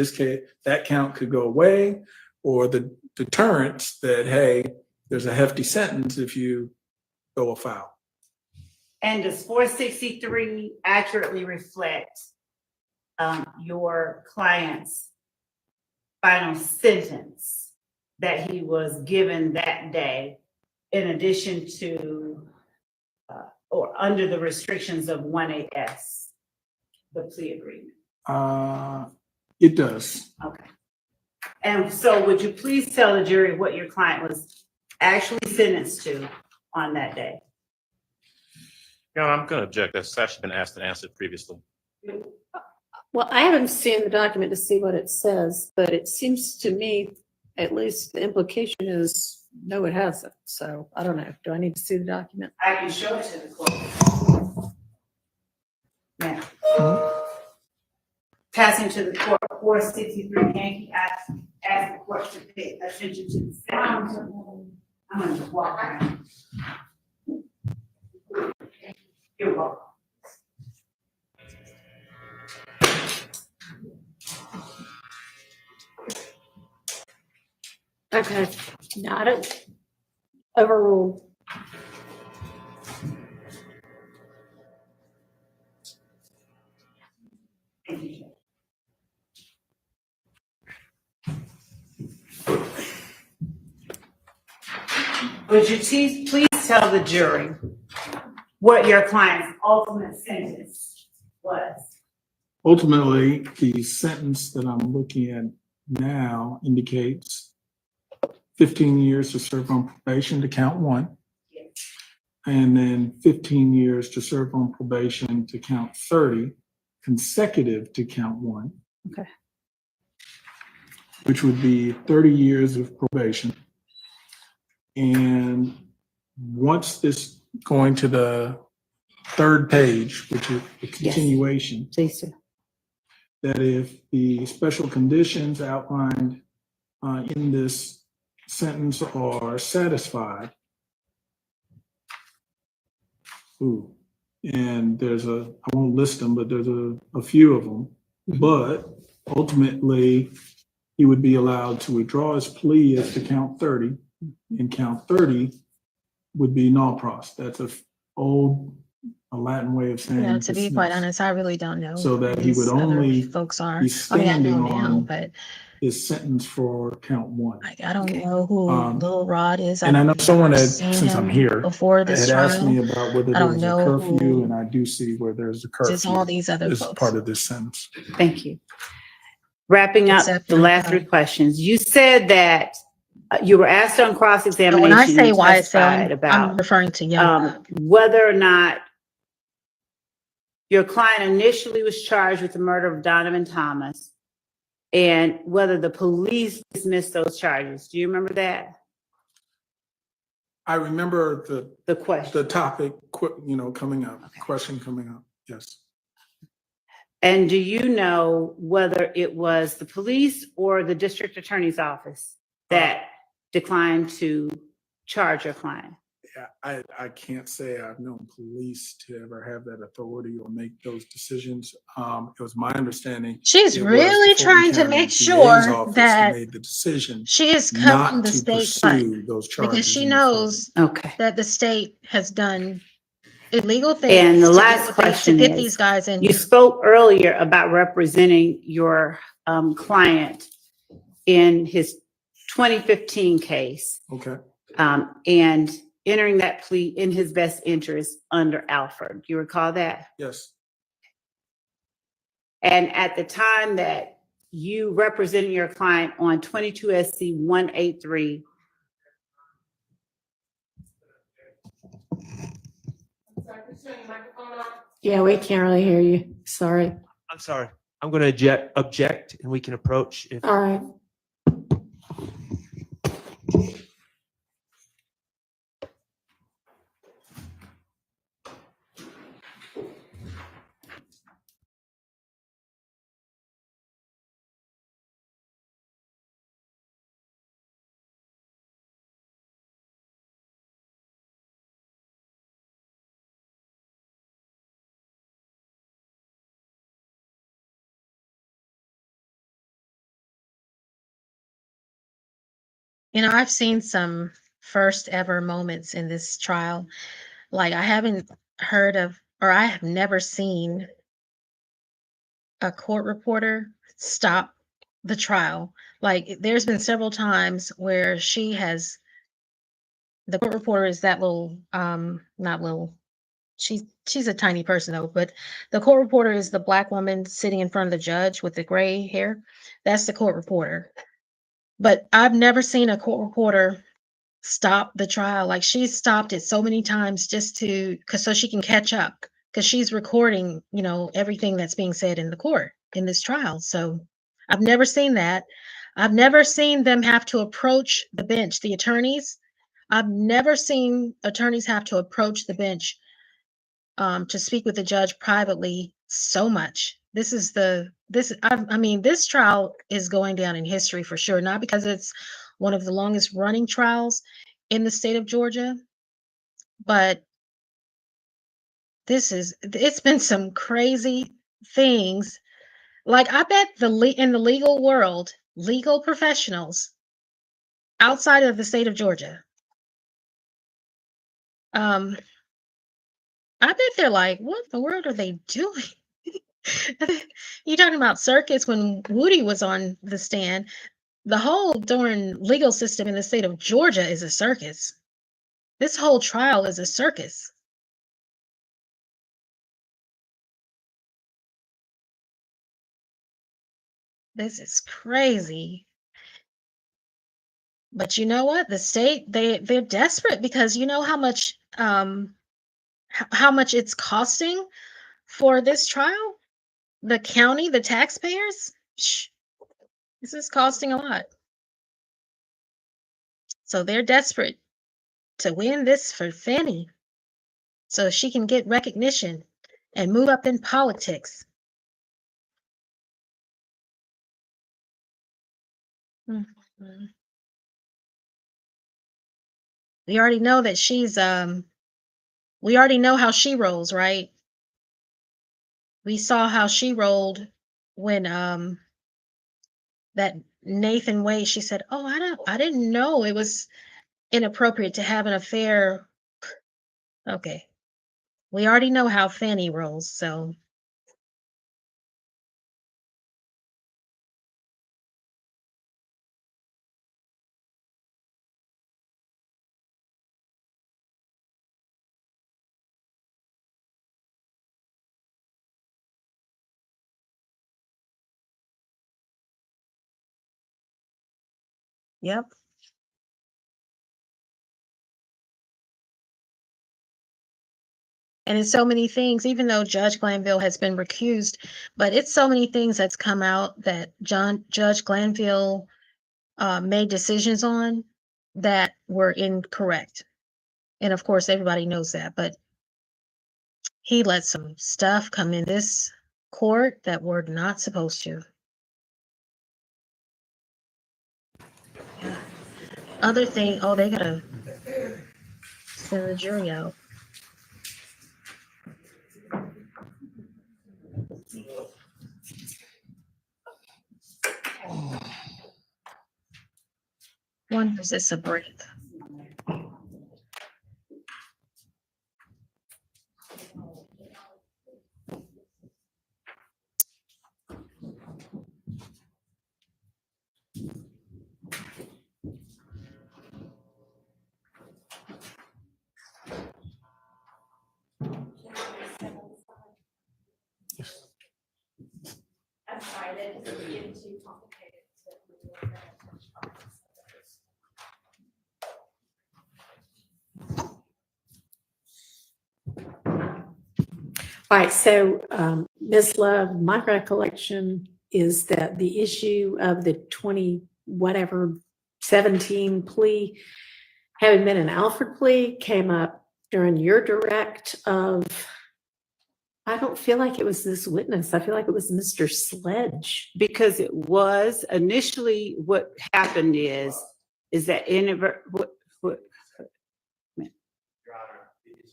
that count could go away, or the deterrence that, hey, there's a hefty sentence if you go afoul. And does 463 accurately reflect your client's final sentence that he was given that day, in addition to or under the restrictions of 1AS, the plea agreement? It does. Okay. And so would you please tell the jury what your client was actually sentenced to on that day? Yeah, I'm going to object. That's actually been asked and answered previously. Well, I haven't seen the document to see what it says, but it seems to me, at least the implication is, no, it hasn't. So I don't know. Do I need to see the document? I can show it to the court. Now, passing to the court, 463 Yankee, ask the court to pay attention to the sound. I'm going to walk around. You're welcome. Okay. No, I don't. Overruled. Would you please tell the jury what your client's ultimate sentence was? Ultimately, the sentence that I'm looking at now indicates 15 years to serve on probation to count one, Yes. and then 15 years to serve on probation to count 30, consecutive to count one. Okay. Which would be 30 years of probation. And once this, going to the third page, which is the continuation, Please, sir. that if the special conditions outlined in this sentence are satisfied, and I won't list them, but there's a few of them, but ultimately he would be allowed to withdraw his plea as to count 30, and count 30 would be null pros. That's a Latin way of saying. You know, to be quite dismiss. honest, I really don't know. So that he who would these other only folks are. be I mean, I know standing now, on but his sentence for count one. I don't know who Lil Rod is. And I know I've someone never had, seen since I'm him here, before this had asked me trial. about whether I there don't was a know curfew, who- and I do see where there's a Just all curfew these other as folks. part of this sentence. Thank you. Wrapping up Except the for, last three questions. You said that you were asked on So cross-examination. when I say you testified YSL, I'm about referring to Young. whether or not your client initially was charged with the murder of Donovan Thomas, and whether the police dismissed those charges. Do you remember that? I remember The question. the topic, coming up, Okay. question coming up, yes. And do you know whether it was the police or the district attorney's office that declined to charge your client? I can't say I've known police to ever have that authority or make those decisions. It was my understanding. She's it was really the Fulton trying to County make DA's sure office that made the decision she is covering not the to state butt pursue those charges. because she any further. knows Okay. that the state has done illegal things And the to last question get is, these guys in you here. spoke earlier about representing your client in his 2015 case, Okay. and entering that plea in his best interest under Alford. You recall that? Yes. And at the time that you represented your client on 22 SC 183, Yeah, we can't really hear you. Sorry. I'm sorry. I'm going to object and we can approach if All right. You know, I've seen some first ever moments in this trial. Like, I haven't heard of, or I have never seen a court reporter stop the trial. Like, there's been several times where the court reporter is that little, not little, she's a tiny person though, but the court reporter is the black woman sitting in front of the judge with the gray hair. That's the court reporter. But I've never seen a court reporter stop the trial. Like, she's stopped it so many times just so she can catch up, because she's recording, everything that's being said in the court in this trial. So I've never seen that. I've never seen them have to approach the bench, the attorneys. I've never seen attorneys have to approach the bench to speak with the judge privately so much. This trial is going down in history for sure, not because it's one of the longest running trials in the state of Georgia, but it's been some crazy things. Like, I bet in the legal world, legal professionals outside of the state of Georgia, I bet they're like, what in the world are they doing? You talking about circus when Woody was on the stand? The whole darn legal system in the state of Georgia is a circus. This whole trial is a circus. This is crazy. But you know what? The state, they're desperate, because you know how much it's costing for this trial? The county, the taxpayers? Shh, this is costing a lot. So they're desperate to win this for Fanny, so she can get recognition and move up in politics. Mhm. We already know that we already know how she rolls, right? We saw how she rolled when that Nathan Wade, she said, "Oh, I didn't know it was inappropriate to have an affair." Okay. We already know how Fanny rolls, so yep. And it's so many things, even though Judge Glanville has been recused, but it's so many things that's come out that Judge Glanville made decisions on that were incorrect. And of course, everybody knows that, but he let some stuff come in this court that were not supposed to. Yeah. Other thing, oh, they got a Send the jury out. One, is this a breath? I'm sorry, that doesn't get too complicated. All right, so Ms. Love, my recollection is that the issue of the 17 plea, having been an Alfred plea, came up during your direct of, I don't feel like it was this witness. I feel like it was Mr. Sledge. Because it was initially what happened is that It's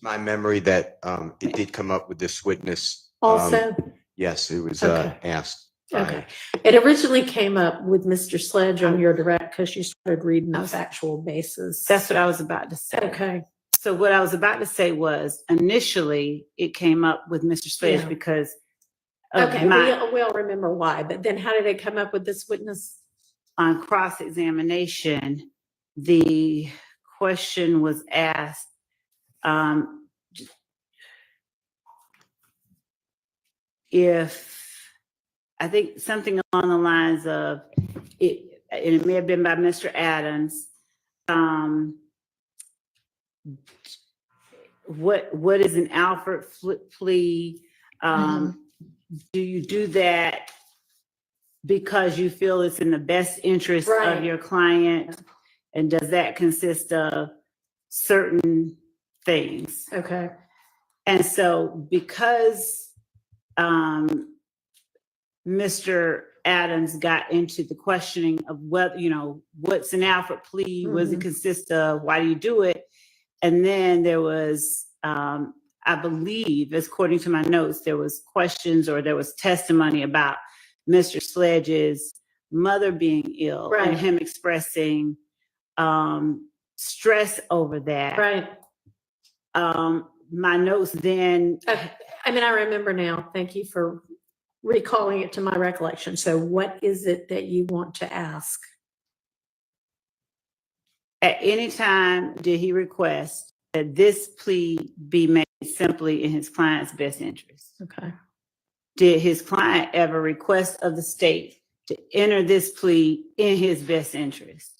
my memory that it did come up with this witness. Also, Yes, it was Okay. asked. okay. It originally came up with Mr. Sledge on your direct because you started reading the factual basis. that's what I was about to say. Okay. So what I was about to say was initially it came up with Mr. Sledge Yeah. because of Okay, we all remember why, but then how did it come up with this witness? on cross-examination, the question was asked, if, I think something along the lines of, it, and it may have been by Mr. Adams, what is an Alfred plea? Do you do that because you feel it's in the best interest Right. of your client? And does that consist of certain things? Okay. And so because Mr. Adams got into the questioning of what, what's an Alfred plea? What does it consist of? Why do you do it? And then there was, I believe, according to my notes, there was questions or there was testimony about Mr. Sledge's mother being ill Right. and him expressing stress over that. Right. My notes then. Okay. I mean, I remember now. Thank you for recalling it to my recollection. So what is it that you want to ask? At any time did he request that this plea be made simply in his client's best interest? Okay. Did his client ever request of the state to enter this plea in his best interest?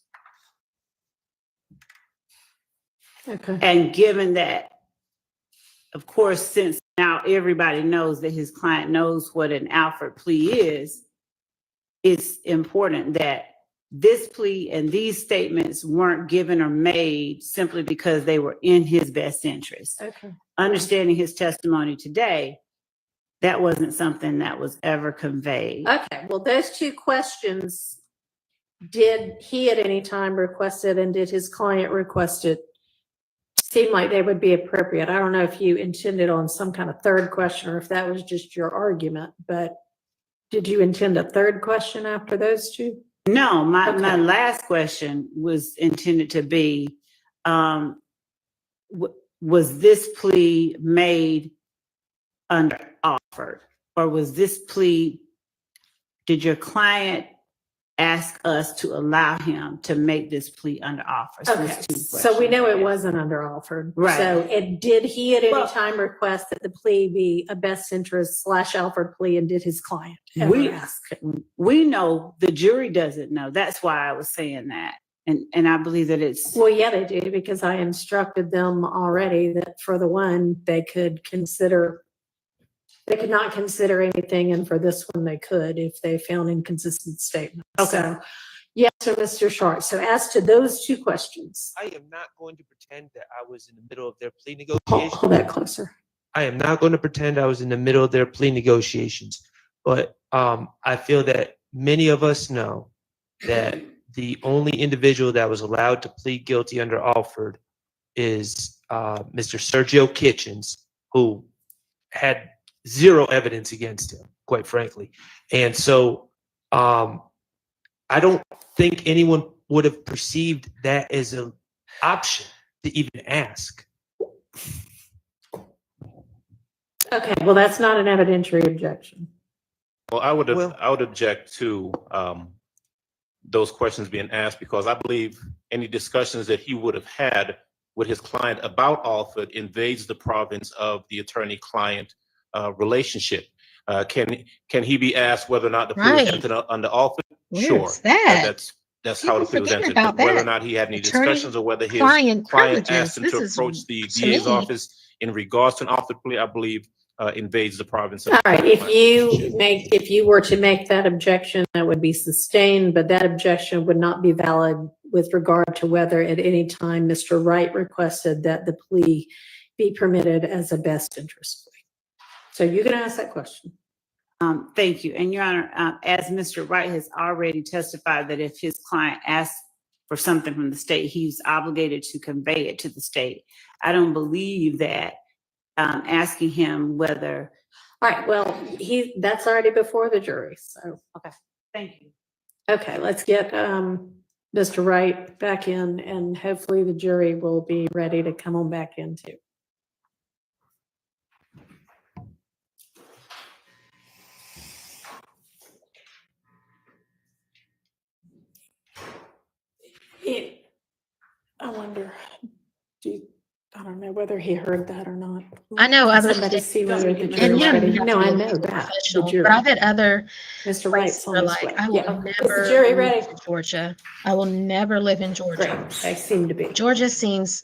Okay. And given that, of course, since now everybody knows that his client knows what an Alfred plea is, it's important that this plea and these statements weren't given or made simply because they were in his best interest. Okay. Understanding his testimony today, that wasn't something that was ever conveyed. Okay. Well, those two questions, did he at any time request it and did his client request it? Seem like they would be appropriate. I don't know if you intended on some kind of third question or if that was just your argument, but did you intend a third question after those two? No, my Okay. last question was intended to be, was this plea made under offer? Or was this plea, did your client ask us to allow him to make this plea under offer? So Okay, it's two so we know it questions. wasn't under offered. Right. So did he at any Well- time request that the plea be a best interest / Alfred plea, and did his client ever We- ask? We know, the jury doesn't know. That's why I was saying that. And I believe that it's, Well, yeah, they do, because I instructed them already that for the one, they could not consider anything, and for this one, they could if they found inconsistent statements. Okay. So, yes, sir, Mr. Short. So as to those two questions, I am not going to pretend that I was in the middle of their plea hold negotiations. that closer. I am not going to pretend I was in the middle of their plea negotiations. But I feel that many of us know that the only individual that was allowed to plead guilty under Alford is Mr. Sergio Kitchens, who had zero evidence against him, quite frankly. And so I don't think anyone would have perceived that as an option to even ask. Okay, well, that's not an evidentiary objection. Well, I would Well- object to those questions being asked, because I believe any discussions that he would have had with his client about Alford invades the province of the attorney-client relationship. Can he be asked whether or not the plea was Right. entered under Alford? Where's Sure. that? That's how the plea was People entered. forgetting about But whether or that. not he had any Attorney discussions or whether his client client privileges. asked him This to is, approach the to DA's me- office in regards to an Alford plea, I believe invades the province of. All right, if you were to make that objection, that would be sustained, but that objection would not be valid with regard to whether at any time Mr. Wright requested that the plea be permitted as a best interest plea. So you can ask that question. Thank you. And Your Honor, as Mr. Wright has already testified that if his client asks for something from the state, he's obligated to convey it to the state. I don't believe that asking him whether. All right, well, that's already before the jury, so. Thank you. Okay, let's get Mr. Wright back in, and hopefully the jury will be ready to come on back in too. I wonder, I don't know whether he heard that or not. I know other Somebody states, see whether the and jury's you don't ready. even have No, to I be know that, the professional, jury. but I bet other Mr. Wright's places on are his like, way. I will Yeah. Is never the jury live ready? in Georgia. I will never live in Georgia. Great, they seem to be. Georgia seems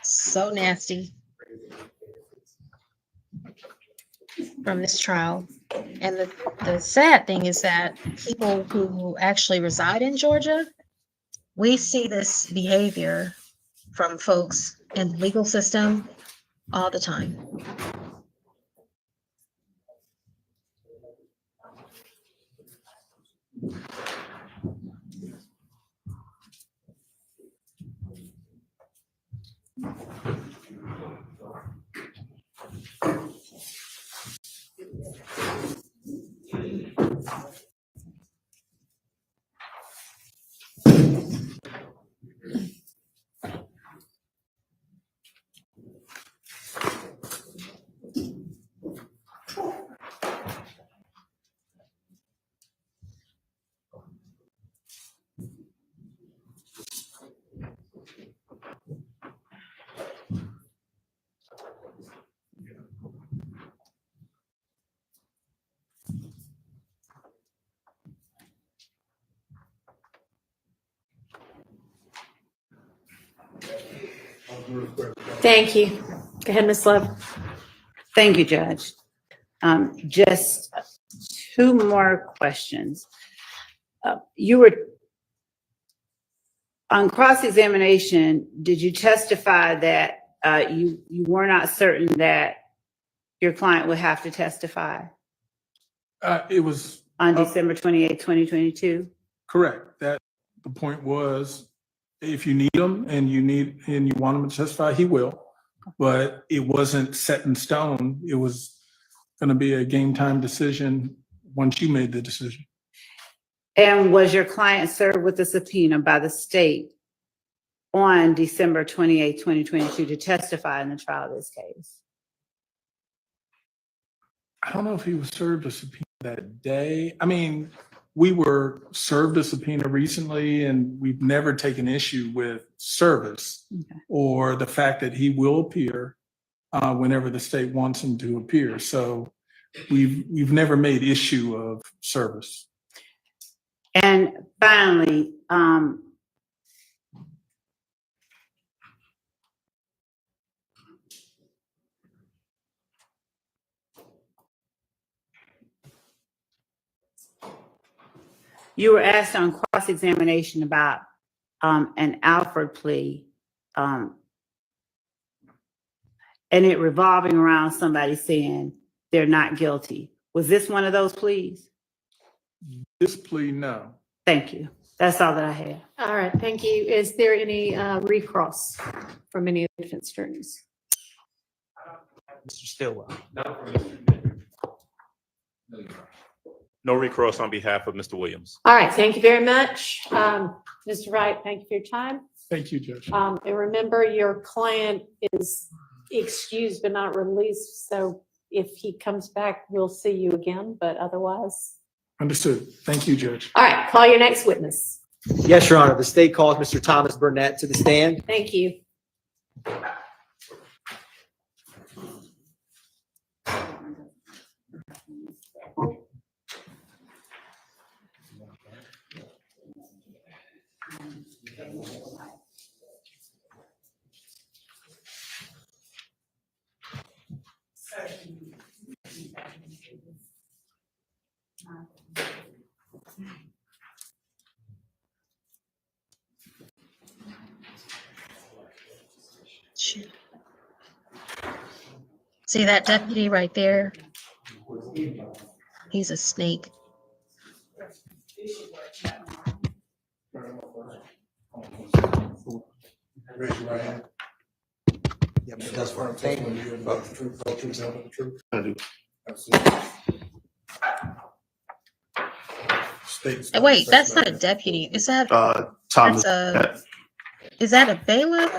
so nasty from this trial. And the sad thing is that people who actually reside in Georgia, we see this behavior from folks in the legal system all the time. Thank you. Go ahead, Ms. Love. Thank you, Judge. Just two more questions. You were on cross-examination. Did you testify that you were not certain that your client would have to testify It was on December 28, 2022? correct. That the point was, if you need him and you want him to testify, he will. But it wasn't set in stone. It was going to be a game time decision once you made the decision. And was your client served with a subpoena by the state on December 28, 2022 to testify in the trial of this case? I don't know if he was served a subpoena that day. I mean, we were served a subpoena recently, and we've never taken issue with service or the fact that he will appear whenever the state wants him to appear. So we've never made issue of service. And finally, you were asked on cross-examination about an Alford plea, and it revolving around somebody saying they're not guilty. Was this one of those pleas? This plea, no. Thank you. That's all that I had. All right, thank you. Is there any recross from any of the defense attorneys? Mr. Stillwell. No recourse on behalf of Mr. Williams. All right, thank you very much. Mr. Wright, thank you for your time. Thank you, Judge. And remember, your client is excused but not released, so if he comes back, we'll see you again, but otherwise. Understood. Thank you, Judge. All right, call your next witness. Yes, Your Honor. The state calls Mr. Thomas Burnett to the stand. Thank you. Shoot. See that deputy right there? He's a snake. Raise your right hand. Yep, it does work. Thank you. About the truth, whole truth, nothing but the truth. I do. Absolutely. States- Wait, that's not a deputy. Is that, Thomas. that's is that a bailiff?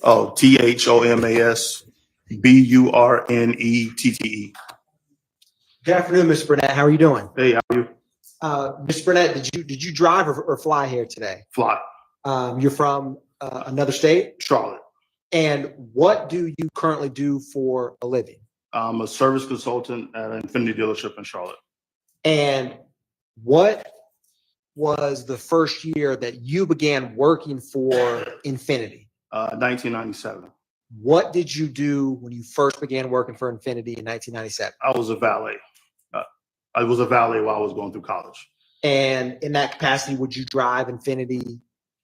Oh, THOMAS BURNETTE. Good afternoon, Mr. Burnett. How are you doing? Hey, how are you? Mr. Burnett, did you drive or fly here today? Fly. You're from another state? Charlotte. And what do you currently do for a living? I'm a service consultant at an Infinity dealership in Charlotte. And what was the first year that you began working for Infinity? 1997. What did you do when you first began working for Infinity in 1997? I was a valet. I was a valet while I was going through college. And in that capacity, would you drive Infinity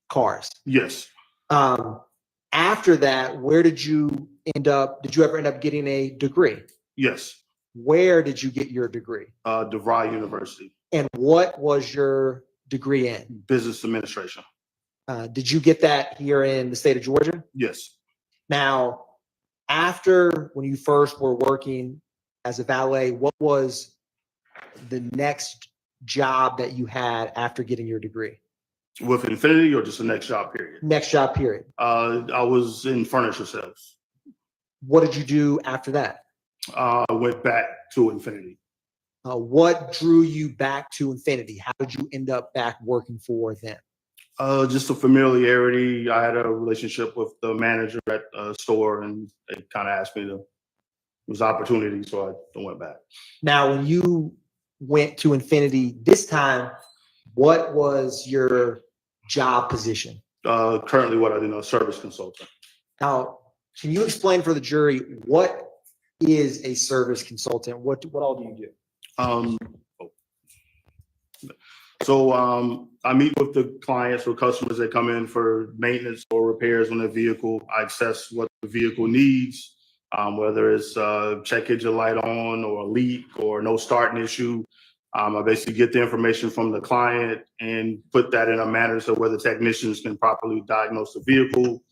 cars? Yes. After that, where did you end up? Did you ever end up getting a degree? Yes. Where did you get your degree? DeVry University. And what was your degree in? Business administration. Did you get that here in the state of Georgia? Yes. Now, after when you first were working as a valet, what was the next job that you had after getting your degree? With Infinity or just the next job period? Next job period. I was in furniture sales. What did you do after that? I went back to Infinity. What drew you back to Infinity? How did you end up back working for them? Just a familiarity. I had a relationship with the manager at a store, and they kind of asked me to. It was opportunity, so I went back. Now, when you went to Infinity this time, what was your job position? Currently, what I do, service consultant. Now, can you explain for the jury what is a service consultant? What all do you do? I mean with the clients or customers that come in for maintenance or repairs on their vehicle. I assess what the vehicle needs, whether it's check engine light on or a leak or no starting issue. I basically get the information from the client and put that in a manner so where the technicians can properly diagnose the vehicle.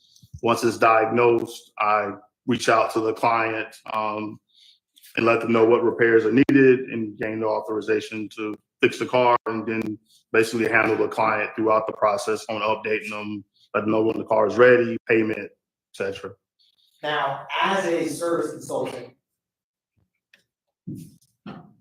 Once it's diagnosed, I reach out to the client and let them know what repairs are needed and gain the authorization to fix the car, and then basically handle the client throughout the process on updating them, let them know when the car is ready, payment, etc. Now, as a service consultant,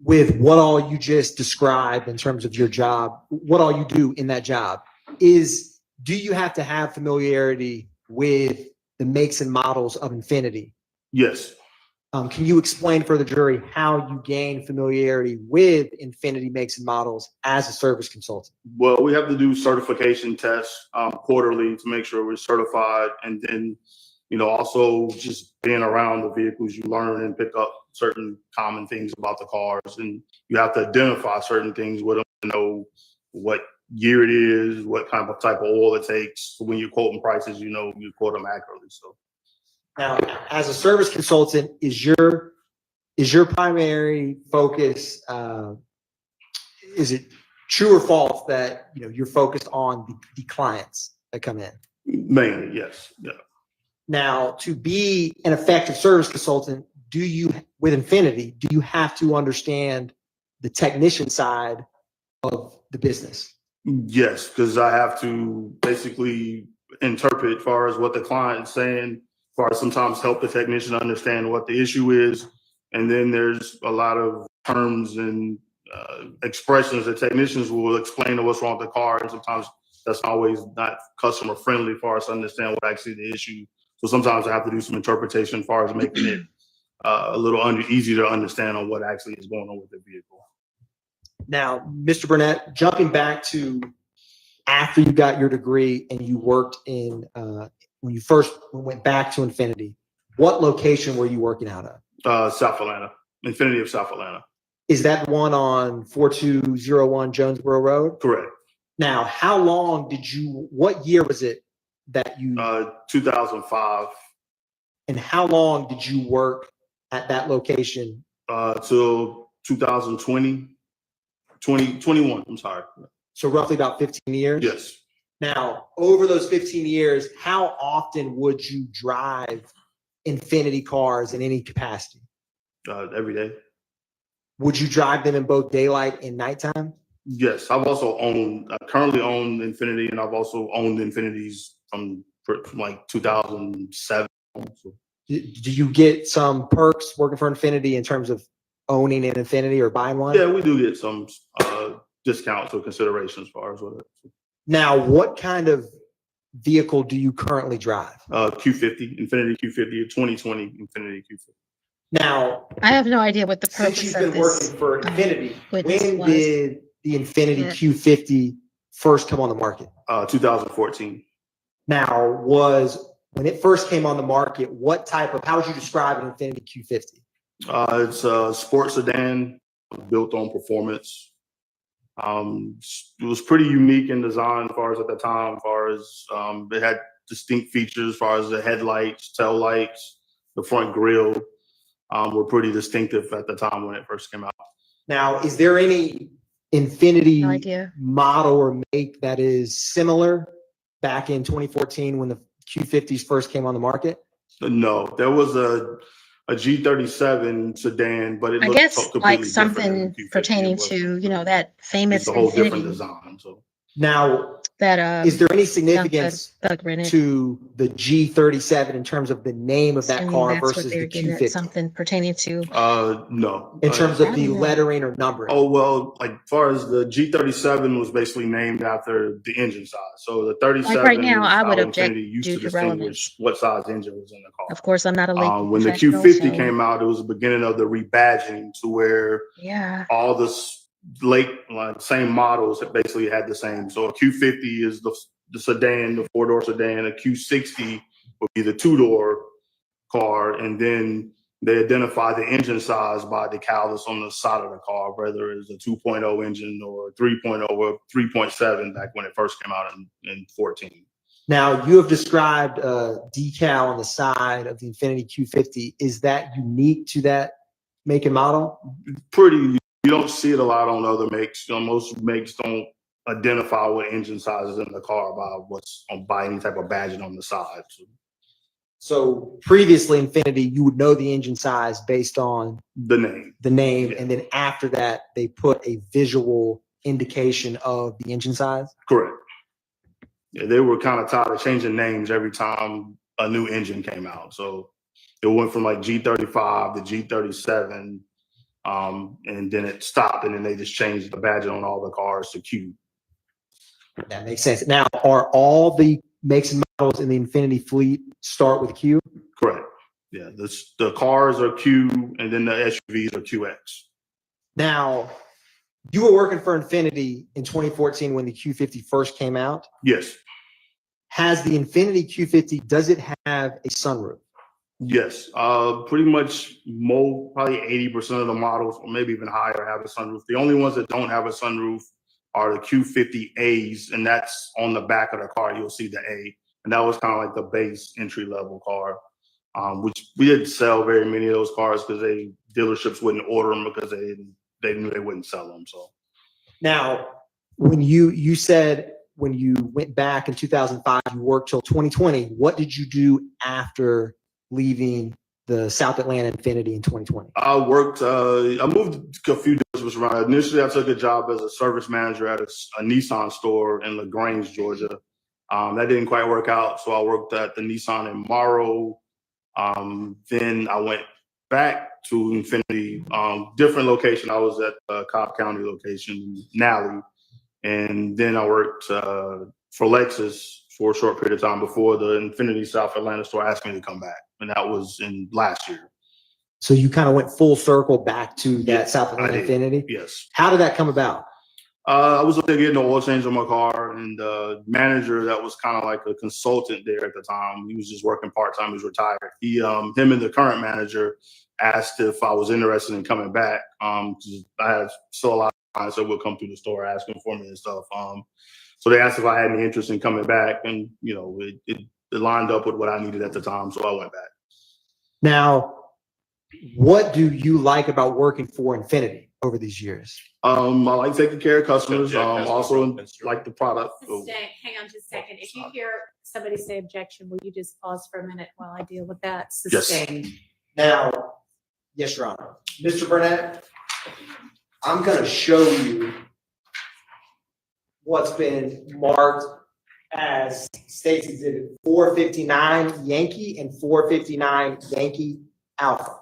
with what all you just described in terms of your job, what all you do in that job, do you have to have familiarity with the makes and models of Infinity? Yes. Can you explain for the jury how you gain familiarity with Infinity makes and models as a service consultant? Well, we have to do certification tests quarterly to make sure we're certified, and then also just being around the vehicles, you learn and pick up certain common things about the cars, and you have to identify certain things with them to know what year it is, what kind of type of oil it takes. So when you're quoting prices, you quote them accurately. So. Now, as a service consultant, is your primary focus, is it true or false that you're focused on the clients that come in? Mainly, yes. Yeah. Now, to be an effective service consultant, with Infinity, do you have to understand the technician side of the business? Yes, because I have to basically interpret as far as what the client's saying, as far as sometimes help the technician understand what the issue is. And then there's a lot of terms and expressions that technicians will explain to what's wrong with the car. And sometimes that's always not customer friendly for us to understand what actually the issue. So sometimes I have to do some interpretation as far as making it a little easy to understand on what actually is going on with the vehicle. Now, Mr. Burnett, jumping back to after you got your degree and you worked in, when you first went back to Infinity, what location were you working out of? South Atlanta, Infinity of South Atlanta. Is that one on 4201 Jonesboro Road? Correct. Now, how long what year was it that you? 2005. And how long did you work at that location? Till 2020, 2021, I'm sorry. So roughly about 15 years? Yes. Now, over those 15 years, how often would you drive Infinity cars in any capacity? Every day. Would you drive them in both daylight and nighttime? Yes, I've also currently own Infinity, and I've also owned Infinities from like 2007. So. Do you get some perks working for Infinity in terms of owning an Infinity or buying one? Yeah, we do get some discounts or consideration as far as what it is. Now, what kind of vehicle do you currently drive? Q50, Infinity Q50, 2020 Infinity Q50. Now, I have no idea what the since purpose you've of been this. working for Infinity, witness when was. did the Infinity Q50 first come on the market? 2014. Now, when it first came on the market, how would you describe an Infinity Q50? It's a sports sedan built on performance. It was pretty unique in design as far as at the time, as far as it had distinct features as far as the headlights, tail lights, the front grille were pretty distinctive at the time when it first came out. Now, is there any Infinity No idea. model or make that is similar back in 2014 when the Q50s first came on the market? No, there was a G37 sedan, but it I looked guess completely like different than something the Q50. pertaining It was- to, that famous It's a whole different Infinity design. So Now, that is there any significance Doug rented. to the G37 in terms of the name of that Assuming car that's what versus they're the getting at, Q50? something pertaining to. no. In terms of I the don't know. lettering or numbering? Oh, well, like as far as the G37 was basically named after the engine size. So the 37 Like right now, is I would how object Infinity used due to to relevance. distinguish what size engine was in the car. Of course, I'm not a legal When the professional, Q50 so- came out, it was the beginning of the rebadging to where Yeah. all the same models that basically had the same. So a Q50 is the sedan, the four-door sedan. A Q60 would be the two-door car, and then they identify the engine size by the decal that's on the side of the car, whether it's a 2.0 engine or 3.0 or 3.7 back when it first came out in 14. Now, you have described a decal on the side of the Infinity Q50. Is that unique to that make and model? You don't see it a lot on other makes. Most makes don't identify what engine size is in the car by any type of badging on the side. So previously, Infinity, you would know the engine size based on The name. Yeah. and then after that, they put a visual indication of the engine size? Correct. Yeah, they were kind of tired of changing names every time a new engine came out. So it went from like G35 to G37, and then it stopped, and then they just changed the badging on all the cars to Q. That makes sense. Now, are all the makes and models in the Infinity fleet start with Q? Correct. Yeah, the cars are Q, and then the SUVs are QX. Now, you were working for Infinity in 2014 when the Q50 first came out. Yes. Has the Infinity Q50, does it have a sunroof? Yes. Pretty much probably 80% of the models, or maybe even higher, have a sunroof. The only ones that don't have a sunroof are the Q50As, and that's on the back of the car. You'll see the A, and that was kind of like the base entry level car, which we didn't sell very many of those cars because dealerships wouldn't order them because they knew they wouldn't sell them. So now, when you said when you went back in 2005, you worked till 2020. What did you do after leaving the South Atlanta Infinity in 2020? I worked, I moved a few dealerships around. Initially, I took a job as a service manager at a Nissan store in LaGrange, Georgia. That didn't quite work out, so I worked at the Nissan in Morrow. Then I went back to Infinity, different location. I was at Cobb County location, Nally. And then I worked for Lexus for a short period of time before the Infinity South Atlanta store asked me to come back. And that was in last year. So you kind of went full circle back to that Yes, South I Atlanta did. Infinity? Yes. How did that come about? I was up there getting an oil change on my car, and the manager that was kind of like a consultant there at the time, he was just working part-time, he was retired. Him and the current manager asked if I was interested in coming back. 'Cause I had still a lot of clients that would come through the store asking for me and stuff. So they asked if I had any interest in coming back, and it lined up with what I needed at the time, so I went back. Now, what do you like about working for Infinity over these years? I like taking care of customers. Subject has no Also relevance to it. like the product. Hang on just a second. If you hear somebody say objection, will you just pause for a minute while I deal with that? Yes. Sustained. Now, yes, Your Honor. Mr. Burnett, I'm going to show you what's been marked as State's Exhibit 459 Yankee and 459 Yankee Alpha.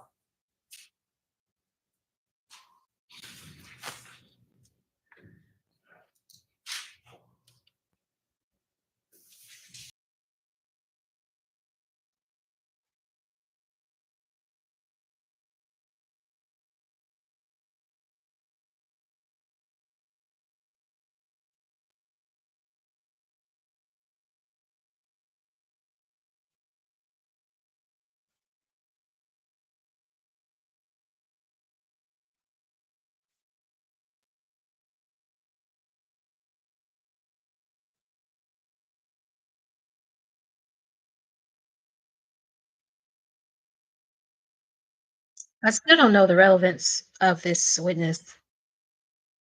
I still don't know the relevance of this witness.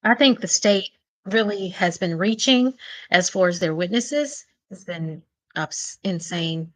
I think the state really has been reaching as far as their witnesses. It's been insane.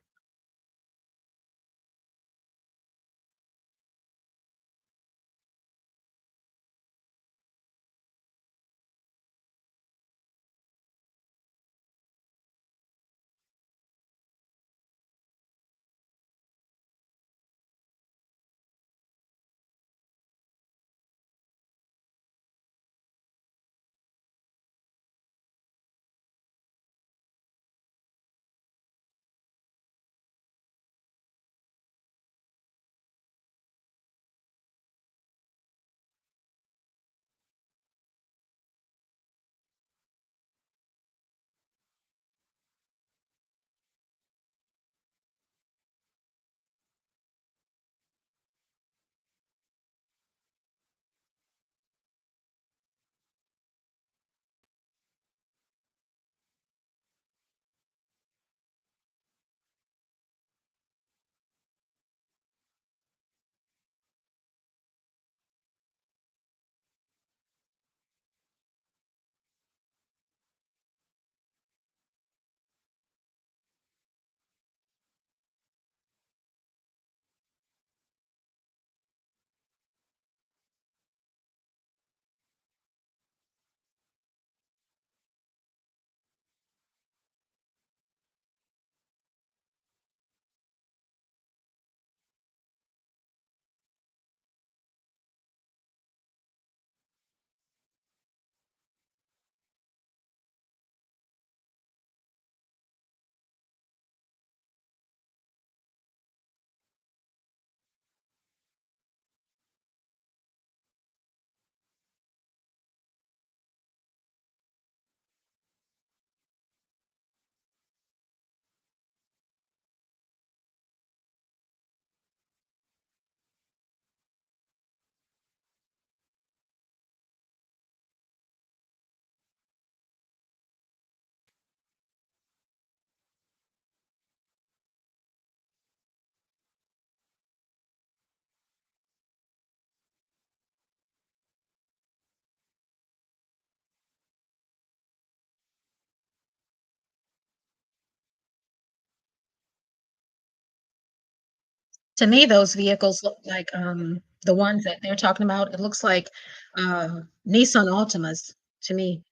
To me, those vehicles look like, the ones that they're talking about, it looks like, Nissan Altimas to me.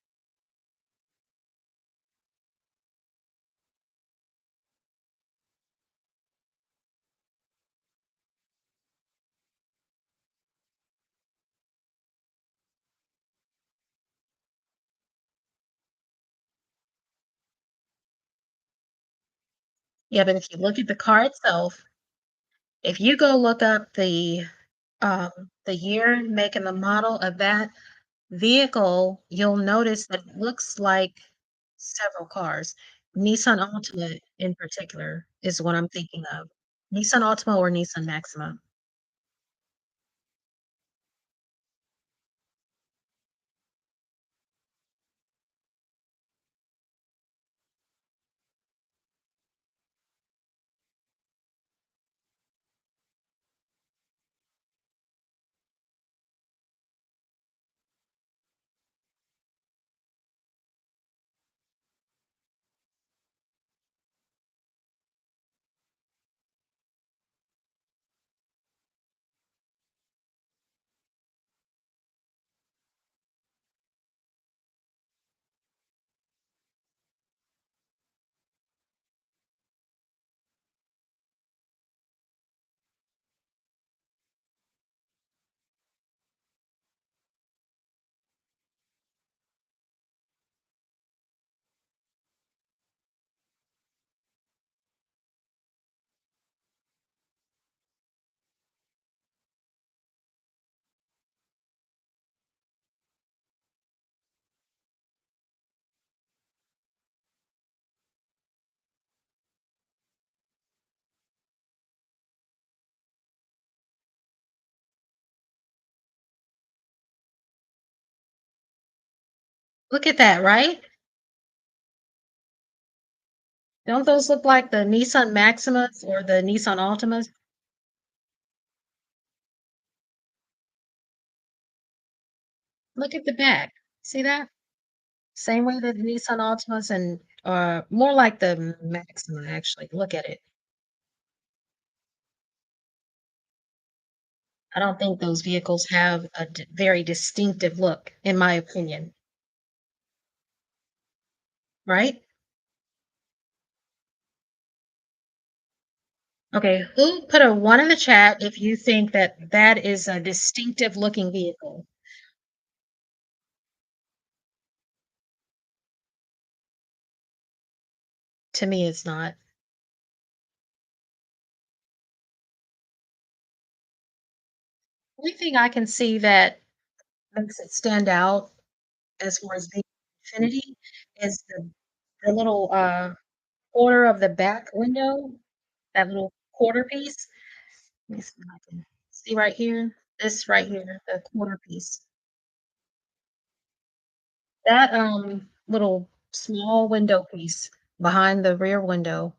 Yeah, but if you look at the car itself, if you go look up the year, make, and the model of that vehicle, you'll notice that it looks like several cars. Nissan Altima in particular is what I'm thinking of. Nissan Altima or Nissan Maxima. Look at that, right? Don't those look like the Nissan Maximas or the Nissan Altimas? Look at the back. See that? Same way that the Nissan Altimas and more like the Maxima actually. Look at it. I don't think those vehicles have a very distinctive look, in my opinion, right? Okay, who put a one in the chat if you think that that is a distinctive looking vehicle? To me, it's not. Only thing I can see that makes it stand out as far as being infinity is the little corner of the back window, that little quarter piece. Let me see if I can see right here. This right here, the quarter piece. That little small window piece behind the rear window.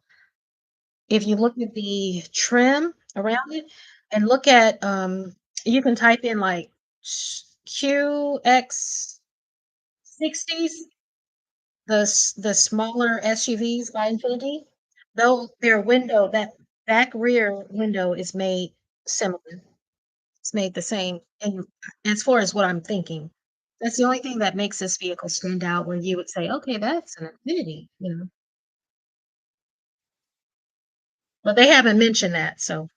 If you look at the trim around it and look at you can type in like QX60s, the smaller SUVs by Infinity, though their window, that back rear window is made similar. It's made the same. And as far as what I'm thinking, that's the only thing that makes this vehicle stand out where you would say, okay, that's an Infinity, you know. But they haven't mentioned that. So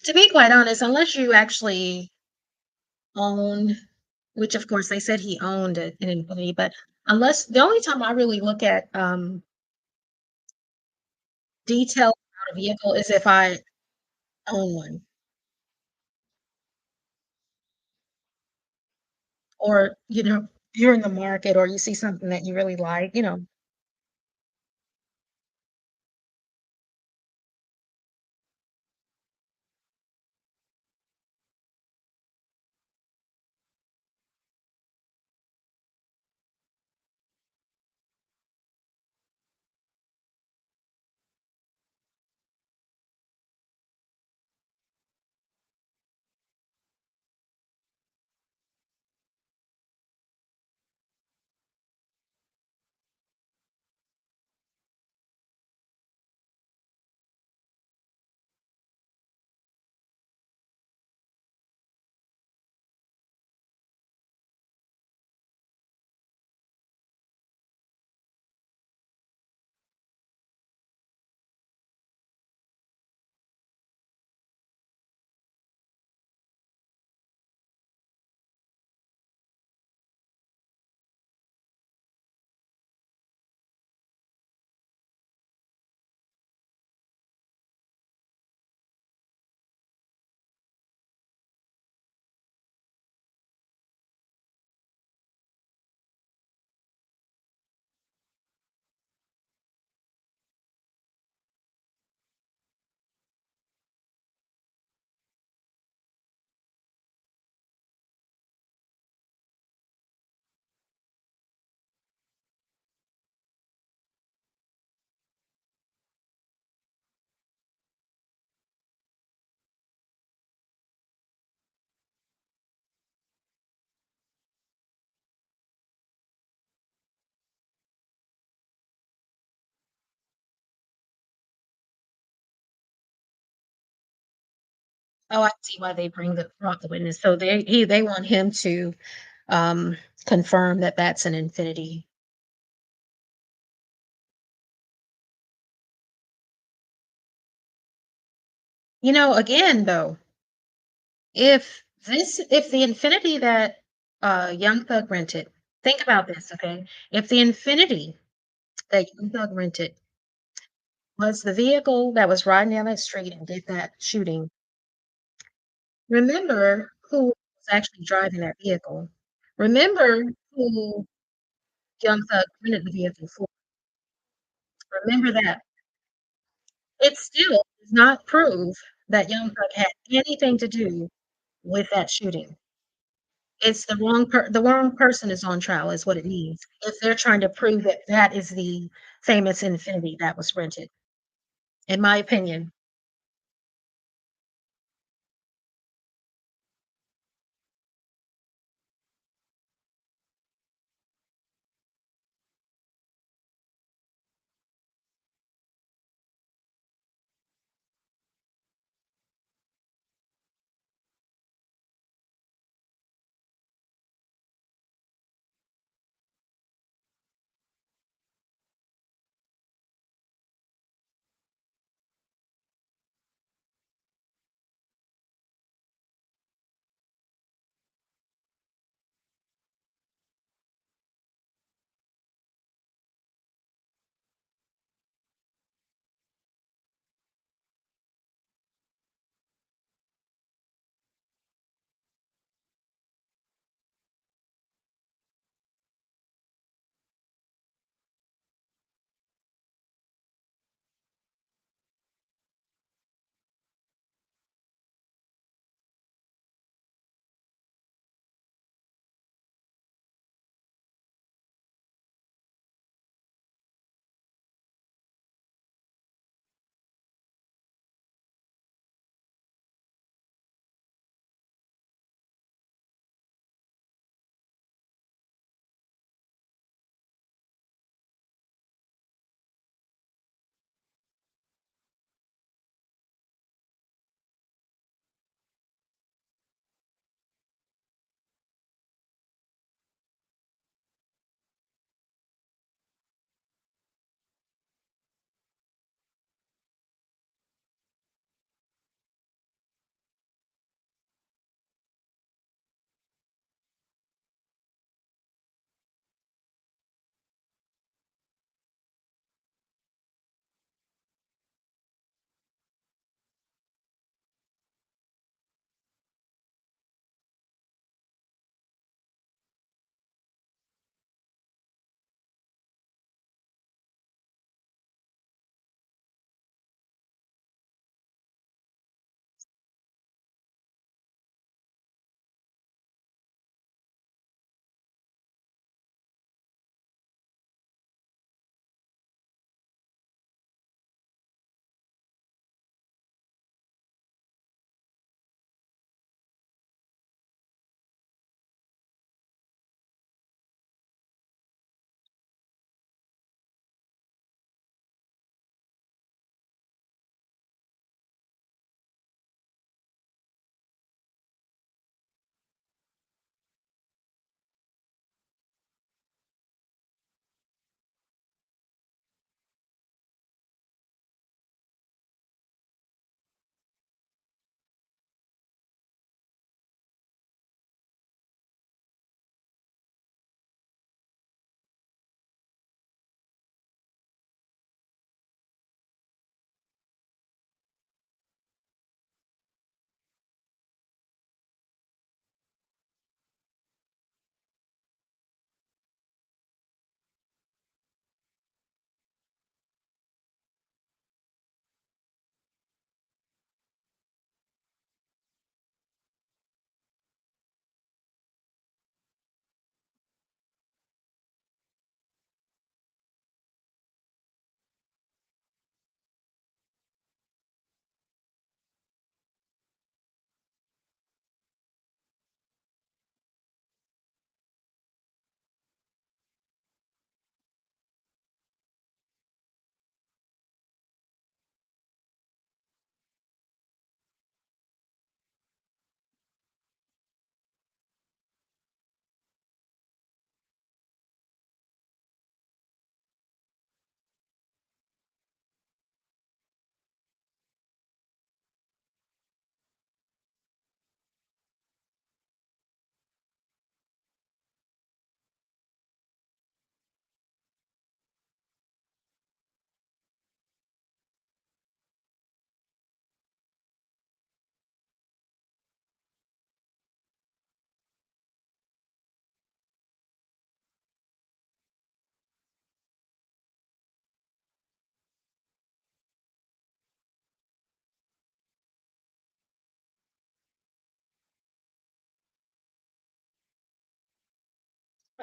to be quite honest, unless you actually own, which of course they said he owned an Infinity, but unless the only time I really look at detail about a vehicle is if I own one. Or, you know, you're in the market or you see something that you really like, you know. Oh, I see why they brought the witness. So they want him to confirm that that's an infinity. You know, again though, if the infinity that Young Thug rented, think about this, okay? If the infinity that Young Thug rented was the vehicle that was riding down that street and did that shooting, remember who was actually driving that vehicle. Remember who Young Thug rented the vehicle for. Remember that. It still does not prove that Young Thug had anything to do with that shooting. It's the wrong person is on trial is what it means. If they're trying to prove that that is the famous infinity that was rented, in my opinion.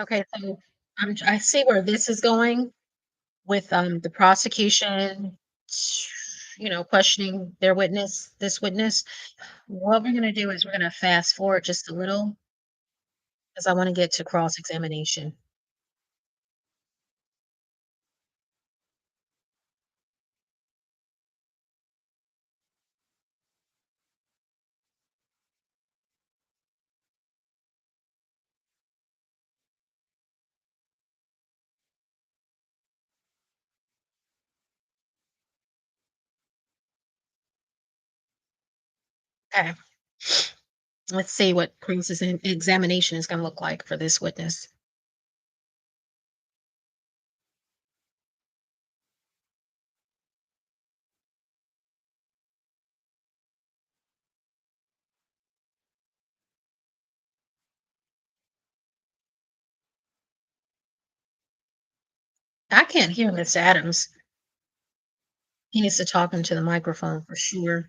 Okay, so I see where this is going with the prosecution, questioning their witness, this witness. What we're gonna do is we're gonna fast forward just a little because I want to get to cross-examination. Okay. Let's see what examination is gonna look like for this witness. I can't hear Miss Adams. He needs to talk into the microphone for sure.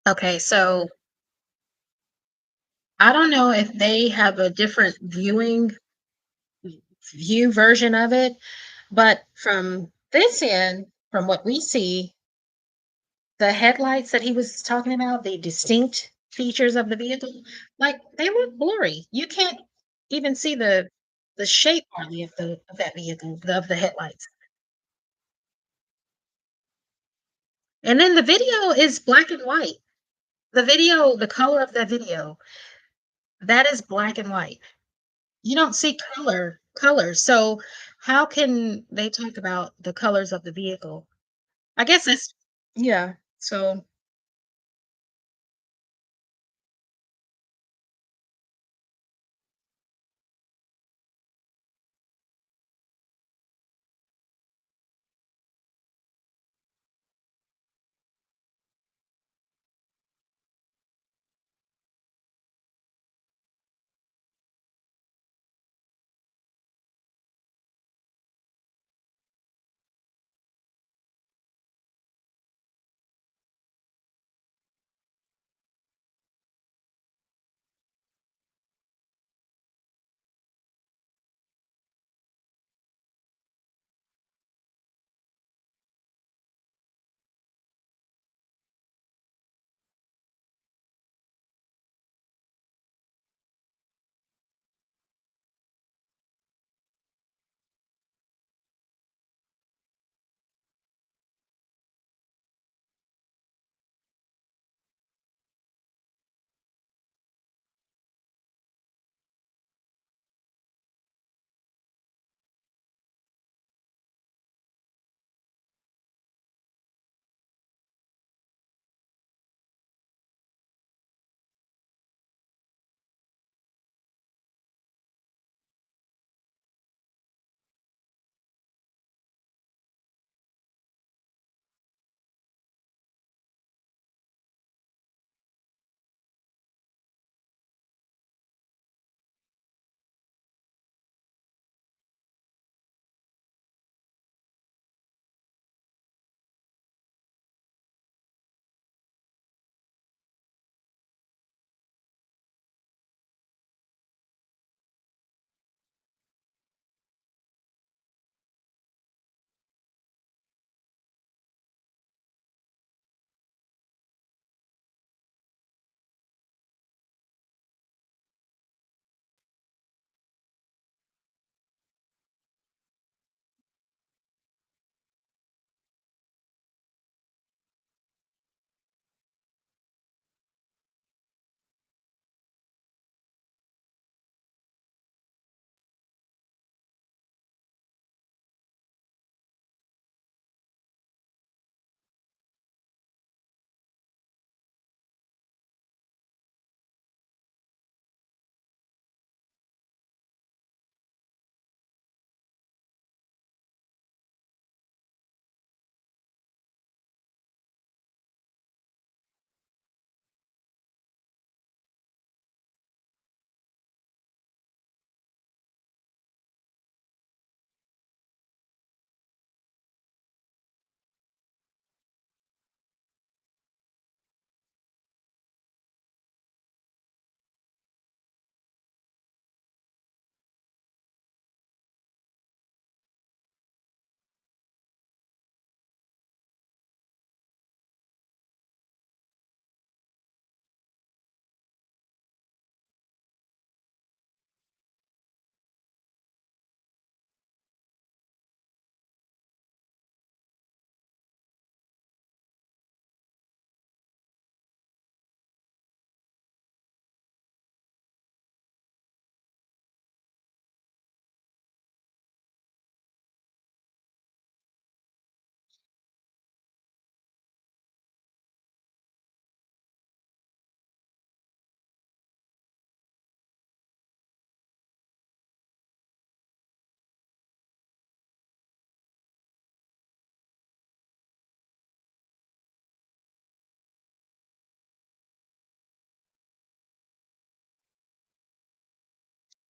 Okay, so I don't know if they have a different view version of it, but from this end, from what we see, the headlights that he was talking about, the distinct features of the vehicle, like they look blurry. You can't even see the shape hardly of that vehicle, of the headlights. And then the video is black and white. The video, the color of that video, that is black and white. You don't see colors. So how can they talk about the colors of the vehicle? I guess it's yeah. So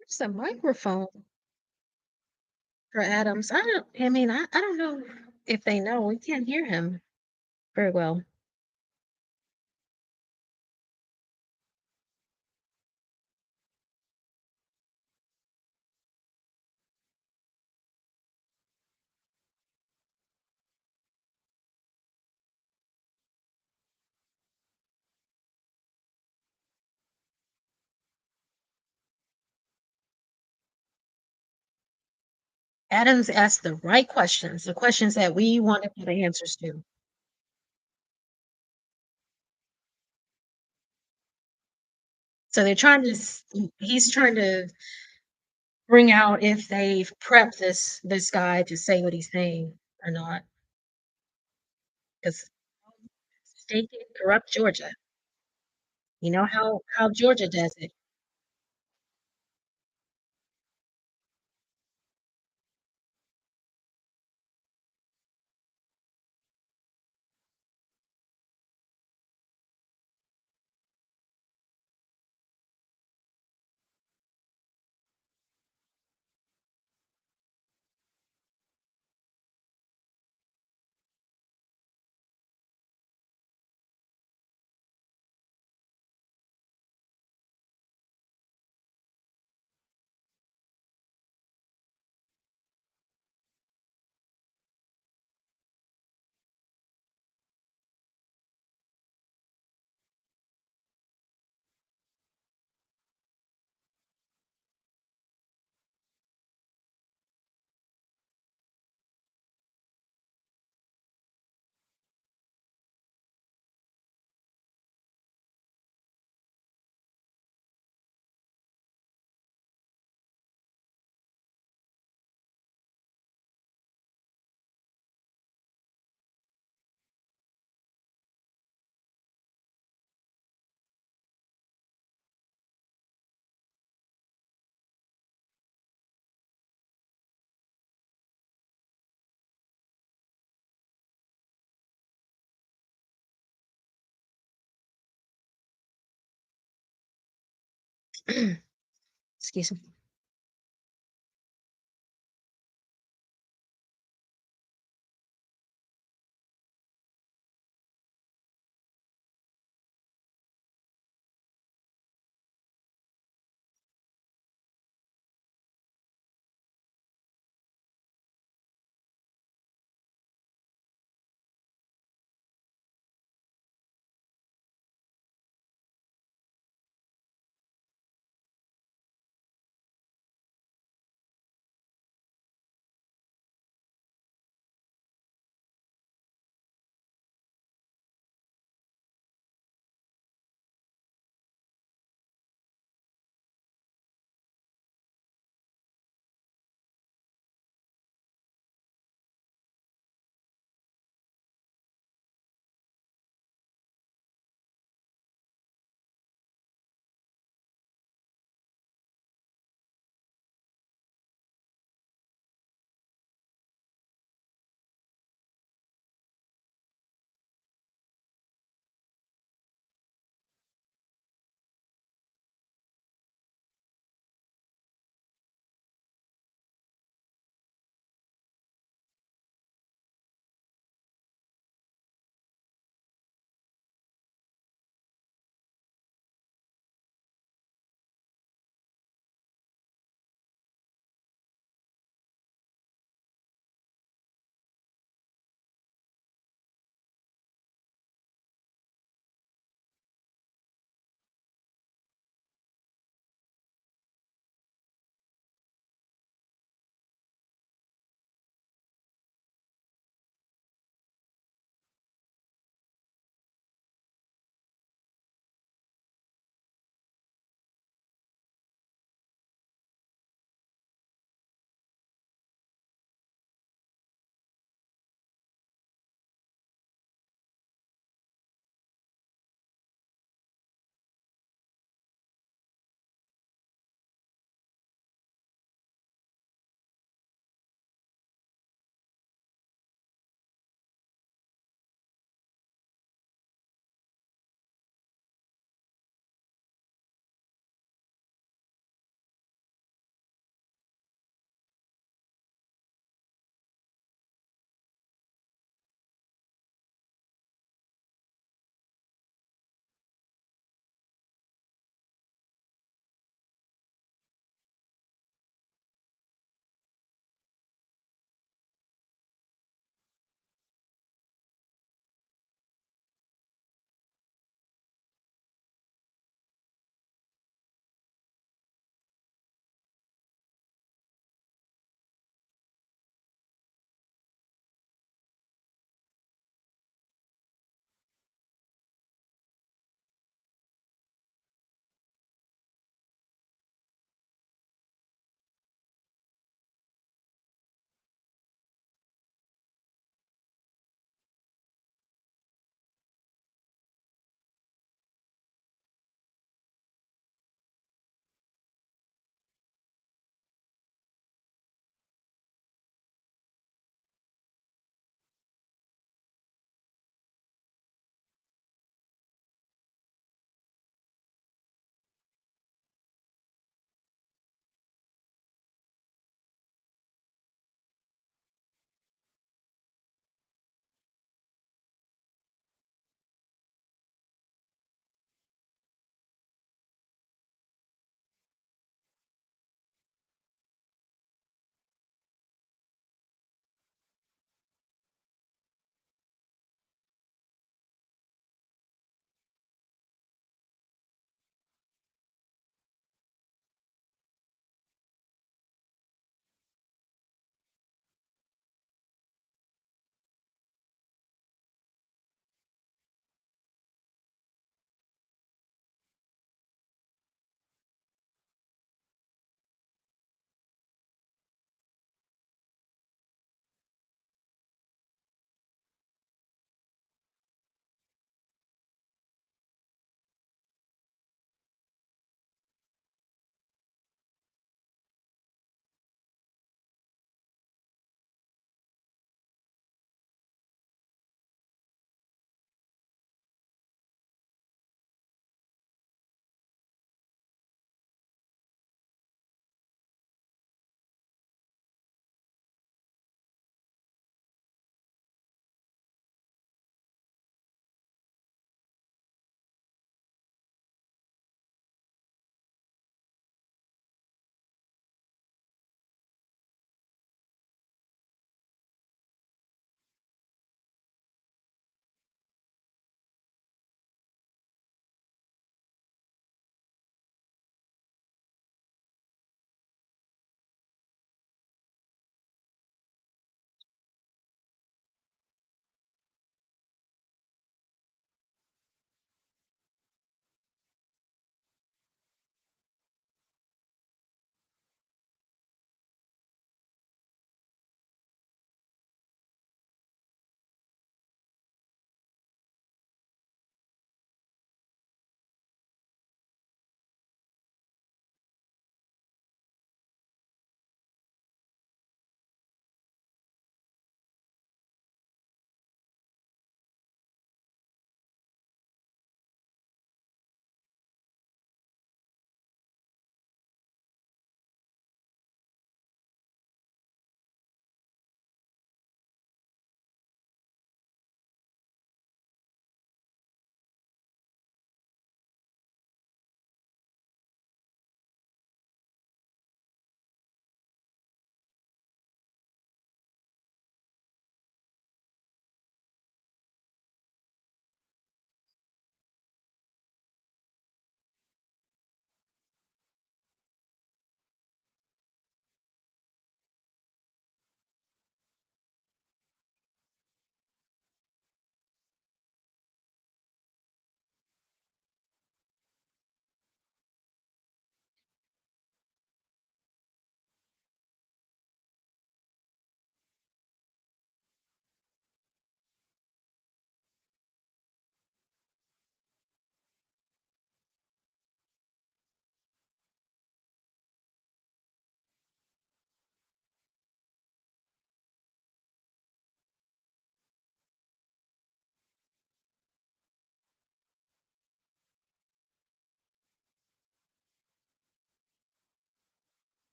it's a microphone for Adams. I don't know if they know. We can't hear him very well. Adams asked the right questions, the questions that we wanted the answers to. So they're trying to, he's trying to bring out if they've prepped this guy to say what he's saying or not. Because state did corrupt Georgia. You know how Georgia does it. Excuse me.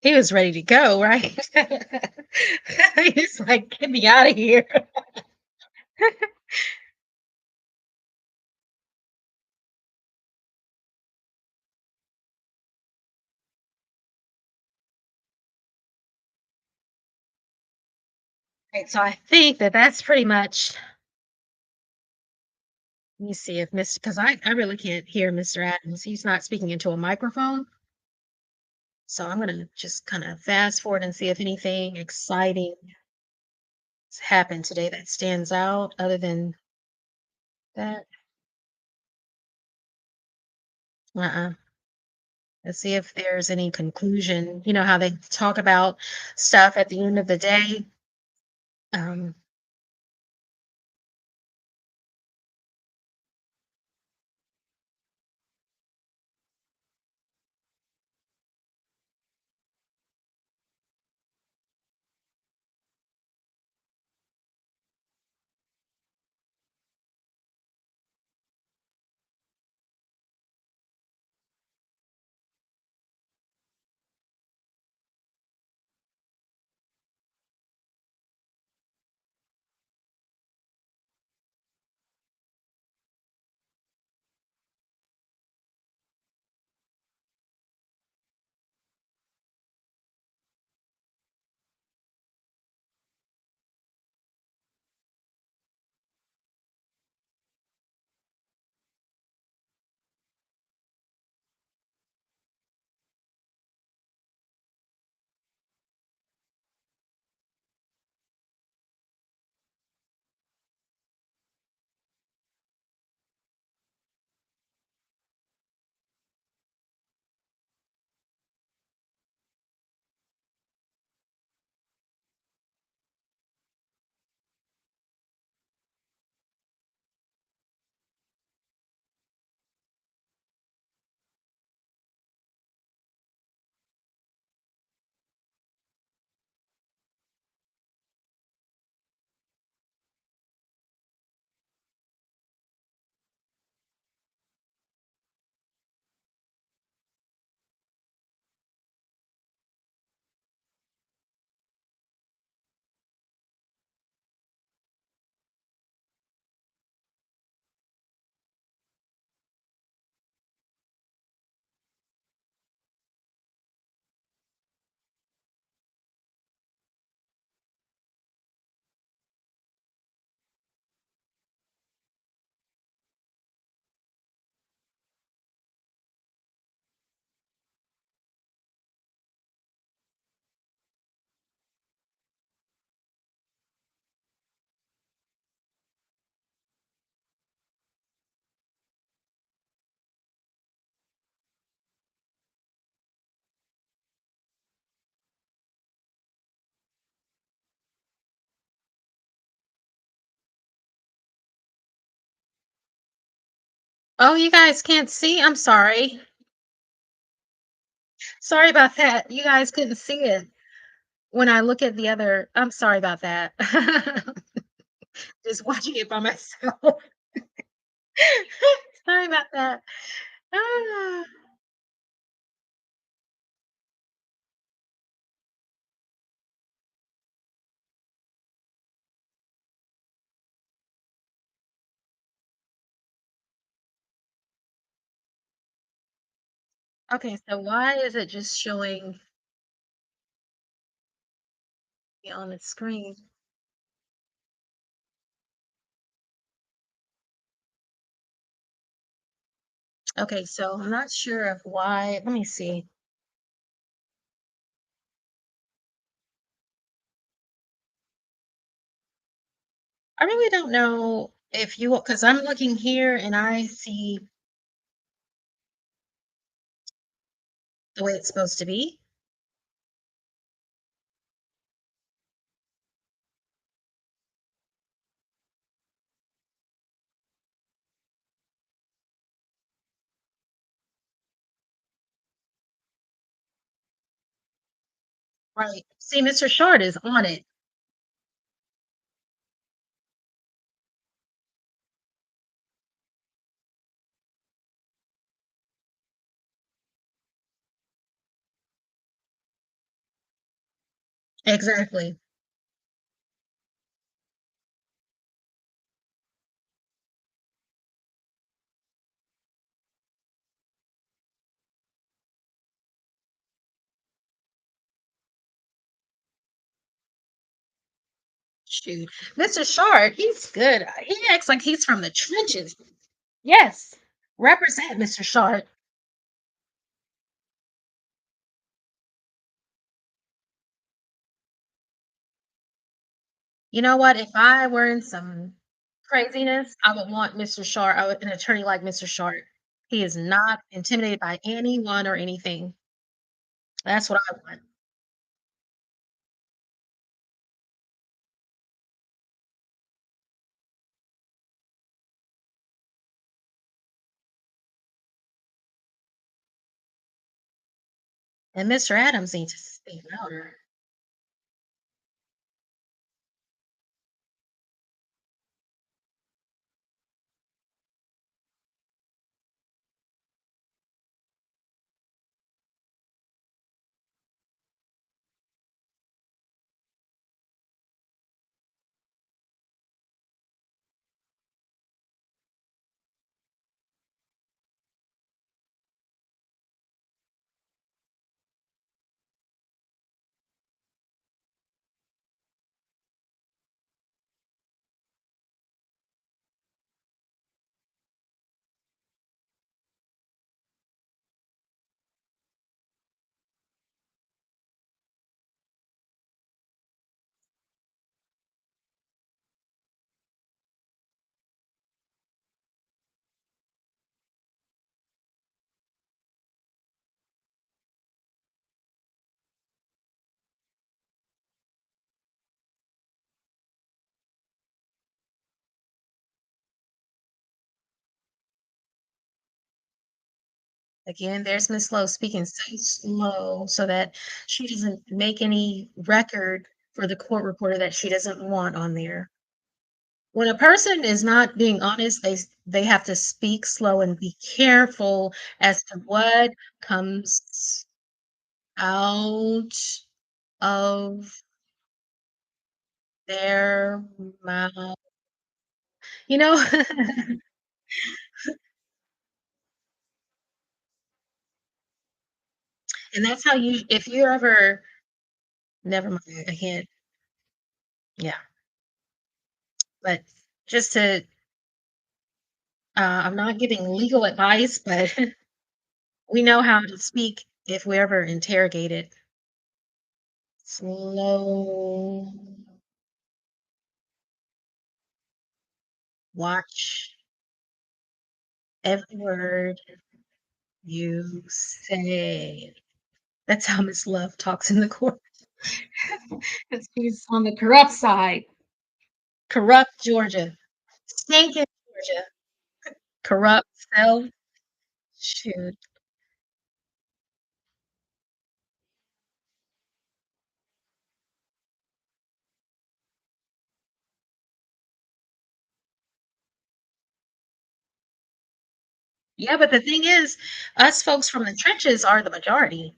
He was ready to go, right? He's like, get me out of here. Right, so I think that that's pretty much. Let me see if Mr. Because I really can't hear Mr. Adams. He's not speaking into a microphone. So I'm gonna just kind of fast forward and see if anything exciting has happened today that stands out other than that. Uh-uh. Let's see if there's any conclusion. You know how they talk about stuff at the end of the day. Um, oh, you guys can't see? I'm sorry. Sorry about that. You guys couldn't see it when I look at the other. I'm sorry about that. Just watching it by myself. Sorry about that. Ah. Okay, so why is it just showing me on the screen? Okay, so I'm not sure of why. Let me see. I really don't know if you, because I'm looking here and I see the way it's supposed to be. Right. See, Mr. Short is on it. Exactly. Shoot. Mr. Short, he's good. He acts like he's from the trenches. Yes. Represent Mr. Short. You know what? If I were in some craziness, I would want Mr. Short, an attorney like Mr. Short. He is not intimidated by anyone or anything. That's what I want. And Mr. Adams needs to speak louder. Again, there's Miss Lowe speaking so slow so that she doesn't make any record for the court reporter that she doesn't want on there. When a person is not being honest, they have to speak slow and be careful as to what comes out of their mouth. You know? And that's how you if you're ever never mind, I can't yeah. But just to I'm not giving legal advice, but we know how to speak if we're ever interrogated. Slow. Watch every word you say. That's how Miss Love talks in the court. 'Cause she's on the corrupt side. Corrupt Georgia. Stinking Georgia. Corrupt self. Shoot. Yeah, but the thing is, us folks from the trenches are the majority.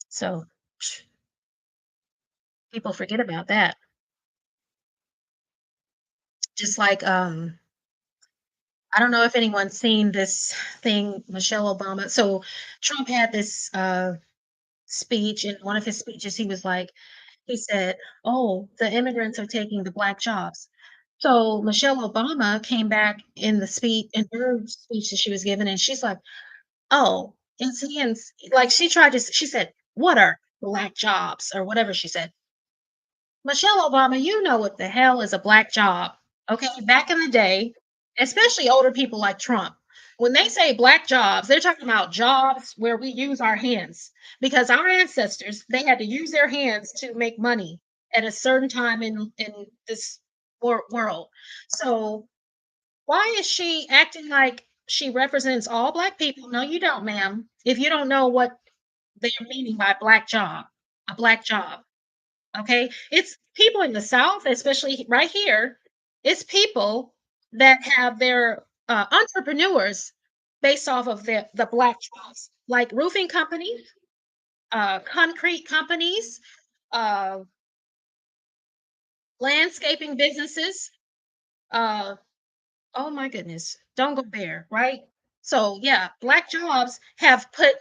So people forget about that. Just like I don't know if anyone's seen this thing, Michelle Obama. So Trump had this speech. In one of his speeches, he was like, he said, "Oh, the immigrants are taking the black jobs." So Michelle Obama came back in the speech in her speech that she was giving, and she's like, "Oh, is he in?" Like she tried to, she said, "What are black jobs?" or whatever she said. Michelle Obama, you know what the hell is a black job. Okay. Back in the day, especially older people like Trump, when they say black jobs, they're talking about jobs where we use our hands because our ancestors, they had to use their hands to make money at a certain time in this world. So why is she acting like she represents all black people? No, you don't, ma'am. If you don't know what they're meaning by black job, a black job. Okay, it's people in the South, especially right here. It's people that have their entrepreneurs based off of the black jobs, like roofing companies, concrete companies, uh, landscaping businesses. Oh my goodness, don't go there, right? So yeah, black jobs have put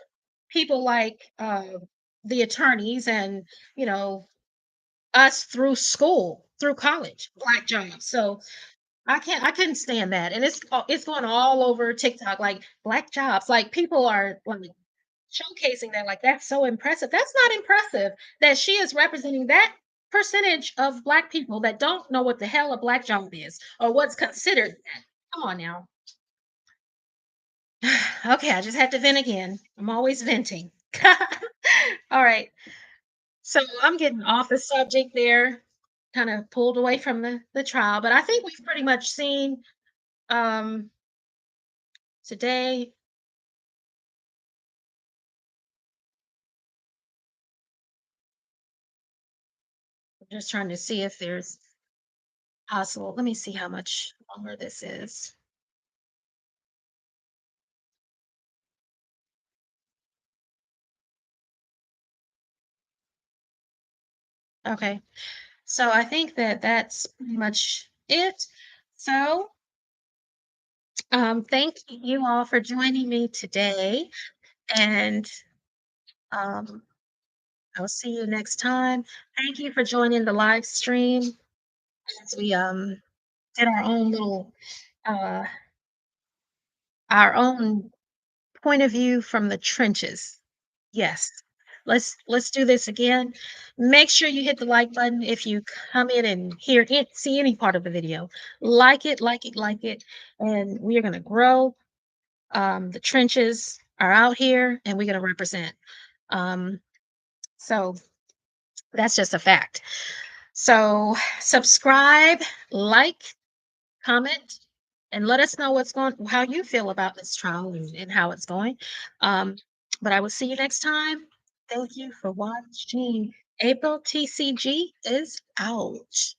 people like the attorneys and you know us through school, through college, black jobs. So I couldn't stand that, and it's going all over TikTok, like black jobs, like people are like showcasing that, like that's so impressive. That's not impressive that she is representing that percentage of black people that don't know what the hell a black job is or what's considered that. Come on now. Okay, I just had to vent again. I'm always venting. All right. So I'm getting off the subject there, kind of pulled away from the trial, but I think we've pretty much seen um today. I'm just trying to see if there's possible. Let me see how much longer this is. Okay. So I think that that's pretty much it. So thank you all for joining me today, and um, I'll see you next time. Thank you for joining the live stream as we did uh our own point of view from the trenches. Yes. Let's do this again. Make sure you hit the like button if you come in and hear it, see any part of the video. Like it, like it, like it, and we are going to grow. The trenches are out here, and we're going to represent. Um, so that's just a fact. So subscribe, like, comment, and let us know how you feel about this trial and how it's going. But I will see you next time. Thank you for watching. April TCG is out.